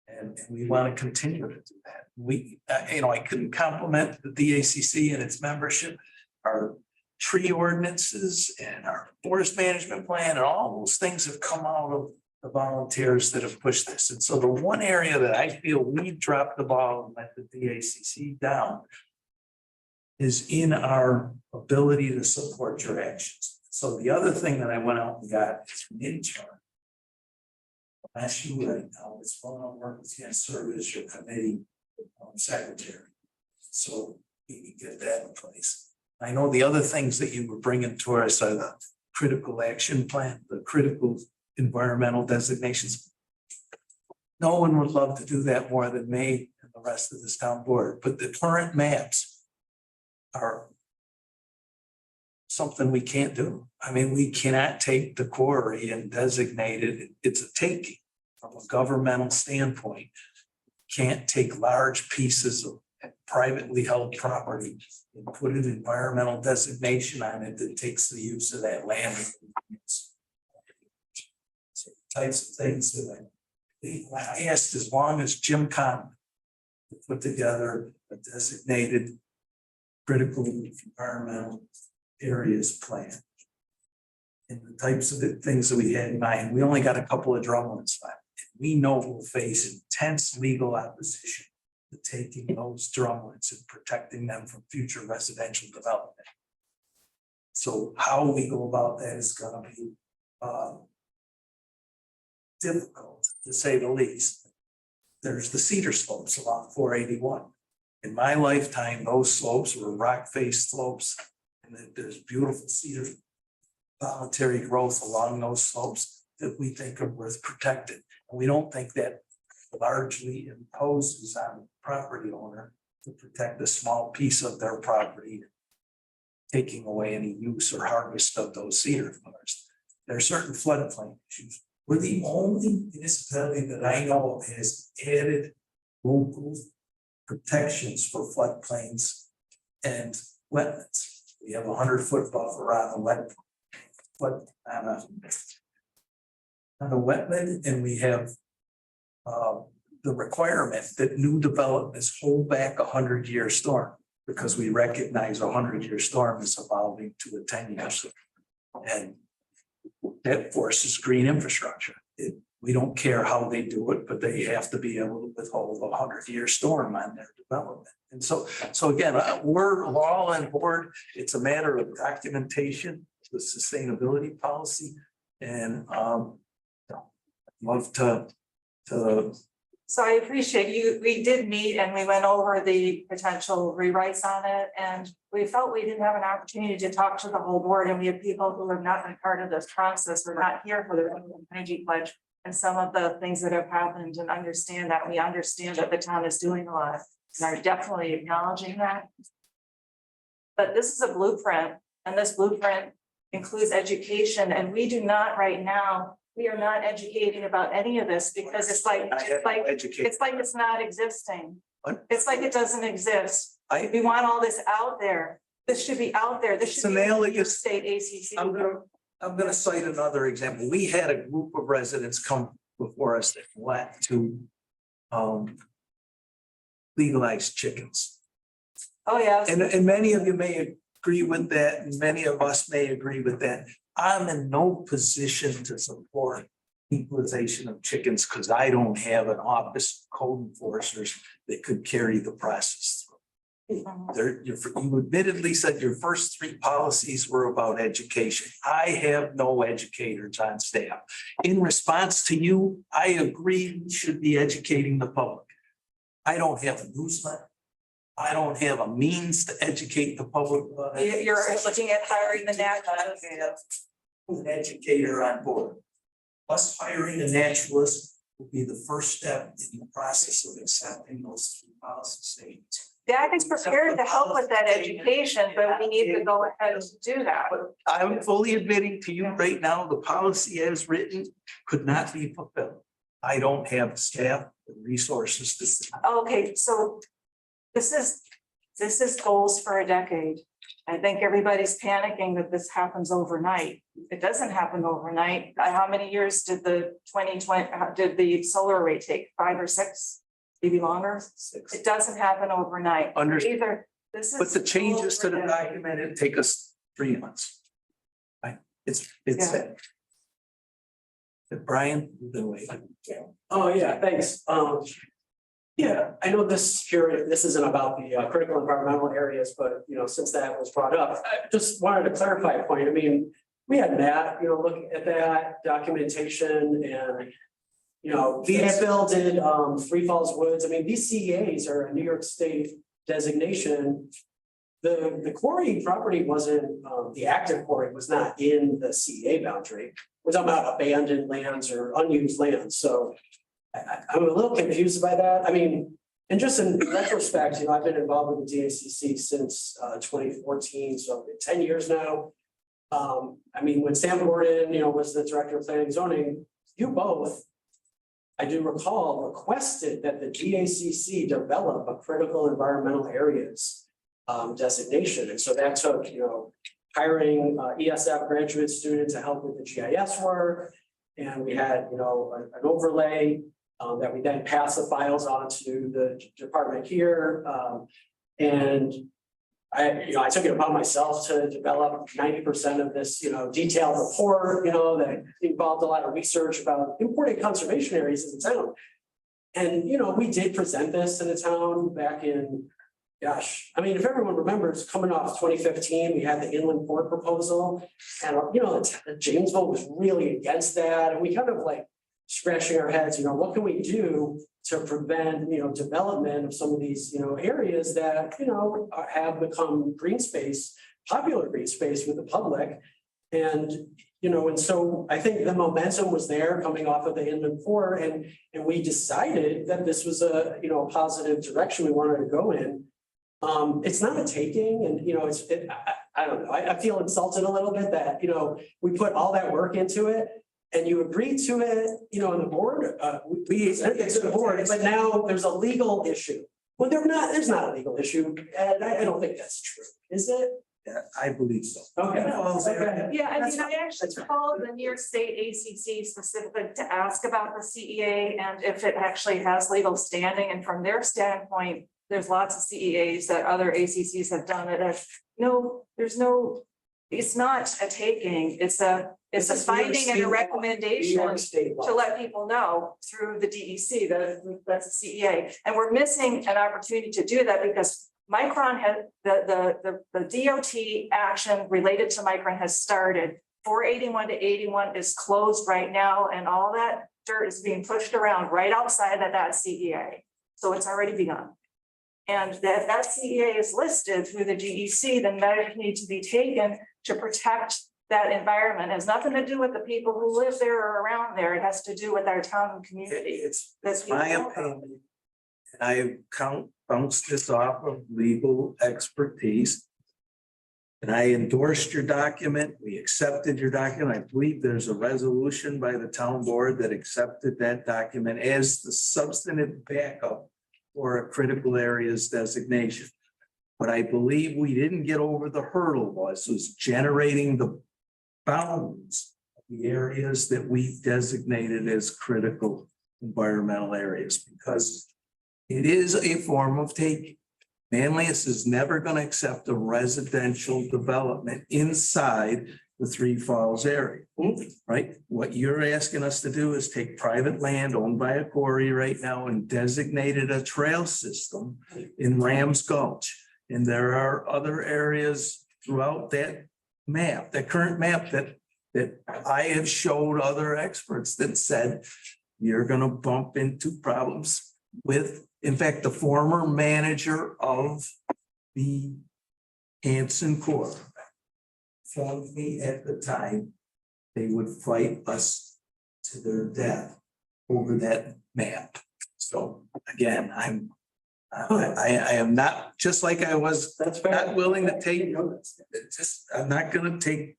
And we want to continue to do that. We, I couldn't compliment the DACC and its membership, our tree ordinances and our forest management plan, and all those things have come out of the volunteers that have pushed this. And so the one area that I feel we dropped the ball and let the DACC down is in our ability to support your actions. So the other thing that I went out and got is an intern. Ask you right now, it's going on work with you and serve as your committee secretary. So we can get that in place. I know the other things that you were bringing to us are the critical action plan, the critical environmental designations. No one would love to do that more than me and the rest of this town board, but the current maps are something we can't do. I mean, we cannot take the quarry and designate it. It's a taking from a governmental standpoint. Can't take large pieces of privately held property and put an environmental designation on it that takes the use of that land. So types of things that I asked as long as Jim Conlon put together a designated critical environmental areas plan. And the types of the things that we had in mind, we only got a couple of drumlins left. We know we'll face intense legal opposition to taking those drumlins and protecting them from future residential development. So how we go about that is going to be difficult, to say the least. There's the cedar slopes along 481. In my lifetime, those slopes were rock-faced slopes, and there's beautiful cedar voluntary growth along those slopes that we think are worth protecting. And we don't think that largely imposes on the property owner to protect a small piece of their property, taking away any use or harvest of those cedar forests. there are certain floodplain issues. We're the only municipality that I know of has added local protections for floodplains and wetlands. We have 100-foot buffer on a wetland, and we have the requirement that new developments hold back 100-year storm, because we recognize a 100-year storm is evolving to a 10-year storm. And that forces green infrastructure. We don't care how they do it, but they have to be able to withhold a 100-year storm on their development. And so again, we're all on board. It's a matter of documentation, the sustainability policy, and love to. So I appreciate you, we did meet and we went over the potential rewrites on it, and we felt we didn't have an opportunity to talk to the whole board, and we have people who have not been part of this process, or not here for the renewable energy pledge. And some of the things that have happened, and understand that the town is doing a lot, and are definitely acknowledging that. But this is a blueprint, and this blueprint includes education, and we do not right now. We are not educating about any of this, because it's like it's not existing. It's like it doesn't exist. We want all this out there. This should be out there. This should be your state ACC. I'm gonna cite another example. We had a group of residents come before us that wanted to legalize chickens. Oh, yeah. And many of you may agree with that, and many of us may agree with that. I'm in no position to support legalization of chickens, because I don't have an office of code enforcers that could carry the process through. You admittedly said your first 3 policies were about education. I have no educators on staff. In response to you, I agree we should be educating the public. I don't have a newsletter. I don't have a means to educate the public. You're looking at hiring the naturalist. An educator on board. Us hiring a naturalist will be the first step in the process of accepting those 3 policy statements. DAC is prepared to help with that education, but we need to go ahead and do that. I'm fully admitting to you right now, the policy as written could not be fulfilled. I don't have staff and resources to. Okay, so this is goals for a decade. I think everybody's panicking that this happens overnight. It doesn't happen overnight. How many years did the 2020, did the solar array take? 5 or 6? Maybe longer? 6. It doesn't happen overnight. Either this is. But the changes to the document, it take us 3 months. Right? It's. Brian, you've been waiting. Oh, yeah, thanks. Yeah, I know this isn't about the critical environmental areas, but since that was brought up, I just wanted to clarify a point. I mean, we had Matt, look at that documentation, and Vietville did Three Falls Woods. I mean, these CEAs are a New York State designation. The quarry property wasn't, the active quarry was not in the CEA boundary. We're talking about abandoned lands or unused lands. So I'm a little confused by that. I mean, and just in retrospect, I've been involved with the DACC since 2014, so 10 years now. I mean, when Sam Gordon, was the director of planning and zoning, you both, I do recall, requested that the DACC develop a critical environmental areas designation. And so that took, hiring ESF graduate students to help with the GIS work. And we had, an overlay that we then pass the files on to the department here. And I took it upon myself to develop 90% of this, detailed report, that involved a lot of research about important conservation areas in the town. And, we did present this in the town back in, gosh, I mean, if everyone remembers, coming off 2015, we had the inland port proposal, and, Jamesville was really against that. And we kind of scratching our heads, what can we do to prevent, development of some of these, areas that, have become green space, popular green space with the public. And, and so I think the momentum was there coming off of the inland port, and we decided that this was a, a positive direction we wanted to go in. It's not a taking, and I don't know, I feel insulted a little bit that, we put all that work into it. And you agreed to it, on the board, we sent it to the board, but now there's a legal issue. Well, there's not a legal issue, and I don't think that's true, is it? Yeah, I believe so. Okay. Okay. Yeah, I mean, I actually called the New York State ACC specifically to ask about the CEA and if it actually has legal standing. And from their standpoint, there's lots of CEAs that other ACCs have done it as, it's not a taking, it's a finding and a recommendation to let people know through the DEC that that's a CEA. And we're missing an opportunity to do that because Micron had, the DOT action related to Micron has started. 481 to 81 is closed right now, and all that dirt is being pushed around right outside of that CEA. So it's already begun. And that CEA is listed through the DEC, then measures need to be taken to protect that environment. It has nothing to do with the people who live there or around there. It has to do with our town and community. It's my opinion. And I bounced this off of legal expertise. And I endorsed your document. We accepted your document. I believe there's a resolution by the town board that accepted that document as the substantive backup for a critical areas designation. What I believe we didn't get over the hurdle was generating the bounds of the areas that we designated as critical environmental areas, because it is a form of taking. Manlius is never going to accept a residential development inside the Three Falls area, right? What you're asking us to do is take private land owned by a quarry right now and designate it a trail system in Rams Gulch. And there are other areas throughout that map, the current map that I have showed other experts that said you're going to bump into problems with. In fact, the former manager of the Hanson Corps told me at the time they would fight us to their death over that map. So again, I am not, just like I was not willing to take, I'm not gonna take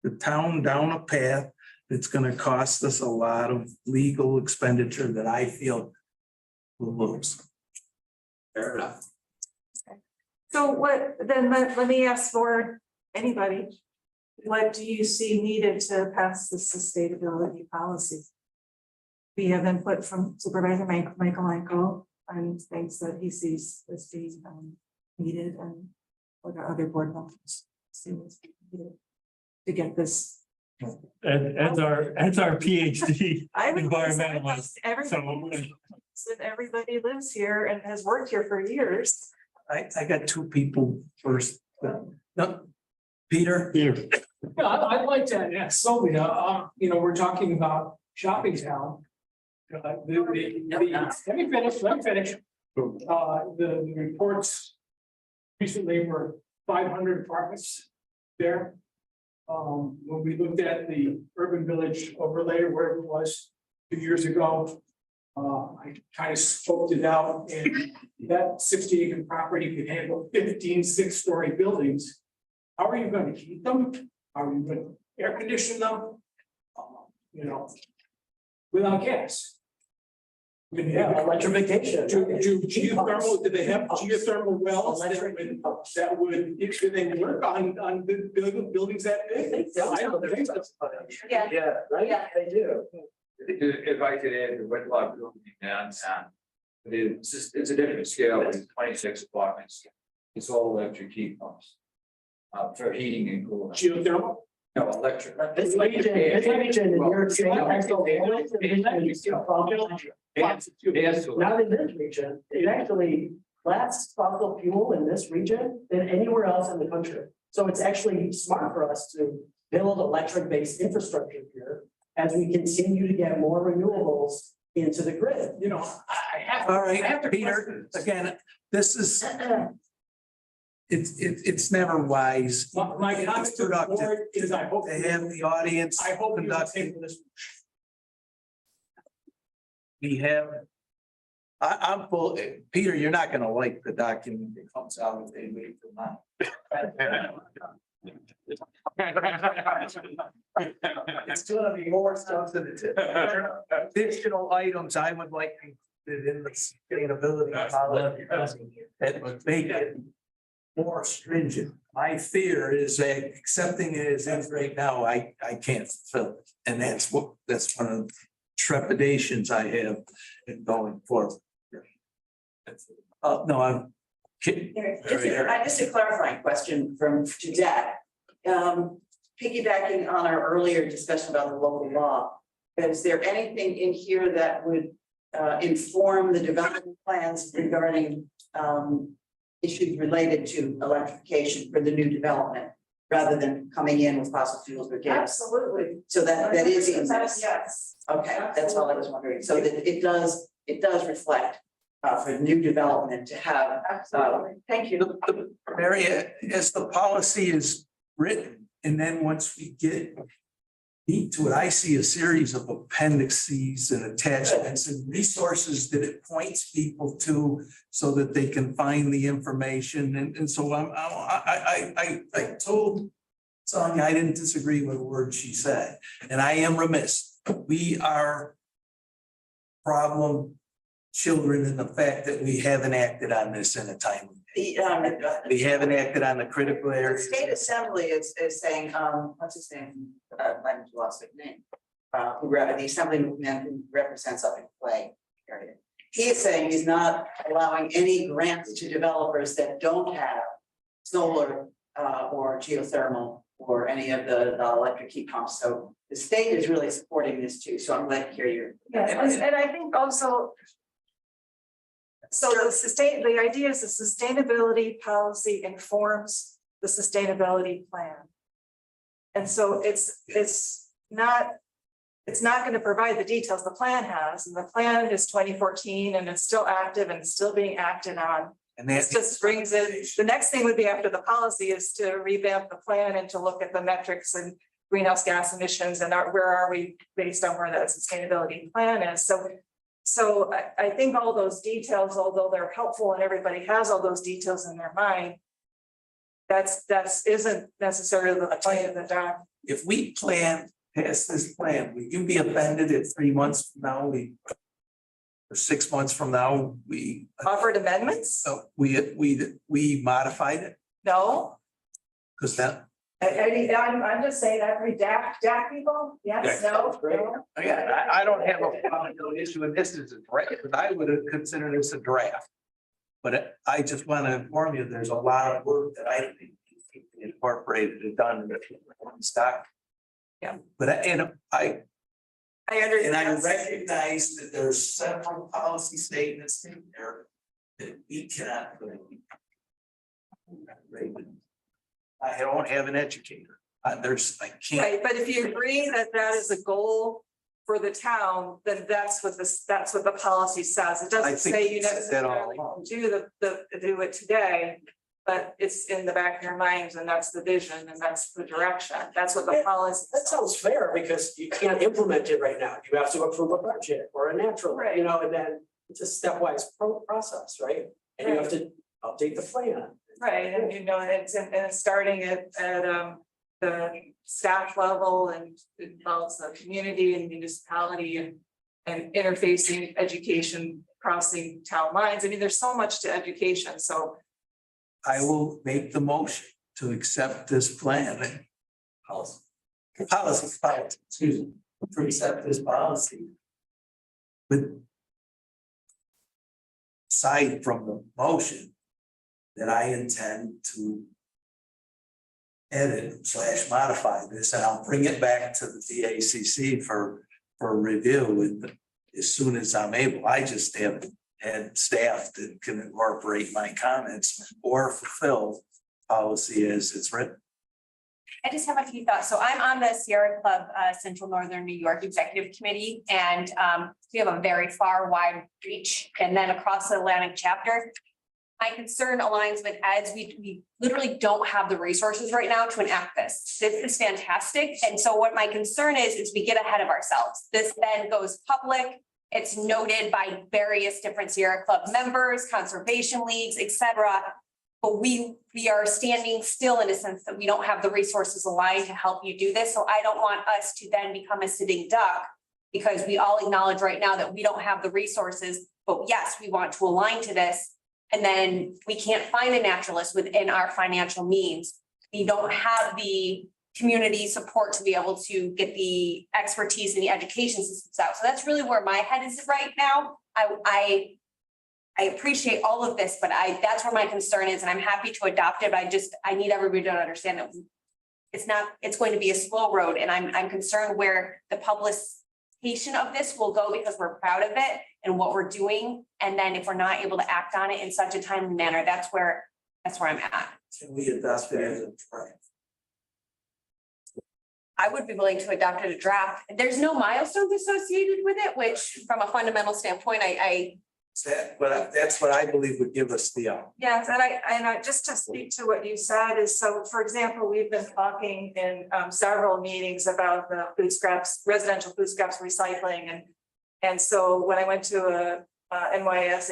the town down a path that's gonna cost us a lot of legal expenditure that I feel will lose. Fair enough. So let me ask for anybody, what do you see needed to pass the sustainability policy? We have input from Supervisor Michael Lanco on things that he sees as being needed, and what are other board members see as needed to get this. As our PhD environmentalist. Everybody lives here and has worked here for years. I got two people first. No, Peter. Yeah, I'd like to ask Sylvia, we're talking about shopping town. Let me finish. The reports recently were 500 apartments there. When we looked at the urban village overlay, where it was 2 years ago, I kind of scoped it out, and that 60-acre property could handle 15 6-story buildings. How are you going to heat them? How are you going to air condition them? Without gas. Yeah, electrification. Do they have geothermal wells that would, if they work on the buildings that big? I don't think so. Yeah. Right, Yeah. they do. If I could add the Whitlock building downtown, it's a different scale, it's 26 apartments. It's all electric heat pumps. For heating and cooling. Geothermal? No, electric. This region in New York State. Not in this region, it actually less fossil fuel in this region than anywhere else in the country. So it's actually smart for us to build electric-based infrastructure here as we continue to get more renewables into the grid. I have. All right, Peter, again, this is, it's never wise. My comment to the board is I hope. They have the audience. I hope you conducting. take this. We have, I'm full, Peter, you're not gonna like the document that comes out if they wait for mine. It's gonna be more substantive. Additional items I would like included in the sustainability policy that would make it more stringent. My fear is that accepting it as is right now, I can't fulfill it. And that's one of the trepidations I have in going forward. No, I'm kidding. Just a clarifying question to Jack. Piggybacking on our earlier discussion about the local law, is there anything in here that would inform the development plans regarding issues related to electrification for the new development, rather than coming in with fossil fuels or gas? Absolutely. So that is in this. Yes. Okay, that's all I was wondering. So that it does reflect for new development to have. Thank you. Mary, as the policy is written, and then once we get to it, I see a series of appendices and attachments and resources that it points people to so that they can find the information. And so I told Sonia I didn't disagree with a word she said, and I am remiss. We are problem children in the fact that we haven't acted on this in a timely. We haven't acted on the critical The areas. state assembly is saying, what's his name? I lost his name. The assemblyman who represents up in Clay area. He is saying he's not allowing any grants to developers that don't have solar or geothermal or any of the electric heat pumps. So the state is really supporting this too. So I'm glad to hear you. Yes, and I think also. So the idea is the sustainability policy informs the sustainability plan. And so it's not going to provide the details the plan has, and the plan is 2014 and it's still active and still being acted on. And that just brings it, the next thing would be after the policy is to revamp the plan and to look at the metrics and greenhouse gas emissions and where are we based on where that sustainability plan is. So I think all those details, although they're helpful and everybody has all those details in their mind, that isn't necessarily the point of the doc. If we plan past this plan, we can be offended if 3 months from now, or 6 months from now, we. Offered amendments? We modified it, No. because that. I'm just saying that redact people, yes, no. Yeah, I don't have a problem issue with this as a draft, but I would have considered this a draft. But I just want to inform you, there's a lot of work that I think incorporated and done in the stock. Yeah. But I understand. recognize that there's several policy statements in there that we cannot put in. I don't have an educator. I can't. Right, but if you agree that that is a goal for the town, then that's what the policy says. It doesn't say you necessarily do it today, but it's in the back of your minds, and that's the vision and that's the direction. That's what the policy. That sounds fair, because you can't implement it right now. You have to approve a budget or a natural, Right. and then it's a stepwise process, right? And you have to update the plan. Right, and it's starting at the staff level, and it involves the community and municipality and interfacing education, crossing town lines. I mean, there's so much to education, so. I will make the motion to accept this plan. Policy, excuse me, to accept this policy. But aside from the motion, that I intend to edit / modify this, and I'll bring it back to the DACC for review as soon as I'm able. I just haven't had staff that can incorporate my comments or fulfill policy as it's written. I just have a few thoughts. So I'm on the Sierra Club Central Northern New York Executive Committee, and we have a very far wide reach, and then across the Atlantic chapter. My concern aligns with Ed's. We literally don't have the resources right now to enact this. This is fantastic. And so what my concern is we get ahead of ourselves. This then goes public. It's noted by various different Sierra Club members, conservation leagues, et cetera, but we are standing still in a sense that we don't have the resources aligned to help you do this. So I don't want us to then become a sitting duck because we all acknowledge right now that we don't have the resources, but yes, we want to align to this. And then we can't find a naturalist within our financial means. We don't have the community support to be able to get the expertise and the education systems out. So that's really where my head is right now. I appreciate all of this, but that's where my concern is, and I'm happy to adopt it. I need everybody to understand that it's going to be a slow road, and I'm concerned where the publication of this will go because we're proud of it and what we're doing. And then if we're not able to act on it in such a timely manner, that's where I'm at. Can we adopt it as a draft? I would be willing to adopt it a draft. There's no milestones associated with it, which from a fundamental standpoint, That's what I believe would give us the. Yes, and I just to speak to what you said is, so for example, we've been talking in several meetings about the food scraps, residential food scraps recycling. And so when I went to a NYS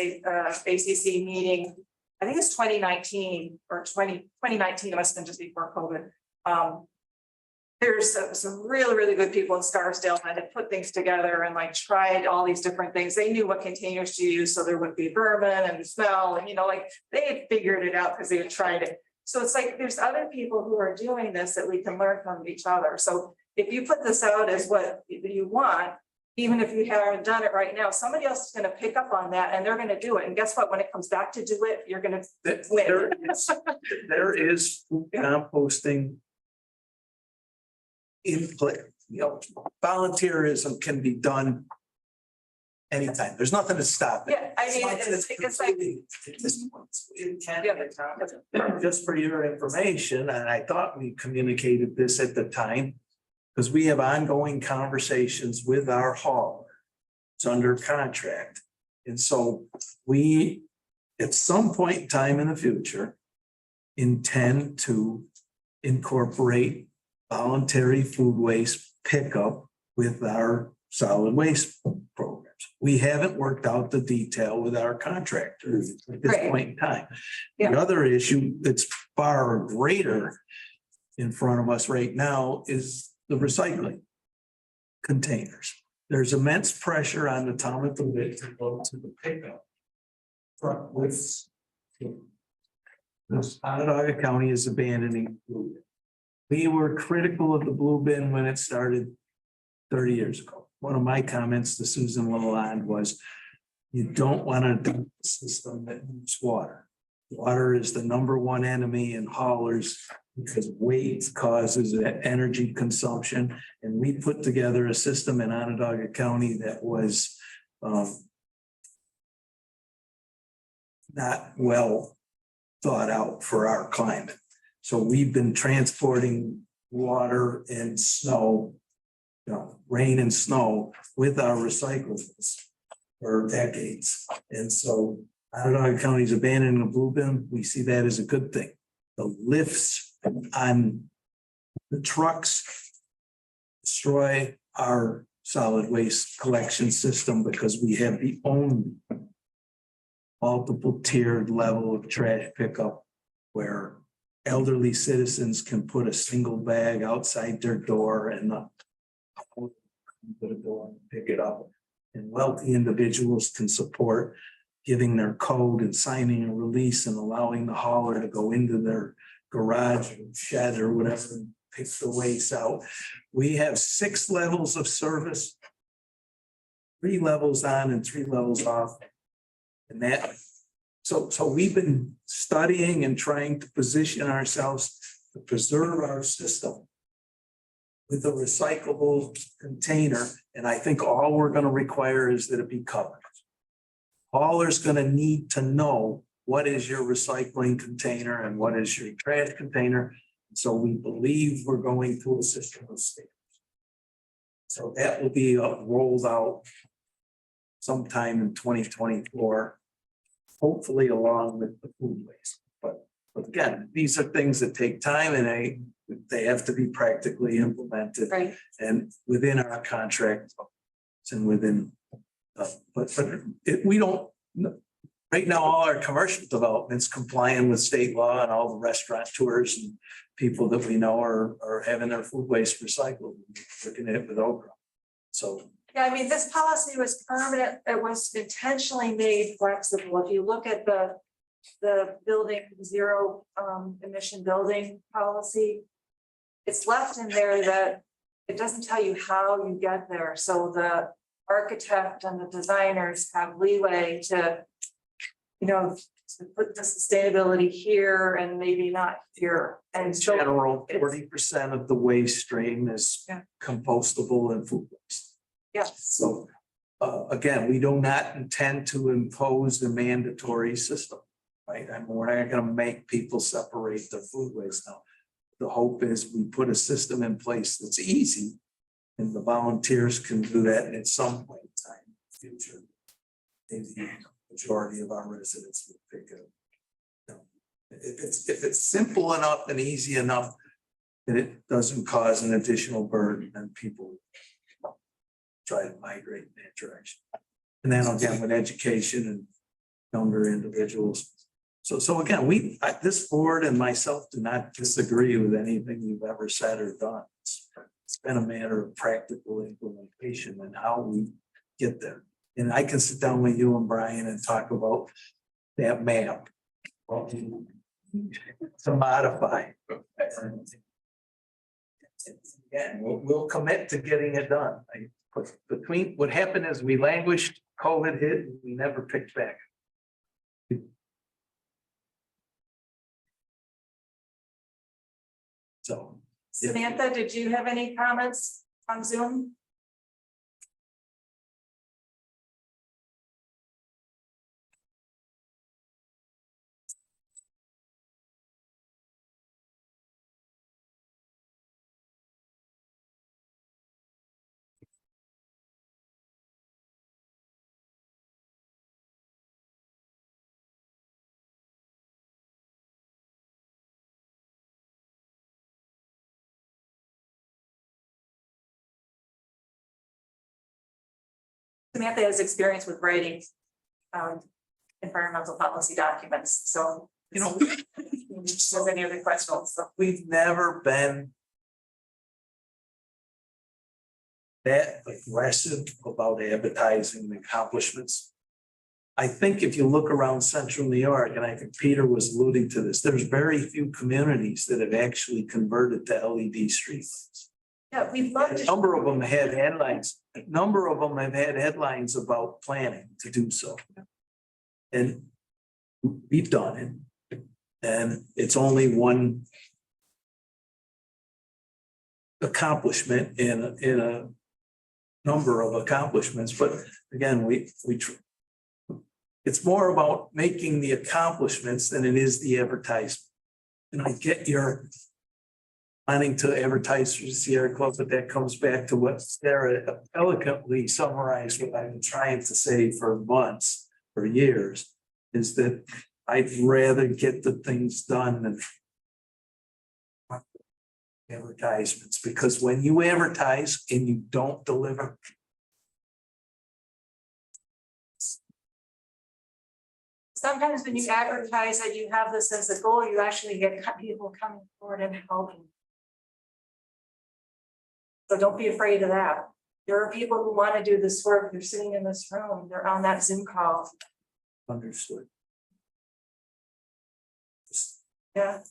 ACC meeting, I think it's 2019 or 2019, it must have been just before COVID. There's some really, really good people in Scarsdale that had put things together and like tried all these different things. They knew what containers to use, so there wouldn't be vermin and smell, and like they had figured it out because they had tried it. So it's like there's other people who are doing this that we can learn from each other. So if you put this out as what you want, even if you haven't done it right now, somebody else is going to pick up on that and they're going to do it. And guess what? When it comes back to do it, you're going to win. There is food composting in play, volunteerism can be done anytime. There's nothing to stop it. Yeah, I mean, it's like. It can, just for your information, and I thought we communicated this at the time, because we have ongoing conversations with our hauler. It's under contract. And so we, at some point in time in the future, intend to incorporate voluntary food waste pickup with our solid waste programs. We haven't worked out the detail with our contractors at this point in time. The other issue that's far greater in front of us right now is the recycling containers. There's immense pressure on the town of DeWitt to go to the pickup front with this Onondaga County is abandoning blue bin. We were critical of the blue bin when it started 30 years ago. One of my comments to Susan Lalonde was, you don't want to do a system that moves water. Water is the #1 enemy in haulers because weight causes energy consumption. And we put together a system in Onondaga County that was not well thought out for our climate. So we've been transporting water and snow, rain and snow with our recyclables for decades. And so Onondaga County's abandoning the blue bin. We see that as a good thing. The lifts on the trucks destroy our solid waste collection system because we have the only multiple tiered level of trash pickup where elderly citizens can put a single bag outside their door and to the door and pick it up. And wealthy individuals can support giving their code and signing a release and allowing the hauler to go into their garage or shed or whatever and pick the waste out. We have 6 levels of service, 3 levels on and 3 levels off. And that, so we've been studying and trying to position ourselves to preserve our system with a recyclable container. And I think all we're going to require is that it be covered. Hauler's going to need to know what is your recycling container and what is your trash container. So we believe we're going through a system of standards. So that will be rolled out sometime in 2024, hopefully along with the food waste. But again, these are things that take time and they have to be practically implemented. Right. And within our contract and within, we don't, right now, all our commercial developments complying with state law and all the restaurateurs and people that we know are having their food waste recycled, looking at it with Okra. So, Yeah, I mean, this policy was permanent, it was intentionally made flexible. If you look at the building zero emission building policy, it's left in there that it doesn't tell you how you get there. So the architect and the designers have leeway to, you know, to put the sustainability here and maybe not here. And so general 40% of the waste stream is Yeah. compostable and food waste. Yeah. So, again, we do not intend to impose the mandatory system, right? I mean, we're not gonna make people separate their food waste now. The hope is we put a system in place that's easy, and the volunteers can do that at some point in time in the future. Maybe the majority of our residents would pick it. If it's simple enough and easy enough that it doesn't cause an additional burden, then people try to migrate in that direction. And then again, with education and younger individuals. So again, this board and myself do not disagree with anything you've ever said or done. It's been a matter of practical implementation and how we get there. And I can sit down with you and Brian and talk about that map. To modify. Again, we'll commit to getting it done. Between, what happened is we languished, COVID hit, we never picked back. So. Samantha, did you have any comments on Zoom? Samantha has experience with writing environmental policy documents, so. You know, So many other questions, so. we've never been that aggressive about advertising the accomplishments. I think if you look around central New York, and I think Peter was alluding to this, there's very few communities that have actually converted to LED streetlights. Yeah, we'd love A to. number of them had headlines, a number of them have had headlines about planning to do so. And we've done it. And it's only one accomplishment in a number of accomplishments, but again, it's more about making the accomplishments than it is the advertisement. And I get your planning to advertise through the Sierra Club, but that comes back to what Sarah eloquently summarized what I've been trying to say for months, for years, is that I'd rather get the things done than advertisements, because when you advertise and you don't deliver. Sometimes when you advertise that you have this as a goal, you actually get people coming forward and helping. So don't be afraid of that. There are people who want to do this work. They're sitting in this room. They're on that Zoom call. Understood. Yeah.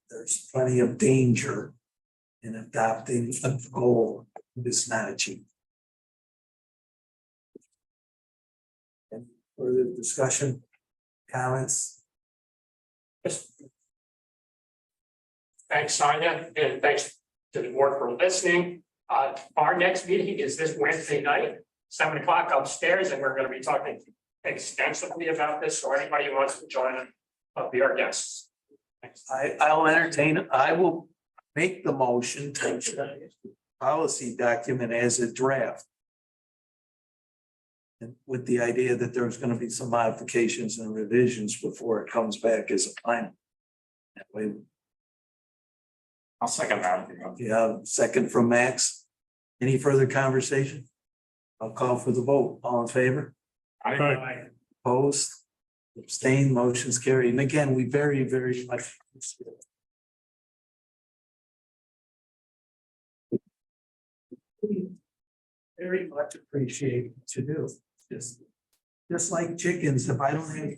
There's plenty of danger in adopting a goal that's not achieved. Any further discussion, comments? Thanks, Sonia, and thanks to the board for listening. Our next meeting is this Wednesday night, 7 o'clock upstairs, and we're going to be talking extensively about this. So anybody who wants to join, be our guests. I will make the motion to policy document as a draft. And with the idea that there's going to be some modifications and revisions before it comes back as a plan. That way. I'll second that. Yeah, second from Max. Any further conversation? I'll call for the vote. All in favor? Aye. Opposed? Abstained, motion's carried. And again, we very, very much. Very much appreciate what you do. Just like chickens, if I don't have.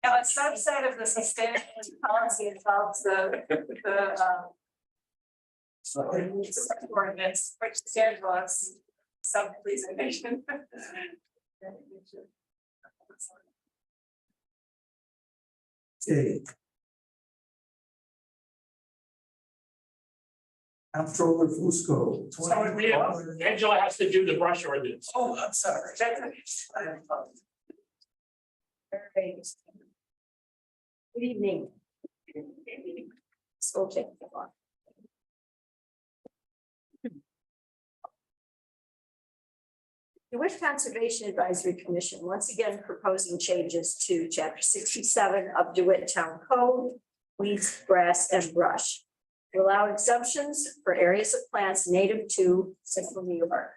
Now, a subset of the sustainability policy involves the ordinance, which stands was some presentation. Okay. Comptroller Fusco. Angela has to do the brush ordinance. Oh, I'm sorry. Good evening. Okay. The DeWitt Conservation Advisory Commission once again proposing changes to chapter 67 of DeWitt Town Code, weeds, grass, and brush, to allow exemptions for areas of plants native to Central New York.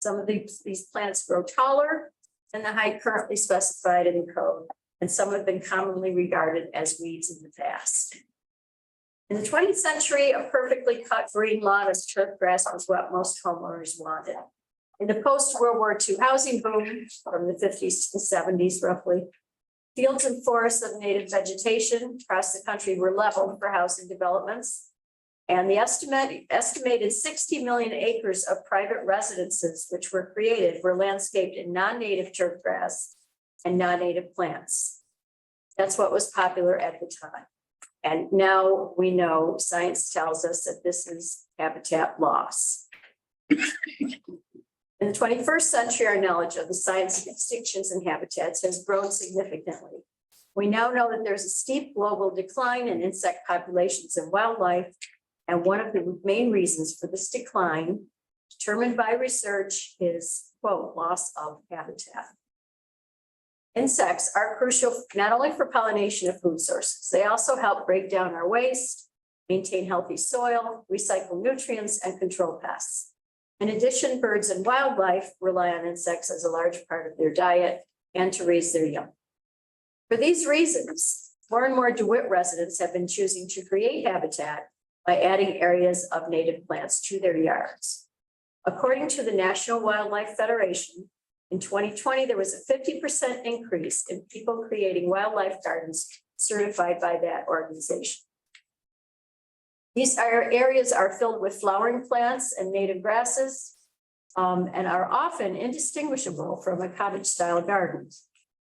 Some of these plants grow taller than the height currently specified in the code, and some have been commonly regarded as weeds in the past. In the 20th century, a perfectly cut green lawn as turf grass was what most homeowners wanted. In the post-World War II housing boom from the 50s to the 70s roughly, fields and forests of native vegetation across the country were leveled for housing developments. And the estimated 60 million acres of private residences which were created were landscaped in non-native turf grass and non-native plants. That's what was popular at the time. And now we know, science tells us that this is habitat loss. In the 21st century, our knowledge of the science of extinctions and habitats has grown significantly. We now know that there's a steep global decline in insect populations and wildlife. And one of the main reasons for this decline, determined by research, is, quote, loss of habitat. Insects are crucial not only for pollination of food sources, they also help break down our waste, maintain healthy soil, recycle nutrients, and control pests. In addition, birds and wildlife rely on insects as a large part of their diet and to raise their young. For these reasons, more and more DeWitt residents have been choosing to create habitat by adding areas of native plants to their yards. According to the National Wildlife Federation, in 2020, there was a 50% increase in people creating wildlife gardens certified by that organization. These areas are filled with flowering plants and native grasses and are often indistinguishable from a cottage-style garden.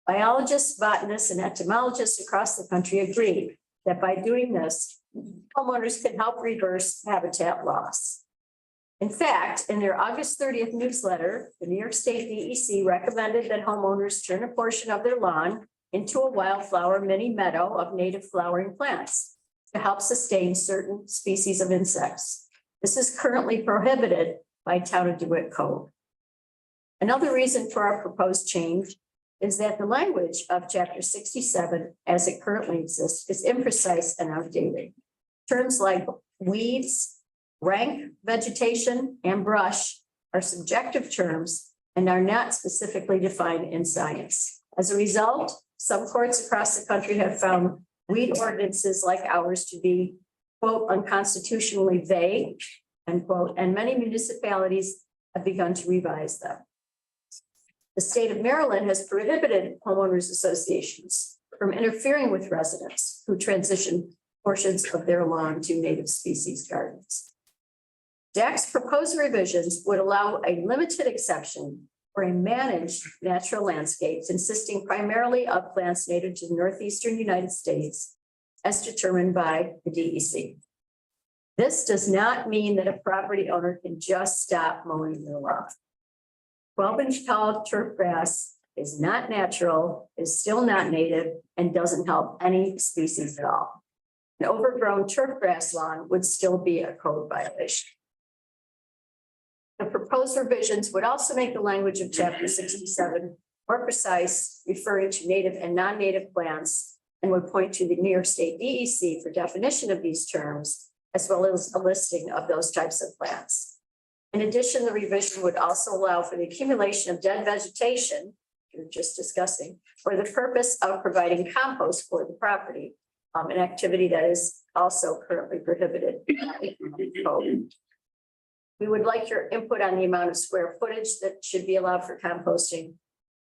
Biologists, botanists, and entomologists across the country agree that by doing this, homeowners can help reverse habitat loss. In fact, in their August 30th newsletter, the New York State DEC recommended that homeowners turn a portion of their lawn into a wildflower mini meadow of native flowering plants to help sustain certain species of insects. This is currently prohibited by Town of DeWitt Code. Another reason for our proposed change is that the language of Chapter 67, as it currently exists, is imprecise and outdated. Terms like weeds, rank vegetation, and brush are subjective terms and are not specifically defined in science. As a result, some courts across the country have found weed ordinances like ours to be, quote, unconstitutionally vague, end quote, and many municipalities have begun to revise them. The state of Maryland has prohibited homeowners associations from interfering with residents who transition portions of their lawn to native species gardens. DAC's proposed revisions would allow a limited exception for a managed natural landscape consisting primarily of plants native to the northeastern United States as determined by the DEC. This does not mean that a property owner can just stop mowing their lawn. 12-inch tall turf grass is not natural, is still not native, and doesn't help any species at all. An overgrown turf grass lawn would still be a code violation. The proposed revisions would also make the language of Chapter 67 more precise, referring to native and non-native plants, and would point to the New York State DEC for definition of these terms, as well as a listing of those types of plants. In addition, the revision would also allow for the accumulation of dead vegetation, we were just discussing, for the purpose of providing compost for the property. An activity that is also currently prohibited. We would like your input on the amount of square footage that should be allowed for composting,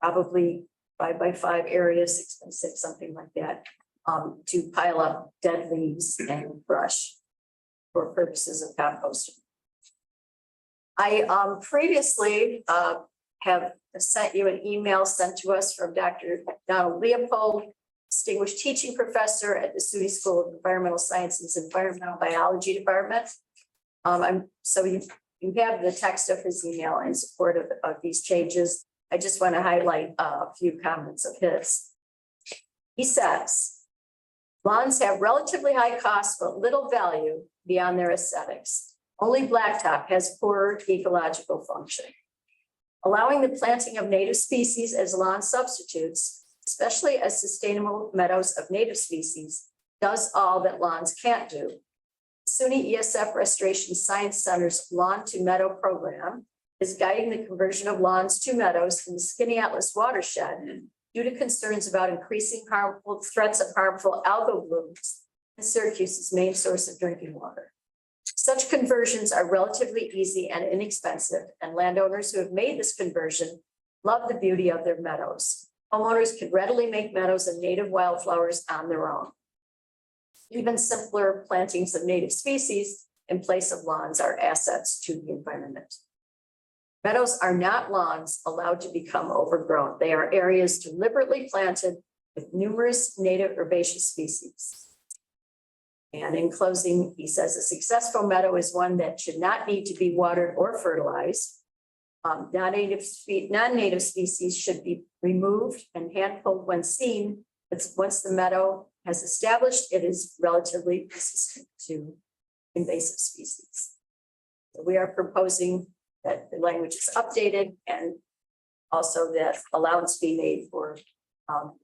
probably 5 by 5 areas, 6 by 6, something like that, to pile up dead leaves and brush for purposes of composting. I previously have sent you an email sent to us from Dr. Donald Leopold, distinguished teaching professor at the SUNY School of Environmental Sciences Environmental Biology Department. So you have the text of his email in support of these changes. I just want to highlight a few comments of his. He says, lawns have relatively high costs, but little value beyond their aesthetics. Only blacktop has poor ecological function. Allowing the planting of native species as lawn substitutes, especially as sustainable meadows of native species, does all that lawns can't do. SUNY ESF Restoration Science Center's Lawn to Meadow program is guiding the conversion of lawns to meadows in the Skaneateles watershed due to concerns about increasing threats of harmful algal blooms in Syracuse's main source of drinking water. Such conversions are relatively easy and inexpensive, and landowners who have made this conversion love the beauty of their meadows. Homeowners can readily make meadows of native wildflowers on their own. Even simpler plantings of native species in place of lawns are assets to the environment. Meadows are not lawns allowed to become overgrown. They are areas deliberately planted with numerous native herbaceous species. And in closing, he says a successful meadow is one that should not need to be watered or fertilized. Non-native species should be removed and hand-pulled when seen. But once the meadow has established, it is relatively resistant to invasive species. So we are proposing that the language is updated and also that allowance be made for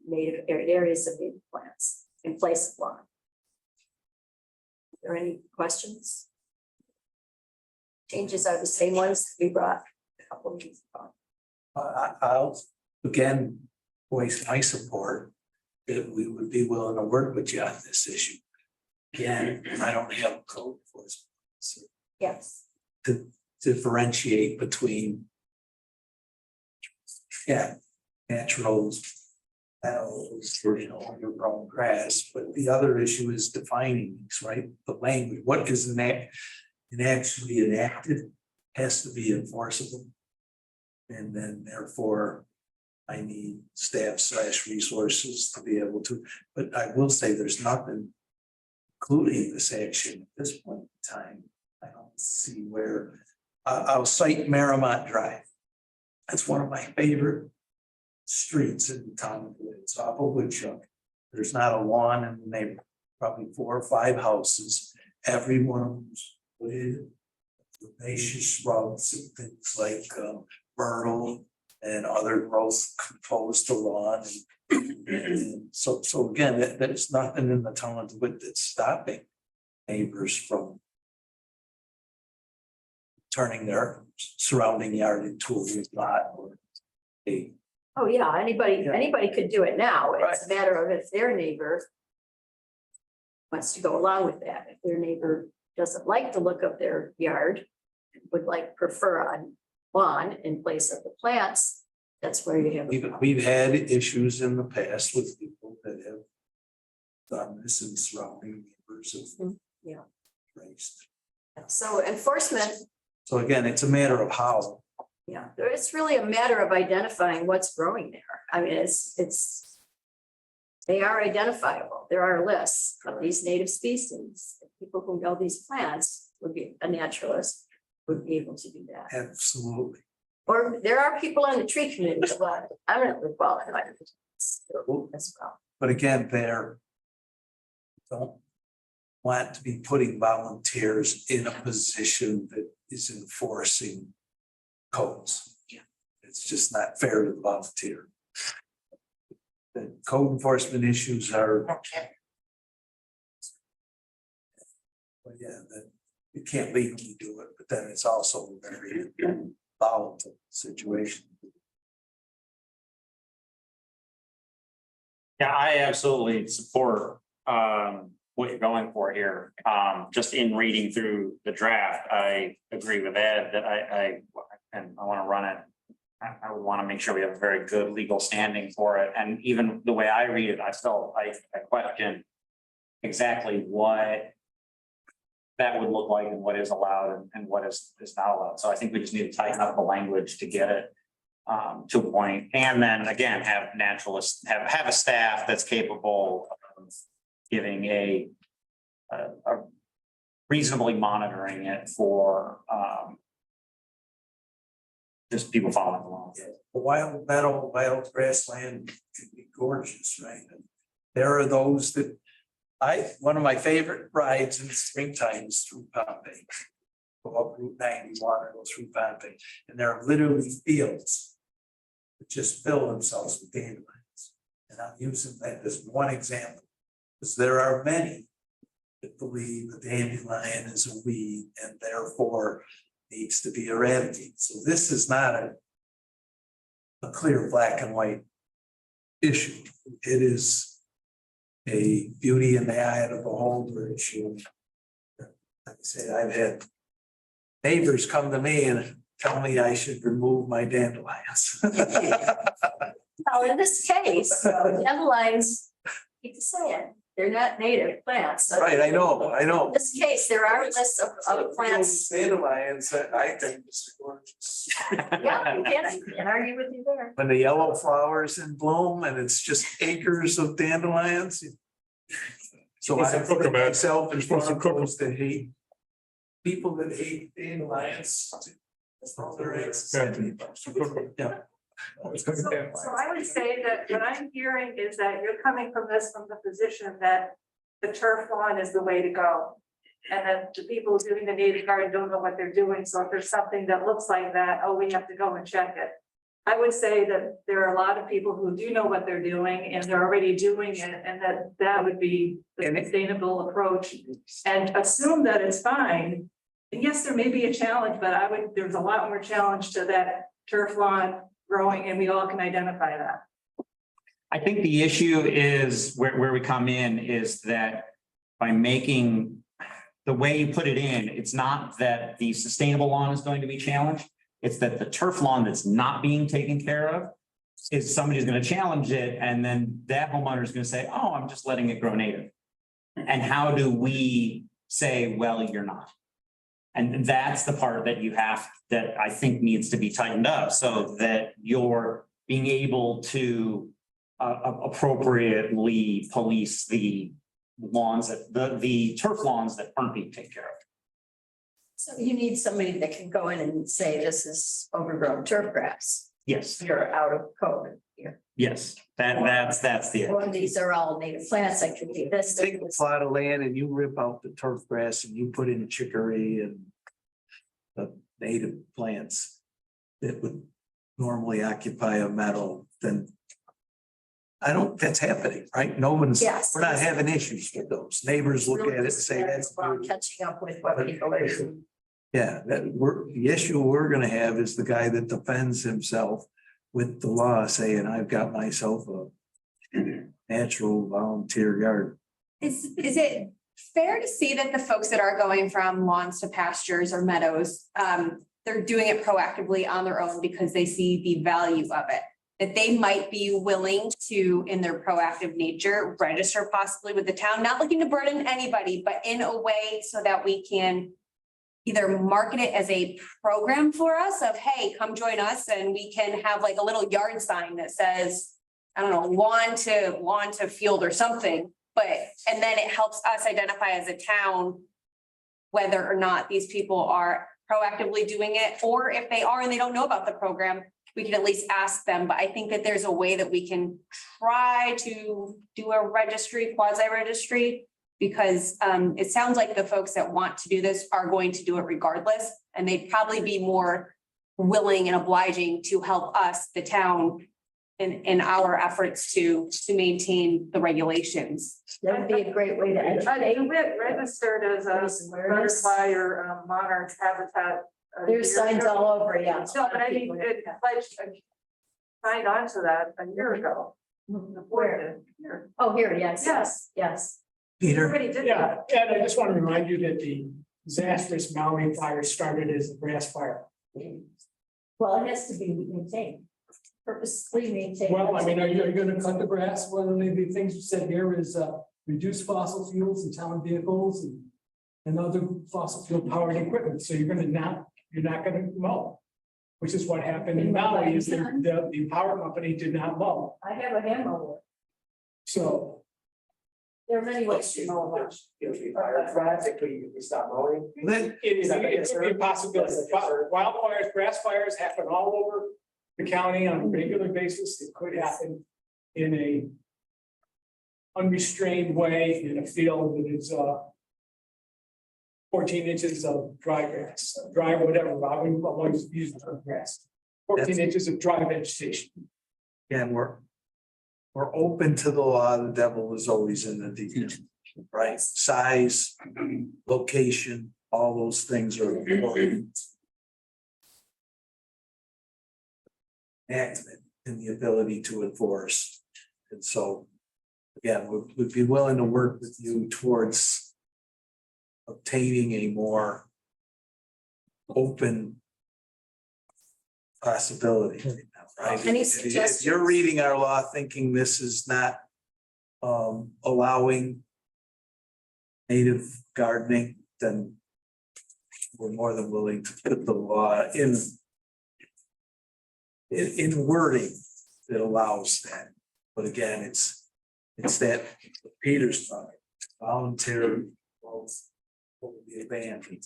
native areas of native plants in place of lawn. Are there any questions? Changes are the same ones that we brought a couple of weeks ago. I'll again voice my support that we would be willing to work with you on this issue. Again, I don't have a code enforcement officer Yes. to differentiate between naturals, undergrown grass, but the other issue is defining these, right? The language, what is actually enacted has to be enforceable. And then therefore, I need staff/resources to be able to, but I will say there's nothing including this action at this point in time. I don't see where, I'll cite Merrimont Drive. That's one of my favorite streets in the town of Wood. It's off of Woodchuck. There's not a lawn in the neighborhood, probably 4 or 5 houses. Every one of them's with herbaceous shrubs and things like myrtle and other growth composed to lawn. And so again, there's nothing in the town of Wood that's stopping neighbors from turning their surrounding yard into a lot or a. Oh, yeah, anybody could do it now. It's a matter of if their neighbor wants to go along with that. If their neighbor doesn't like the look of their yard, would prefer a lawn in place of the plants, that's where you have. We've had issues in the past with people that have done this in surrounding neighbors of. Yeah. Raised. So enforcement. So again, it's a matter of how. Yeah, it's really a matter of identifying what's growing there. I mean, they are identifiable. There are lists of these native species. People who know these plants would be a naturalist, would be able to do that. Absolutely. Or there are people on the tree committee that are eminently qualified as well. But again, don't want to be putting volunteers in a position that is enforcing codes. Yeah. It's just not fair to the volunteer. The code enforcement issues are. Okay. Well, yeah, that you can't legally do it, but then it's also a very volatile situation. Yeah, I absolutely support what you're going for here. Just in reading through the draft, I agree with Ed that I want to run it. I would want to make sure we have a very good legal standing for it. And even the way I read it, I question exactly what that would look like and what is allowed and what is not allowed. So I think we just need to tighten up the language to get it to a point. And then again, have naturalists, have a staff that's capable of giving a reasonably monitoring it for just people following along. The wild meadow, wild grassland can be gorgeous, right? And there are those that one of my favorite rides in the springtime is through Pompey. Go up Route 91 or go through Pompey, and there are literally fields that just fill themselves with dandelions. And I'm using that as one example, because there are many that believe the dandelion is a weed and therefore needs to be eradicated. So this is not a clear black and white issue. It is a beauty in the eye of the beholder issue. Like I said, I've had neighbors come to me and tell me I should remove my dandelions. Well, in this case, dandelions, hate to say it, they're not native plants. So Right, I know. in this case, there are lists of plants. Dandelions that I think is gorgeous. Yeah, you can't argue with you there. When the yellow flowers in bloom and it's just acres of dandelions. So I put myself in front of those that hate, people that hate dandelions. Yeah. So I would say that what I'm hearing is that you're coming from this from the position that the turf lawn is the way to go. And that the people doing the native garden don't know what they're doing, so if there's something that looks like that, oh, we have to go and check it. I would say that there are a lot of people who do know what they're doing and they're already doing it, and that would be the sustainable approach. And assume that it's fine. And yes, there may be a challenge, but there's a lot more challenge to that turf lawn growing, and we all can identify that. I think the issue is where we come in is that by making the way you put it in, it's not that the sustainable lawn is going to be challenged. It's that the turf lawn that's not being taken care of is somebody's going to challenge it. And then that homeowner is going to say, oh, I'm just letting it grow native. And how do we say, well, you're not? And that's the part that I think needs to be tightened up so that you're being able to appropriately police the lawns that the turf lawns that aren't being taken care of. So you need somebody that can go in and say, this is overgrown turf grass. Yes. You're out of code here. Yes, that's the. Or these are all native plants that could be this. Take a plot of land and you rip out the turf grass and you put in chicory and the native plants that would normally occupy a meadow, then that's happening, right? Yes. We're not having issues with those. Neighbors look at it and say that's. About catching up with what people are doing. Yeah, the issue we're gonna have is the guy that defends himself with the law saying, I've got myself a natural volunteer garden. Is it fair to see that the folks that are going from lawns to pastures or meadows, they're doing it proactively on their own because they see the value of it? That they might be willing to, in their proactive nature, register possibly with the town, not looking to burden anybody, but in a way so that we can either market it as a program for us of, hey, come join us, and we can have like a little yard sign that says, I don't know, lawn to field or something. And then it helps us identify as a town whether or not these people are proactively doing it, or if they are and they don't know about the program, we can at least ask them. But I think that there's a way that we can try to do a registry, quasi-registry, because it sounds like the folks that want to do this are going to do it regardless, and they'd probably be more willing and obliging to help us, the town, in our efforts to maintain the regulations. That would be a great way to educate. DeWitt registered as a butterfly or monarch habitat. There's signs all over, yeah. No, but I mean, it pledged, signed on to that a year ago. Where? Oh, here, yes. Peter? Everybody did Yeah, that. and I just want to remind you that the disastrous Maui fire started as a grass fire. Well, it has to be maintained, purposely maintained. Well, I mean, are you gonna cut the grass? One of the things you said here is reduce fossil fuels in town vehicles and other fossil fuel powered equipment. So you're not gonna mow. Which is what happened in Maui, is the power company did not mow. I have a hand mower. So. There are many ways to mow a house. Drastically, we stop mowing. Then, It's a possibility. Wildfires, grass fires happen all over the county on a regular basis. It could happen in a unrestrained way in a field that is 14 inches of dry grass, dry whatever, Robin, always use the term grass. 14 inches of dry vegetation. again, we're open to the law. The devil is always in the details, right? Size, location, all those things are important. Enactment and the ability to enforce. And so, again, we'd be willing to work with you towards obtaining a more open possibility, right? Any If suggestions? you're reading our law thinking this is not allowing native gardening, then we're more than willing to put the law in wording that allows that. But again, it's that Peter's talking, voluntary will be abandoned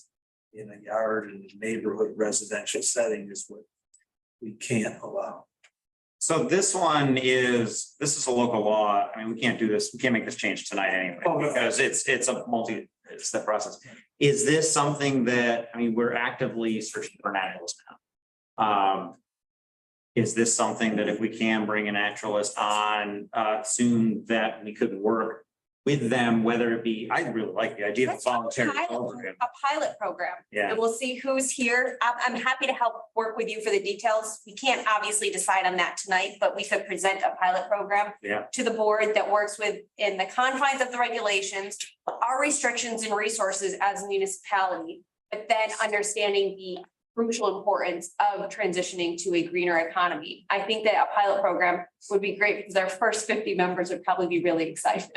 in a yard in a neighborhood residential setting is what we can't allow. So this is a local law. I mean, we can't do this. We can't make this change tonight anyway, because it's a multi-step process. Is this something that, I mean, we're actively searching for naturalists now. Is this something that if we can bring a naturalist on soon, that we could work with them, whether it be, I really like the idea of voluntary program. A pilot program. Yeah. And we'll see who's here. I'm happy to help work with you for the details. We can't obviously decide on that tonight, but we could present a pilot program to the board that works within the confines of the regulations, our restrictions and resources as a municipality, but then understanding the crucial importance of transitioning to a greener economy. I think that a pilot program would be great because our first 50 members would probably be really excited.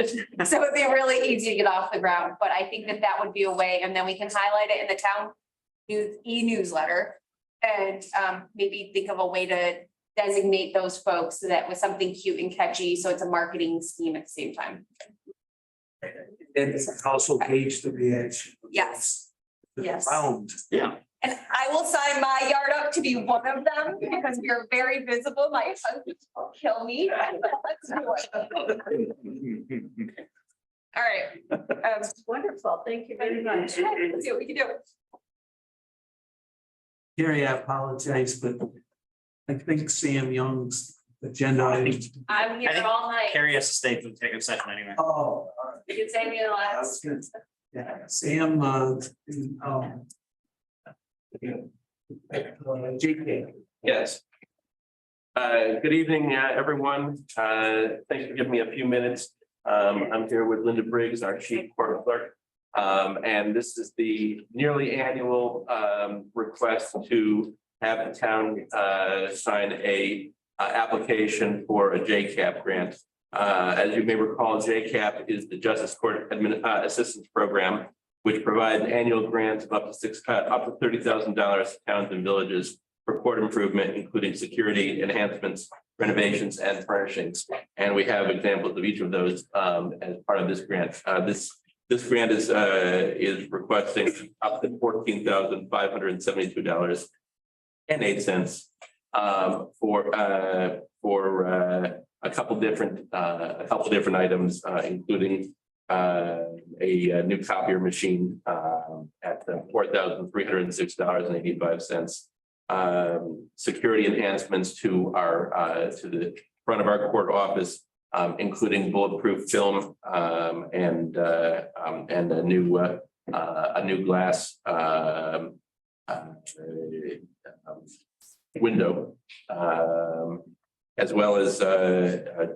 So it'd be really easy to get off the ground, but I think that would be a way, and then we can highlight it in the town e-newsletter and maybe think of a way to designate those folks so that with something cute and catchy, so it's a marketing scheme at the same time. And it's also gauge the reaction. Yes. Yes. Found. Yeah. And I will sign my yard up to be one of them because you're very visible. My husband will kill me. Let's do it. All right. Wonderful, thank you very much. Let's see what we can do. Gary, I apologize, but I think Sam Young's agenda item. I'm here all night. Carrie has to stay for the executive session anyway. Oh, all right. You can say me the That was last. good. Yeah, Sam, JK. Yes. Good evening, everyone. Thanks for giving me a few minutes. I'm here with Linda Briggs, our chief court clerk. And this is the nearly annual request to have the town sign a application for a JCAP grant. As you may recall, JCAP is the Justice Court Assistance Program, which provides annual grants of up to $30,000 to towns and villages for court improvement, including security enhancements, renovations, and furnishings. And we have examples of each of those as part of this grant. This grant is requesting up to $14,572.08 for a couple different items, including a new copier machine at $4,306.85. Security enhancements to the front of our court office, including bulletproof film, and a new glass, window, as well as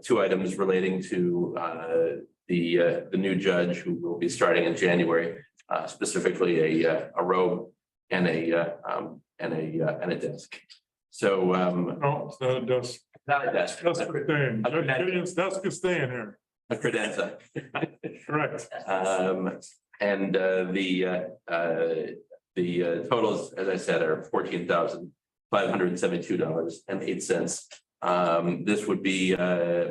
two items relating to the new judge who will be starting in January, specifically a robe and a desk. So No, it's not a desk. not a desk, Desk is staying. A credenza. Gideon's desk is staying here. a credenza. Correct. And the totals, as I said, are $14,572.08. This would be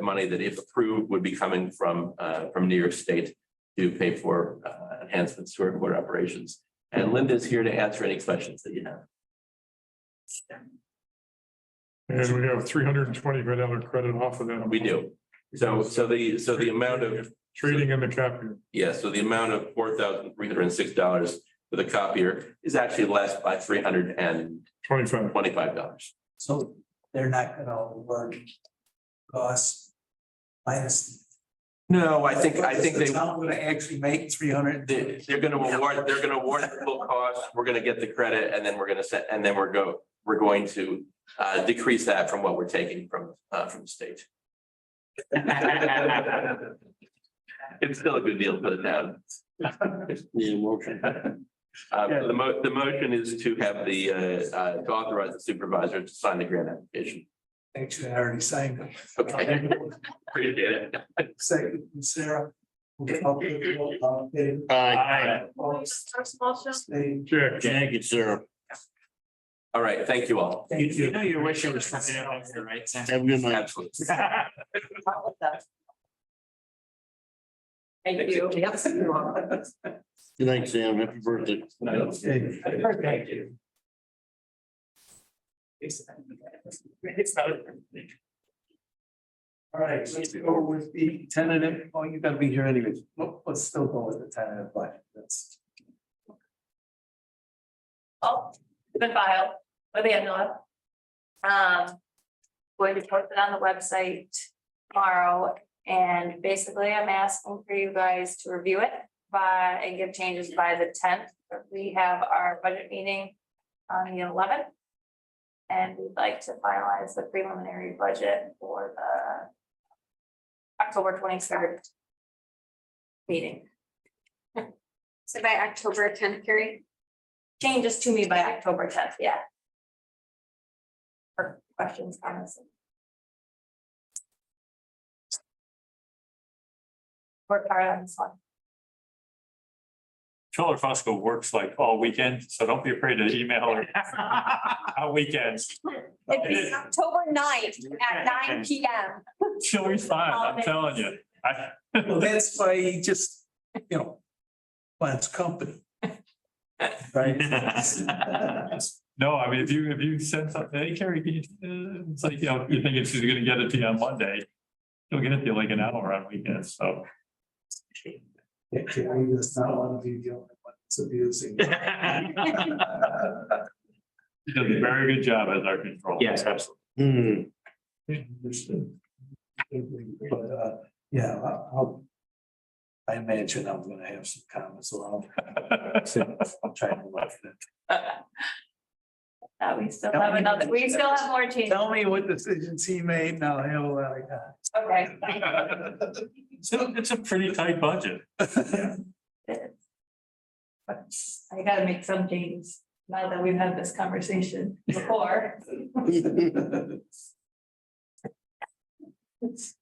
money that, if approved, would be coming from New York State to pay for enhancements to our court operations. And Linda's here to answer any questions that you have. And we have $325 credit off of that. We do. So the amount of Trading in the copier. yeah, so the amount of $4,306 for the copier is actually less by $325. So they're not gonna award costs minus. No, I think they. The town gonna actually make 300. They're gonna award the full cost, we're gonna get the credit, and then we're gonna set, and then we're going to decrease that from what we're taking from the state. It's still a good deal for the town. The motion. The motion is to have to authorize the supervisor to sign the grant application. Actually, I already signed it. Okay. Appreciate it. Second, Sarah. Aye. First motion. Check. Thank you, sir. All right, thank you all. You know, you wish you was coming in on here, right? Sam? Have a good night. Absolutely. Thank you. Good night, Sam. Happy birthday. Thank you. All right, let's go with the tentative. Oh, you gotta be here anyways. Let's still go with the tentative budget. That's. Oh, it's been filed with Angela. Going to post it on the website tomorrow, and basically I'm asking for you guys to review it and give changes by the 10th. We have our budget meeting on the 11th. And we'd like to finalize the preliminary budget for the October 23rd meeting. So by October 10th, Carrie? Changes to me by October 10th, yeah. For questions, comments. Work hard on this one. Chiller Fusco works like all weekend, so don't be afraid to email her on weekends. It'd be October 9th at 9 p.m. Chiller's fine, I'm telling you. Well, that's why he just, wants company. Right? No, I mean, if you send something, hey, Carrie, it's like, you think she's gonna get it to you on Monday. She'll get it to you like an hour on weekends, so. Yeah, Carrie does not want to be the only one that's abusing. She does a very good job as our control. Yes, absolutely. Understood. But, yeah, I imagine I'm gonna have some comments along. I'm trying to look at it. We still have another, we still have more changes. Tell me what decisions he made, and I'll have a lot of Okay. It's a pretty tight budget. I gotta make some changes now that we've had this conversation before. It's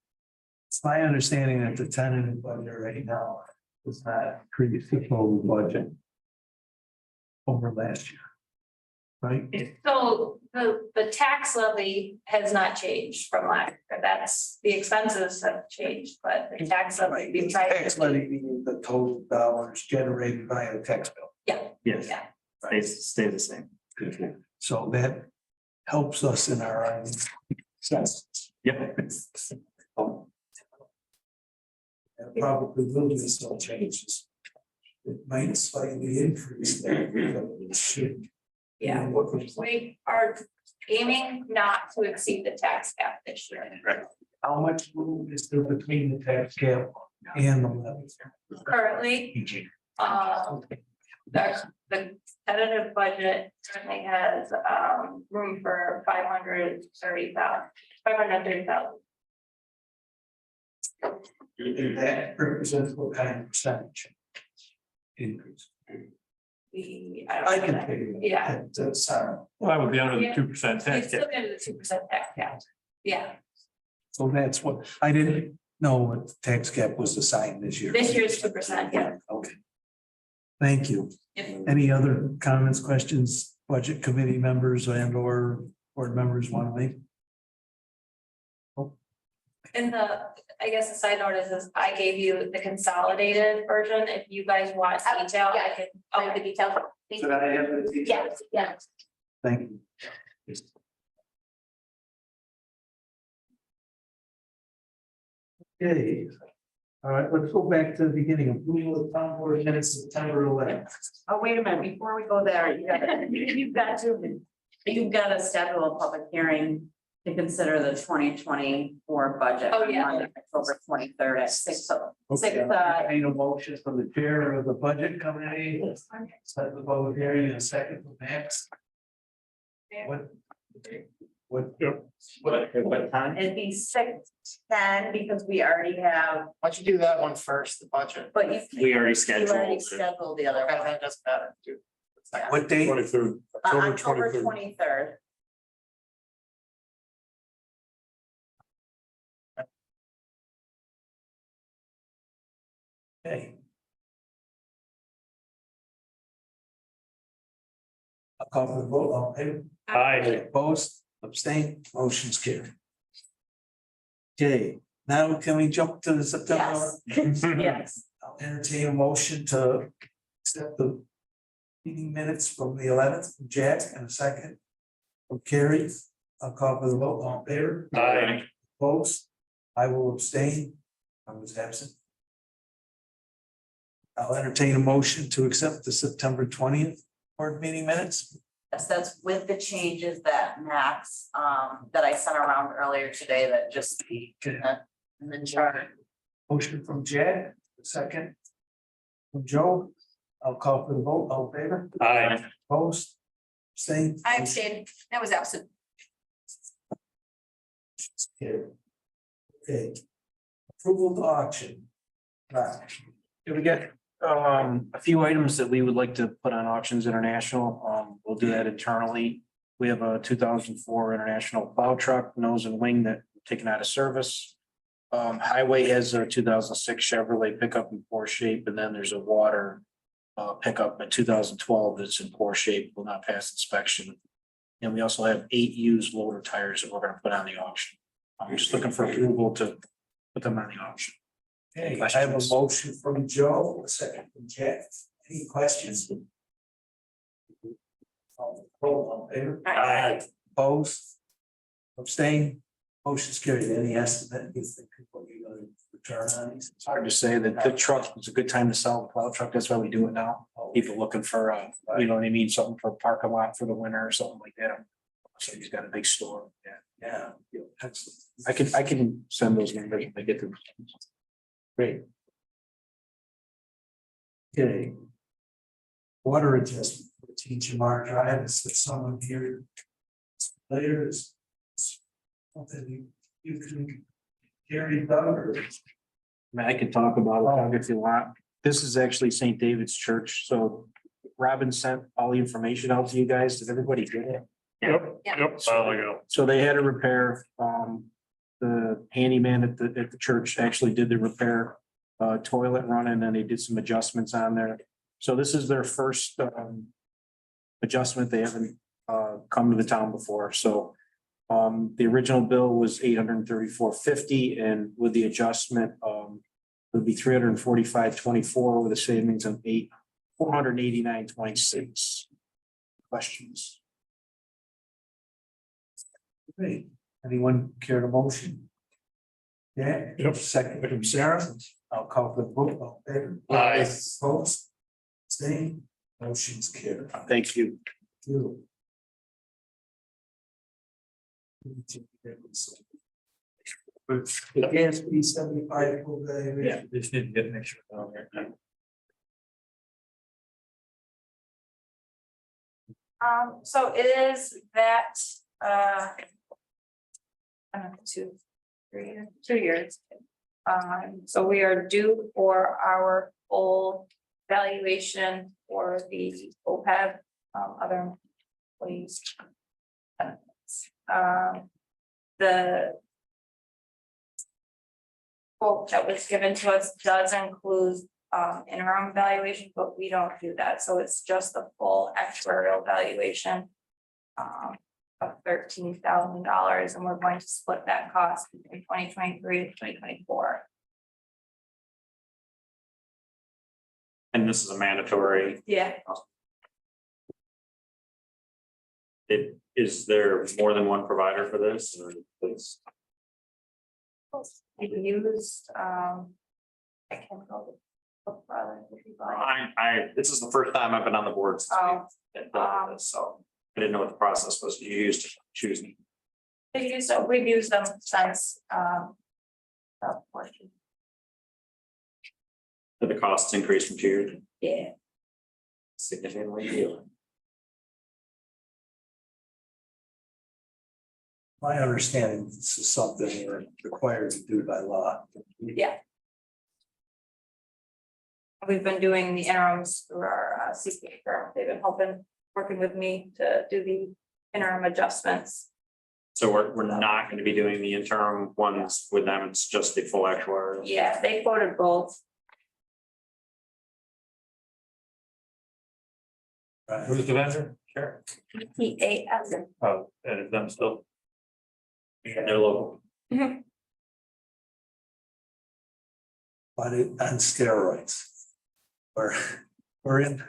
my understanding that the tentative budget right now does not increase the total budget over last year. Right? So the tax levy has not changed from last year. That's, the expenses have changed, but the tax levy. The tax levy being the total dollars generated by a tax bill. Yeah. Yes. Yeah. Stay the same. So that helps us in our sense. Yep. There probably will be some changes. It might slightly increase that. It should. Yeah, we are aiming not to exceed the tax cap this year. How much room is there between the tax cap and the levy? Currently, the tentative budget currently has room for 530,000. And that represents what kind of percentage? Increase. I can figure it. Yeah. That's, Well, I would be under the 2% You tax still cap. get the 2% tax cap. Yeah, so that's what, I didn't know what the tax cap was assigned this year. this year's 2%, yeah. Okay. Thank you. Yep. Any other comments, questions, budget committee members and or board members want to make? And I guess the side note is I gave you the consolidated version. If you guys want detail, I can, the detail. Should I have the details? Yeah. Thank you. Okay. All right, let's go back to the beginning. Approval of town board minutes September 11th. Oh, wait a minute, before we go there, you've got to schedule a public hearing to consider the 2024 budget. Oh, yeah. On October 23rd at 6. Okay, I need a motion from the chair of the budget committee. Set the public hearing in a second for Max. What time? It'd be 6:10 because we already have, Why don't you do that one first, the budget? but We already you scheduled. already scheduled the other Okay, one. that doesn't matter. What date? 23rd, October October 23rd. 23rd. Okay. I'll call for the vote, all in favor? Aye. Opposed, abstained, motion's carried. Okay, now can we jump to the September? Yes. Yes. I'll entertain a motion to accept the meeting minutes from the 11th from Jack and a second from Carrie. I'll call for the vote, all in favor? Aye. Opposed, I will abstain, I was absent. I'll entertain a motion to accept the September 20th board meeting minutes. Yes, that's with the changes that Max, that I sent around earlier today that just be in the chart. Motion from Jack, a second. From Joe, I'll call for the vote, all in favor? Aye. Opposed, abstained. I abstained. I was absent. Okay. Approval to auction. Right. Yeah, we got a few items that we would like to put on Auctions International. We'll do that internally. We have a 2004 International plow truck, nose and wing that taken out of service. Highway has a 2006 Chevrolet pickup in poor shape, and then there's a water pickup in 2012 that's in poor shape, will not pass inspection. And we also have 8 used loader tires that we're gonna put on the auction. I'm just looking for approval to put them on the auction. Okay, I have a motion from Joe, a second from Jack. Any questions? All in favor? Aye. Opposed? Abstain? Motion's carried. Any estimate you think of what you're gonna return on these? It's hard to say that the truck was a good time to sell the plow truck. That's why we do it now. People looking for, you know what I mean, something for a parking lot for the winter or something like that. So he's got a big store. Yeah. Yeah. Excellent. I can send those numbers when I get them. Great. Okay. Water adjustment for Teach Mark Drive, is that someone here? Later is. Something you can carry Doug or? I mean, I can talk about it if you want. This is actually St. David's Church, so Robin sent all the information out to you guys. Did everybody get it? Yep, file ago. So they had a repair, the handyman at the church actually did the repair. Toilet running, and they did some adjustments on there. So this is their first adjustment. They haven't come to the town before, so. The original bill was $834.50, and with the adjustment, it would be $345.24 with a savings of $489.26. Questions? Great. Anyone care to motion? Yeah. Yep. Second from Sarah. I'll call for the vote. All in favor? Aye. Opposed? Abstained? Motion's carried. Thank you. You. It can't be 75 full day. Yeah, just need to get make sure. down there. So it is that, I don't know, 2 years. So we are due for our full valuation for the OPEB, other employees. The quote that was given to us does include interim valuation, but we don't do that, so it's just the full actuarial valuation. Of $13,000, and we're going to split that cost between 2023 and 2024. And this is a mandatory. Yeah. Is there more than one provider for this or please? We used, I can't go. This is the first time I've been on the board. Since Oh, we've done this, so I didn't know what the process was you used to choose. we've used them since, Did the costs increase from 2 years? yeah. Significantly. My understanding, this is something we're required to do by law. Yeah. We've been doing the interims through our CPA firm. They've been working with me to do the interim adjustments. So we're not going to be doing the interim ones with them. It's just the full actuarial. Yeah, they quoted both. Who's the vendor? Sure. PAS. Oh, and it's them still. They're local. But it on steroids. We're in.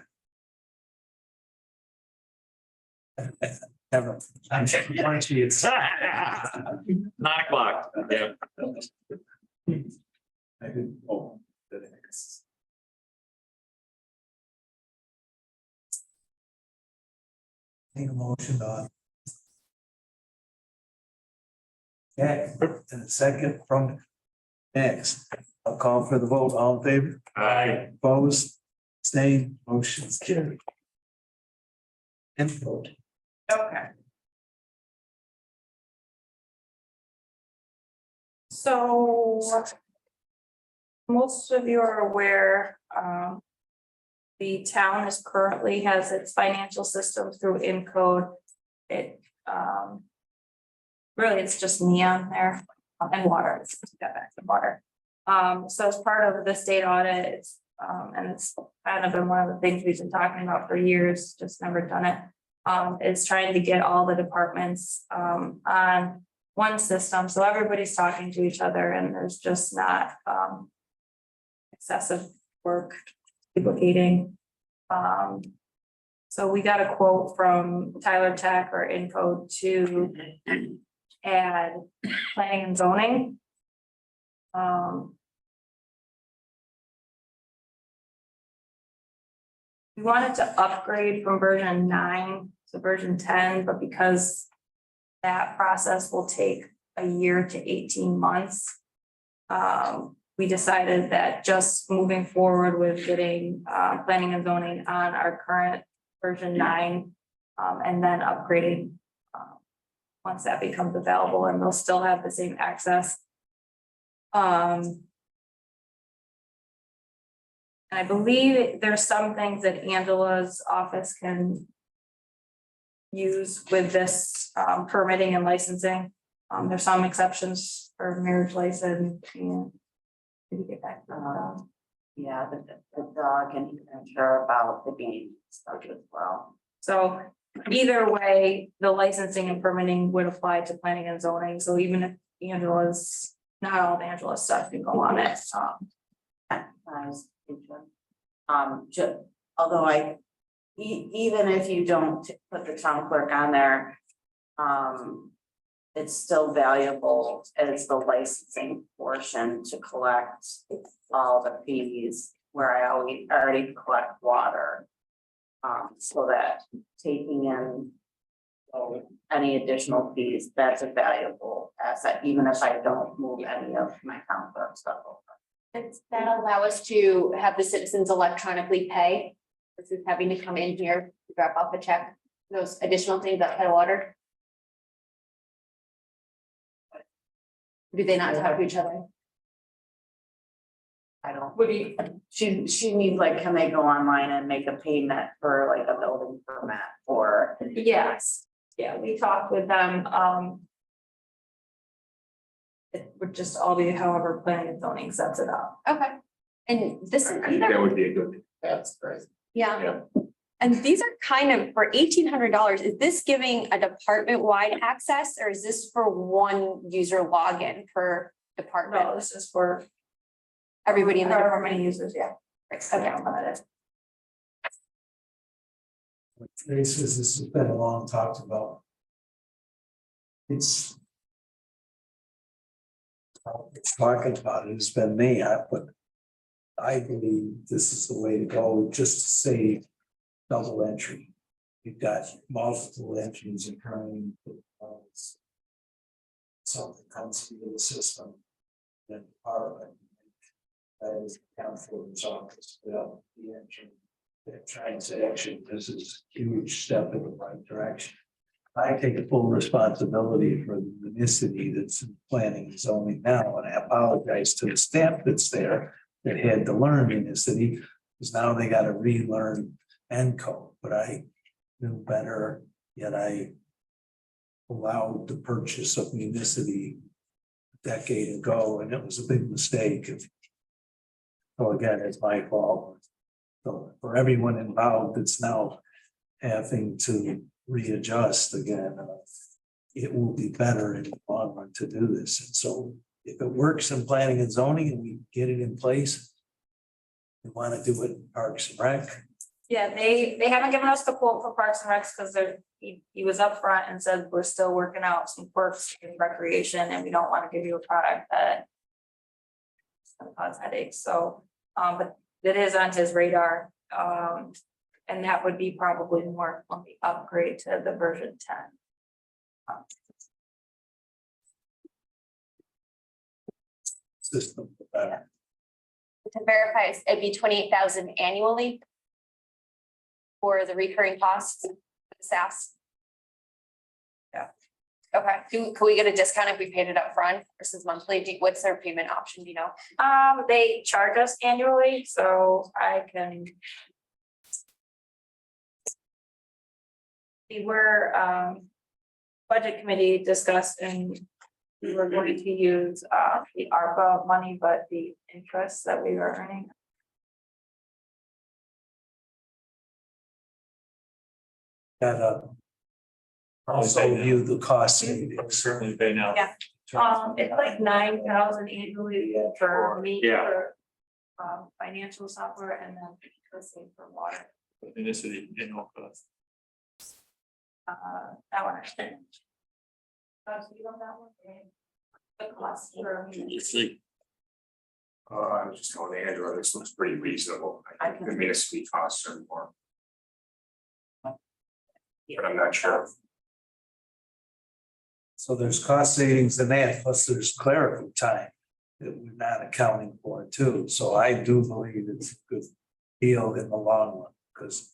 Never. I'm sure it's. 9 o'clock. Yeah. I didn't. Oh, that is. Need a motion on. Yeah, and a second from next. I'll call for the vote. All in favor? Aye. Opposed? Abstained? Motion's carried. And vote. Okay. So most of you are aware, the town is currently has its financial system through Encode. It, really, it's just neon there and water. Let's get back to water. So as part of the state audit, it's, and it's kind of been one of the things we've been talking about for years, just never done it. Is trying to get all the departments on one system, so everybody's talking to each other and there's just not excessive work duplicating. So we got a quote from Tyler Tech or Encode to add planning and zoning. We wanted to upgrade from version 9 to version 10, but because that process will take a year to 18 months, we decided that just moving forward with getting planning and zoning on our current version 9, and then upgrading once that becomes available, and they'll still have the same access. And I believe there's some things that Angela's office can use with this permitting and licensing. There's some exceptions for marriage license and. Did you get back? Yeah, the dog, and he's not sure about the game stuff as well. So either way, the licensing and permitting would apply to planning and zoning. So even if Angela's, not all of Angela's stuff can go on it. Although even if you don't put the town clerk on there, it's still valuable as the licensing portion to collect all the fees where I already collect water. So that taking in, any additional fees, that's a valuable asset, even if I don't move any of my town clerk stuff over. Does that allow us to have the citizens electronically pay? This is having to come in here to drop off a check, those additional things that Headwater? Do they not talk to each other? I don't. She means like, can they go online and make a payment for like a building permit or? Yes, yeah, we talked with them, it would just all be however planning and zoning sets it up. Okay, and this is. I think that would be a good thing. That's great. Yeah. And these are kind of for $1,800. Is this giving a department-wide access or is this for one user login per department? No, this is for Everybody in the however department? many users, yeah. Okay. Unlimited. This has been a long talked about. It's talking about it, it's been me, but I believe this is the way to go, just to save double entry. You've got multiple entries occurring. Something comes into the system. Then department. That is council's office, well, the entry. They're trying to action, this is a huge step in the right direction. I take a full responsibility for the municipality that's in planning and zoning now, and I apologize to the staff that's there that had to learn municipality, because now they gotta relearn ENCO, but I knew better, yet I allowed the purchase of municipality a decade ago, and it was a big mistake. So again, it's my fault. So for everyone involved, it's now having to readjust again. It will be better in the long run to do this. And so if it works in planning and zoning and we get it in place, we want to do it in Parks and Rec. Yeah, they haven't given us the quote for Parks and Recs because he was upfront and said, we're still working out some quirks in recreation and we don't want to give you a product that cause headaches, so, but it is on his radar, and that would be probably more on the upgrade to the version 10. System. To verify, it'd be 28,000 annually. For the recurring costs, of the SaaS. Yeah. Okay, can we get a discount if we paid it up front versus monthly? What's their payment option, do you know? They charge us annually, so I can. We were, budget committee discussed and we were going to use, the ARPA money, but the interest that we were earning. Gotta also view the cost savings. Certainly pay now. Yeah. It's like 9,000 annually for me, Yeah. for financial software and then for water. Municipality, cost. That one. So you want that one? The cost for. You see. I was just telling Andrew, this looks pretty reasonable. I think the municipality costs are more. But I'm not sure. So there's cost savings in that, plus there's clerical time that we're not accounting for too. So I do believe it's a good deal in the long run, because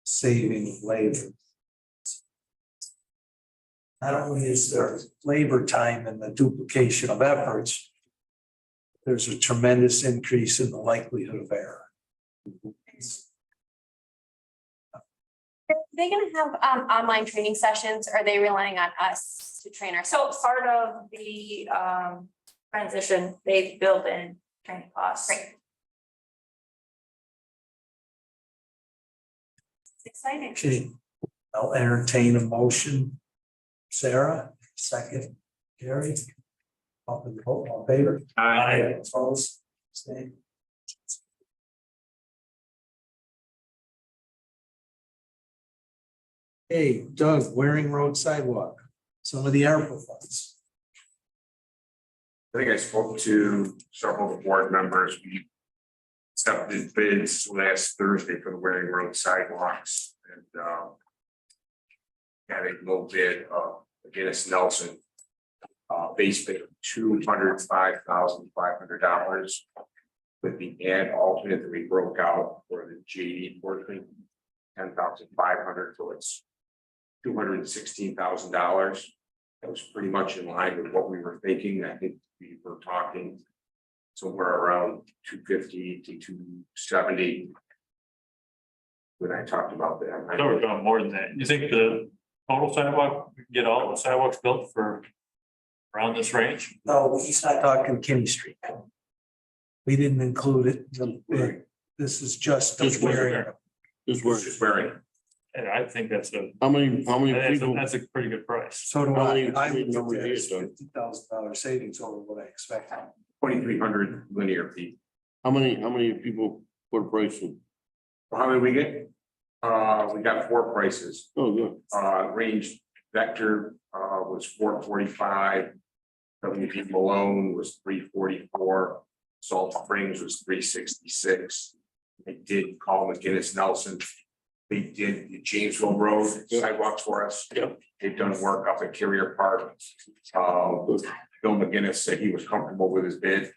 saving labor. Not only is there labor time and the duplication of efforts, there's a tremendous increase in the likelihood of error. Are they gonna have online training sessions? Or are they relying on us to train ourselves? So part of the transition, they built in training costs. Great. It's exciting. Okay, I'll entertain a motion. Sarah, second, Gary. All in favor? Aye. Opposed? Abstained? Hey, Doug, Waring Road sidewalk, some of the ARPA funds. I think I spoke to several of the board members. We accepted bids last Thursday for the Waring Road sidewalks, and had a low bid of Guinness Nelson. Base bid of $205,500. With the ad alternate that we broke out for the JD portion, $10,500, so it's $216,000. That was pretty much in line with what we were thinking. I think we were talking somewhere around 250 to 270. When I talked about that. I know we're going more than that. You think the total sidewalk, we can get all the sidewalks built for around this range? No, he's not talking Kinney Street. We didn't include it. This is just. Just wearing. Just wearing. And I think that's How many people? that's a pretty good price. So do How I. many- I how many would numbers think is that's $50,000 savings over what I expected. 2,300 linear feet. How many people put a price in? How many we get? We got 4 prices. Oh, good. Range Vector was $445. WP Malone was $344. Salt Springs was $366. They did call McGinnis Nelson. They did the Jamesville Road sidewalks for us. Yep. They've done work up at Carrier Park. Bill McGinnis said he was comfortable with his bid.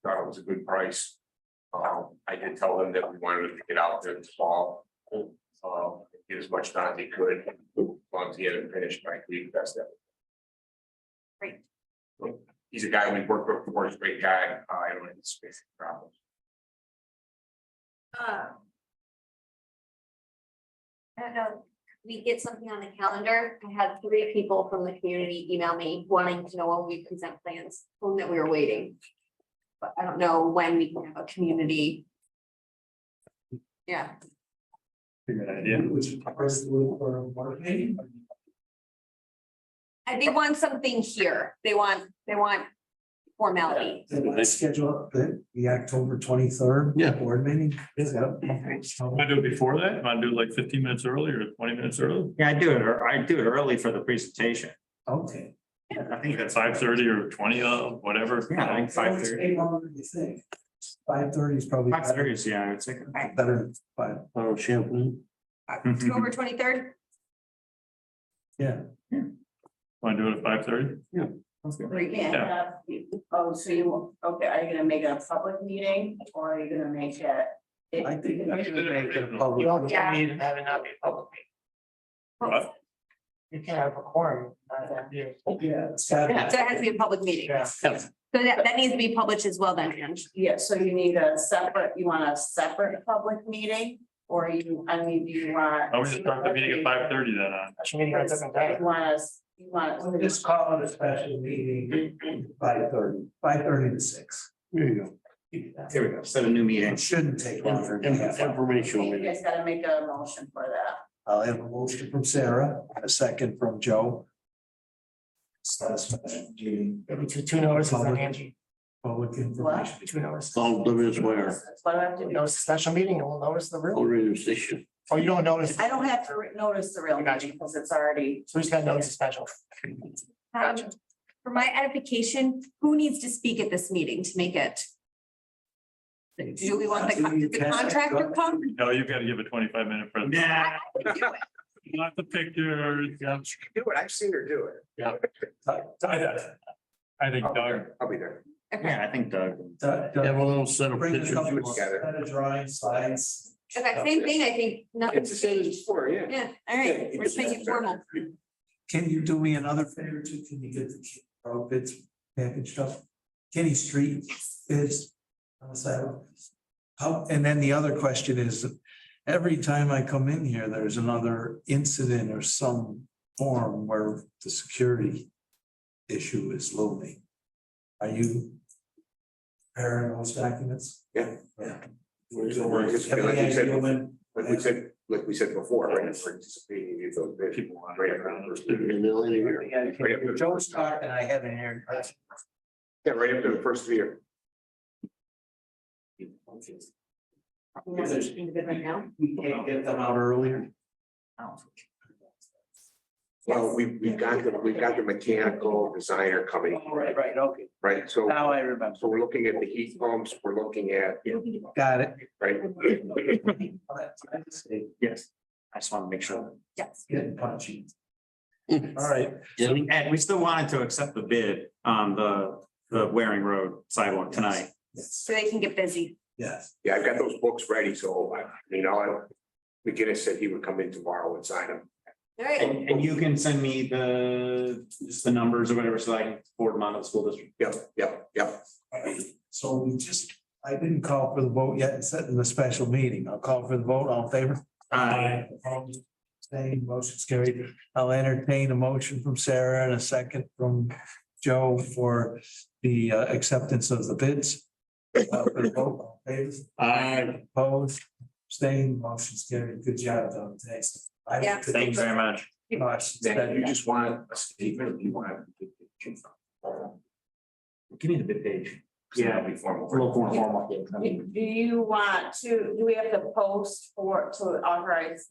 Thought it was a good price. I did tell them that we wanted to get out there this fall. Get as much done as he could, as long as he had it finished by week, that's that. Great. He's a guy we've worked with before, he's a great guy, I don't anticipate problems. I don't know, we get something on the calendar. I had 3 people from the community email me wanting to know when we present plans, told them that we were waiting. But I don't know when we can have a community. Yeah, Good idea. they want something here. They want formality. Let's schedule the October 23rd. Yeah. Board meeting. Want to do it before that? Want to do like 15 minutes early or 20 minutes early? Yeah, I'd do it early for the presentation. Okay. I think that's 5:30 or 20, whatever. Yeah, I think 5:30. How long do you think? 5:30 is probably. 5:30 is, yeah, it's like. Better than 5. Oh, Champlain. October 23rd. Yeah. Want to do it at 5:30? Yeah. Oh, so you, okay, are you gonna make it a public meeting or are you gonna make it? I think I should make it a public. You don't Yeah. need to have it not be public. What? You can't have a quorum. Yeah. It's got- So it has to be a public meeting. Yeah. So that needs to be published as well then, Ange. Yeah, so you need a separate, you want a separate public meeting? Or do you want? I was just start the meeting at 5:30 then on. Special meeting on a different day. You want. Just call it a special meeting, 5:30 to 6. There you go. Here we go, set a new meeting. It shouldn't take longer than a half hour. Information. You guys gotta make a motion for that. I'll have a motion from Sarah, a second from Joe. Start a special meeting. Maybe two notices on Angie. Public information. 2 notices. All WSYR, That's what I have to do. Notice the special meeting and we'll notice the all real. radio station. Oh, you don't notice. I don't have to notice the real meeting because it's already. So we just got notice the special. For my edification, who needs to speak at this meeting to make it? Do we want the contractor come? No, you've got to give a 25-minute presentation. I can do it. Not the pictures. Yeah. Do it, I've seen her do it. Yeah. I think Doug. I'll be there. Yeah, I think Doug. Doug, Have a little set of Bring a pictures. couple together. of drawing slides. Okay, same thing, I think, nothing. It's the same as before, yeah. Yeah, all right, we're just making it formal. Can you do me another favor too? Can you get the road bids packaged up? Kenny Street bids on the sidewalk. How, and then the other question is, every time I come in here, there's another incident or some form where the security issue is looming. Are you preparing those documents? Yeah. Yeah. Like we said before, right? We're anticipating those bids. People want Right to after around the first us. year. Joe's talking, I haven't heard. Yeah, right after the first year. You want to do it right now? We can't get them out earlier. Well, we've got the mechanical designer coming, Right, okay. right? So, Now I remember. so we're looking at the heat pumps, we're looking at, Got it. right? Yes. I just want to make sure. Yes. Getting punchy. All right. And we still wanted to accept the bid on the Waring Road sidewalk tonight. So they can get busy. Yes. Yeah, I've got those books ready, so McGinnis said he would come in tomorrow and sign them. All right. And you can send me just the numbers or whatever, so I can forward them on to the school district. Yep. So I didn't call for the vote yet and set in the special meeting. I'll call for the vote. All in favor? Aye. Same, motion's carried. I'll entertain a motion from Sarah and a second from Joe for the acceptance of the bids. For the vote, all in favor? Aye. Opposed, abstained, motion's carried. Good job, Don. Thanks. Yeah. Thank you very much. Dan, you just want a statement, or you want? Give me the bid page. Yeah, it'll be formal. A little more formal. Do you want to, do we have to post to authorize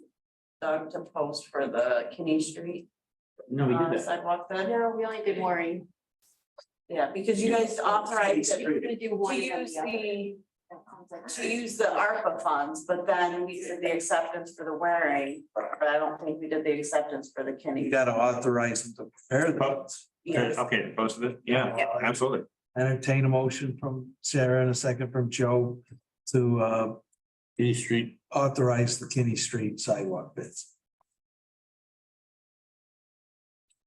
Doug to post for the Kinney Street No, we did that. sidewalk bid? No, we only did Waring. Yeah, because you guys authorized We were gonna do to one. use the ARPA funds, but then we did the acceptance for the Waring, but I don't think we did the acceptance for the Kinney. You gotta authorize them to prepare the votes. Yes. Okay, posted it. Yeah, absolutely. Entertain a motion from Sarah and a second from Joe to Kinney Street. authorize the Kinney Street sidewalk bids.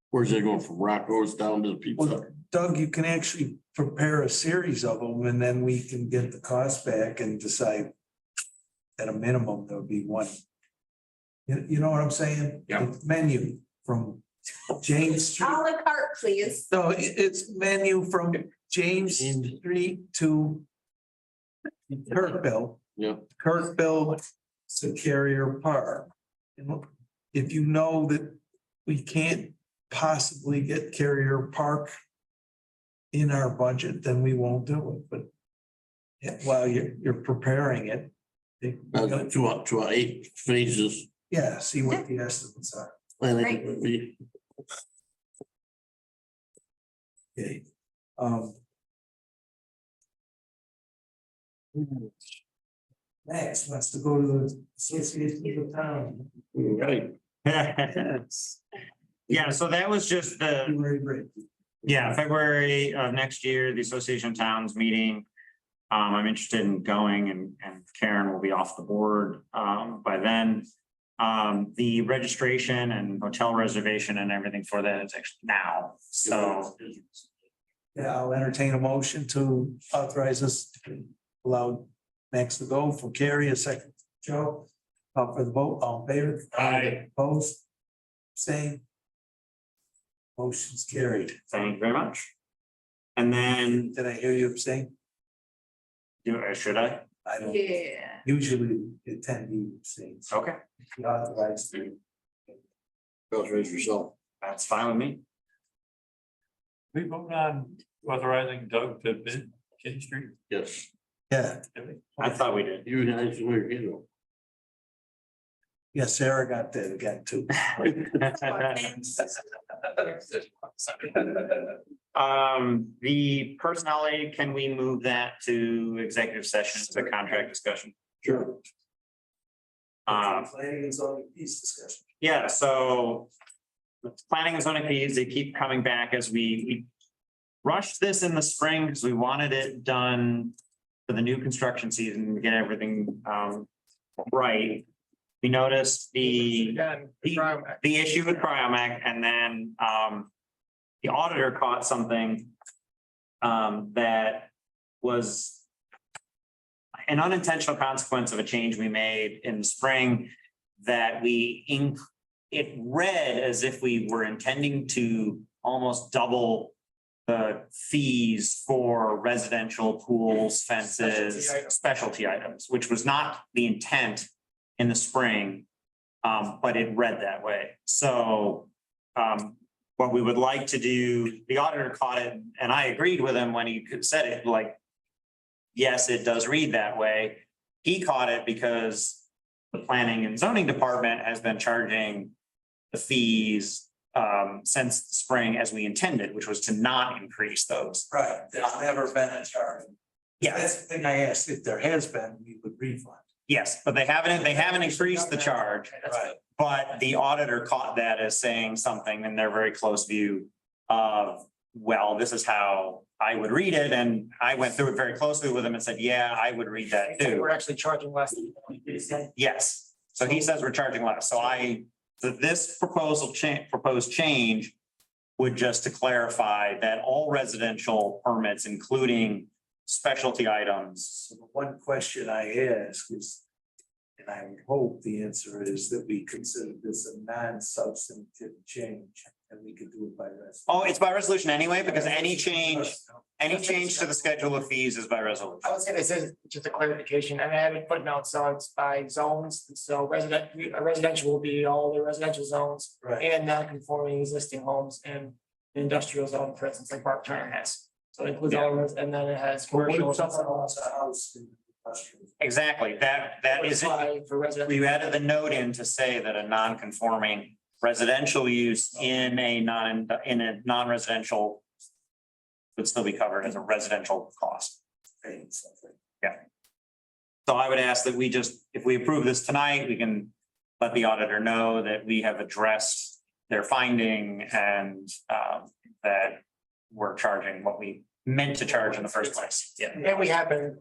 Where's it going from Rocco's down to the pizza? Well, Doug, you can actually prepare a series of them and then we can get the cost back and decide. At a minimum, there'll be one. You know what I'm saying? Yeah. The menu from James Street. A la carte, please. No, it's menu from James Street to Kirkville. Yeah. Kirkville to Carrier Park. And if you know that we can't possibly get Carrier Park in our budget, then we won't do it, but yeah, while you're preparing it, To 8 phases. yeah, see what the estimates are. I think it would be. Okay. Max wants to go to the Association of Town. Right. Yeah, so that was just February of next year, the Association of Towns meeting. I'm interested in going and Karen will be off the board by then. The registration and hotel reservation and everything for that is actually now, so. Yeah, I'll entertain a motion to authorize us to allow Max to go for Carrie, a second, Joe. Call for the vote, all in favor? Aye. Opposed? Same. Motion's carried. Thank you very much. And then, Did I hear you abstain? should I? I don't, Yeah. usually attendee abstains. Okay, You authorize the Authorize yourself. that's fine with me. We vote on authorizing Doug to bid Kinney Street. Yes. Yeah, I thought we did. You guys, you yeah, Sarah got that again too. The personnel aid, can we move that to executive session as a contract discussion? Sure. Planning and zoning piece discussion. Yeah, so. Planning and zoning fees, they keep coming back as we rushed this in the spring because we wanted it done for the new construction season, to get everything right. We noticed the issue with Cryomac, and then the auditor caught something that was an unintentional consequence of a change we made in the spring, that it read as if we were intending to almost double the fees for residential pools, fences, specialty items, which was not the intent in the spring, but it read that way. So what we would like to do, the auditor caught it, and I agreed with him when he said it, like, yes, it does read that way. He caught it because the planning and zoning department has been charging the fees since the spring as we intended, which was to not increase those. Right, there's never been a charge. Yeah. That's the thing I asked, if there has been, we would refund. Yes, but they haven't increased the charge. Right. But the auditor caught that as saying something in their very close view of, well, this is how I would read it. And I went through it very closely with him and said, yeah, I would read that too. We're actually charging less than you said. Yes, so he says we're charging less, so this proposed change would just to clarify that all residential permits, including specialty items. So the one question I ask is, and I would hope the answer is that we consider this a non-substantive change and we could do it by resolution. Oh, it's by resolution anyway, because any change to the schedule of fees is by resolution. I was gonna say, just a clarification, and I haven't put notes, so it's by zones, so residential will be all the residential zones. Right. And non-conforming existing homes and industrial zone, for instance, like Park Turner has. So it includes all, and then it has But what commercial. if someone wants a house in industrial? Exactly, that is it. Why for residential. We added the note in to say that a non-conforming residential use in a non-residential would still be covered as a residential cost. Paying something. So I would ask that we just, if we approve this tonight, we can let the auditor know that we have addressed their finding and that we're charging what we meant to charge in the first place. Yeah. And we have been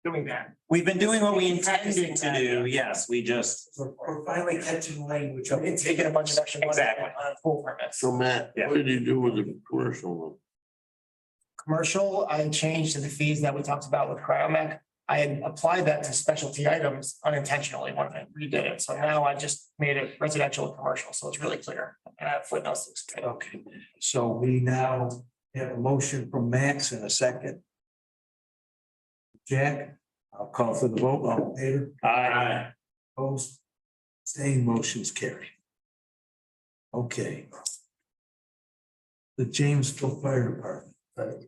doing that. We've been doing what we intended to do. Yes, we just. We're finally catching language up. And taking a bunch of extra money Exactly. on pool permits. So Matt, Yeah. what did you do with the commercial one? Commercial, I changed to the fees that we talked about with Cryomec. I had applied that to specialty items unintentionally when I redid it. So now I just made it residential and commercial, so it's really clear. And I have footnotes to explain. Okay, so we now have a motion from Max in a second. Jack, I'll call for the vote. All in favor? Aye. Opposed? Staying motions carried. Okay. The Jamesville Fire Department.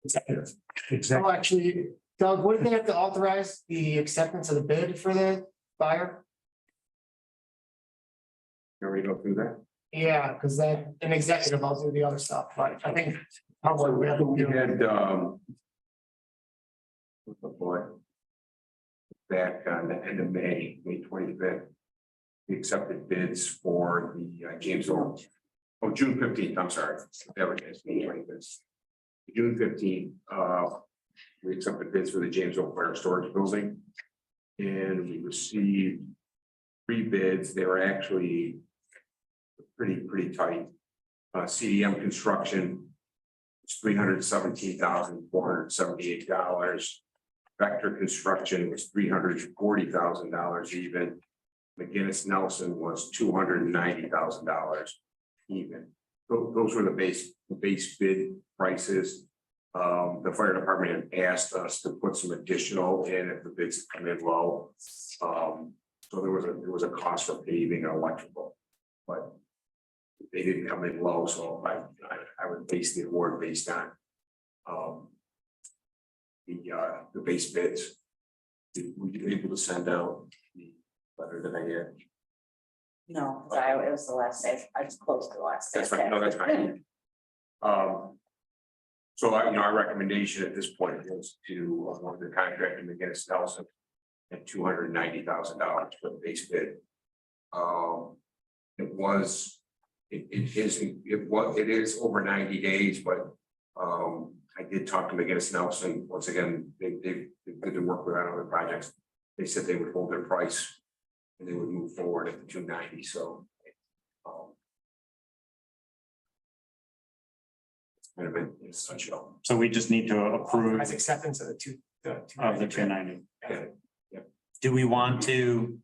Executive. Exactly. Oh, actually, Doug, wouldn't they have to authorize the acceptance of the bid for the fire? You already go through that? Yeah, because then an executive, I'll do the other stuff, but I think probably we have to We do. had, oh boy. Back on the end of May 25th. We accepted bids for the Jamesville, June 15th, I'm sorry. That was May 25th. June 15th, we accepted bids for the Jamesville Fire Storage Building. And we received 3 bids. They were actually pretty tight. CDM Construction was $317,478. Vector Construction was $340,000 even. McGinnis Nelson was $290,000 even. Those were the base bid prices. The fire department had asked us to put some additional in if the bids come in low. So there was a cost for paving and electrical, but they didn't come in low, so I would base the award based on the base bids. Were you able to send out the letter that I had? No, it was the last day. I was close to the last day. That's right, no, that's fine. So our recommendation at this point was to award the contract to McGinnis Nelson at $290,000 for the base bid. It is over 90 days, but I did talk to McGinnis Nelson. Once again, they did work with other projects. They said they would hold their price and they would move forward at the 290. So kind of in a nutshell. So we just need to approve As acceptance of the two. of the 290. Yeah. Do we want to?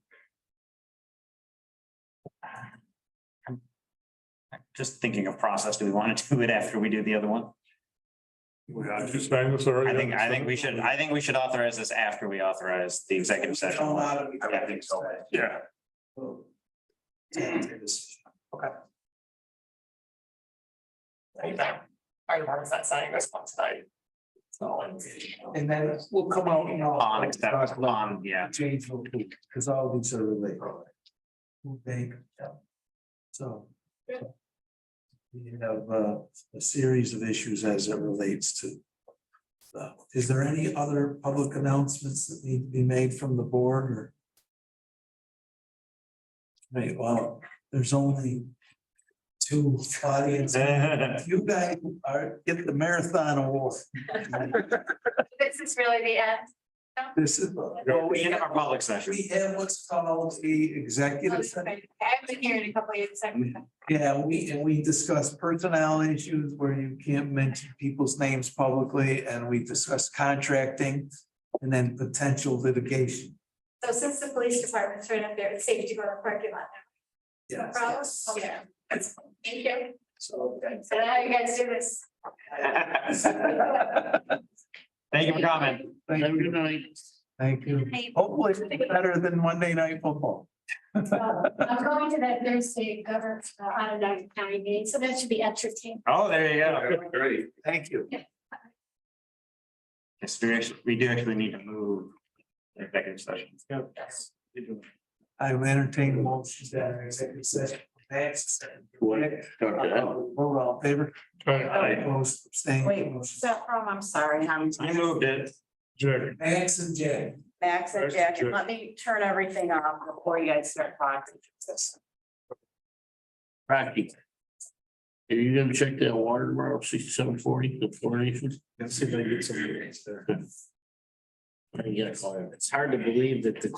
I'm just thinking of process. Do we want to do it after we do the other one? Did you sign this already? I think we should authorize this after we authorize the executive session. I would think so. Yeah. Okay. Fire department's not signing this one tonight. So. And then we'll come out, On accept, on, yeah. Change, because all these are related. Okay. So. We have a series of issues as it relates to Is there any other public announcements that need to be made from the board or? Right, well, there's only two audience. You guys are, get the marathon award. This is really the end. This is. Well, we have our public session. We have what's called the executive session. I've been here in a couple of years. Yeah, we discuss personnel issues where you can't mention people's names publicly, and we discuss contracting and then potential litigation. So since the police department's right up there, it's safe to go to the parking lot now. No Yes, problem? yes. Okay. Thank you. So, So now you guys do this. Thank you for coming. thank Have a good you, night. thank you. Hopefully it's better than Monday Night Football. I'm going to that Thursday governor Onondaga County meeting, so that should be entertaining. Oh, there you go. Great. Thank you. Yes, we do actually need to move the executive session. I will entertain motions that are executive session. Max. Okay. Vote all in favor. Opposed, abstained. Wait, I'm sorry, I moved it. Jack. Max and Jay. Max and Jack, and let me turn everything off before you guys start talking. Rocky. Are you gonna check that water tomorrow, 6740, the fluoridation? Let's see if I get some. I guess. It's hard to believe that the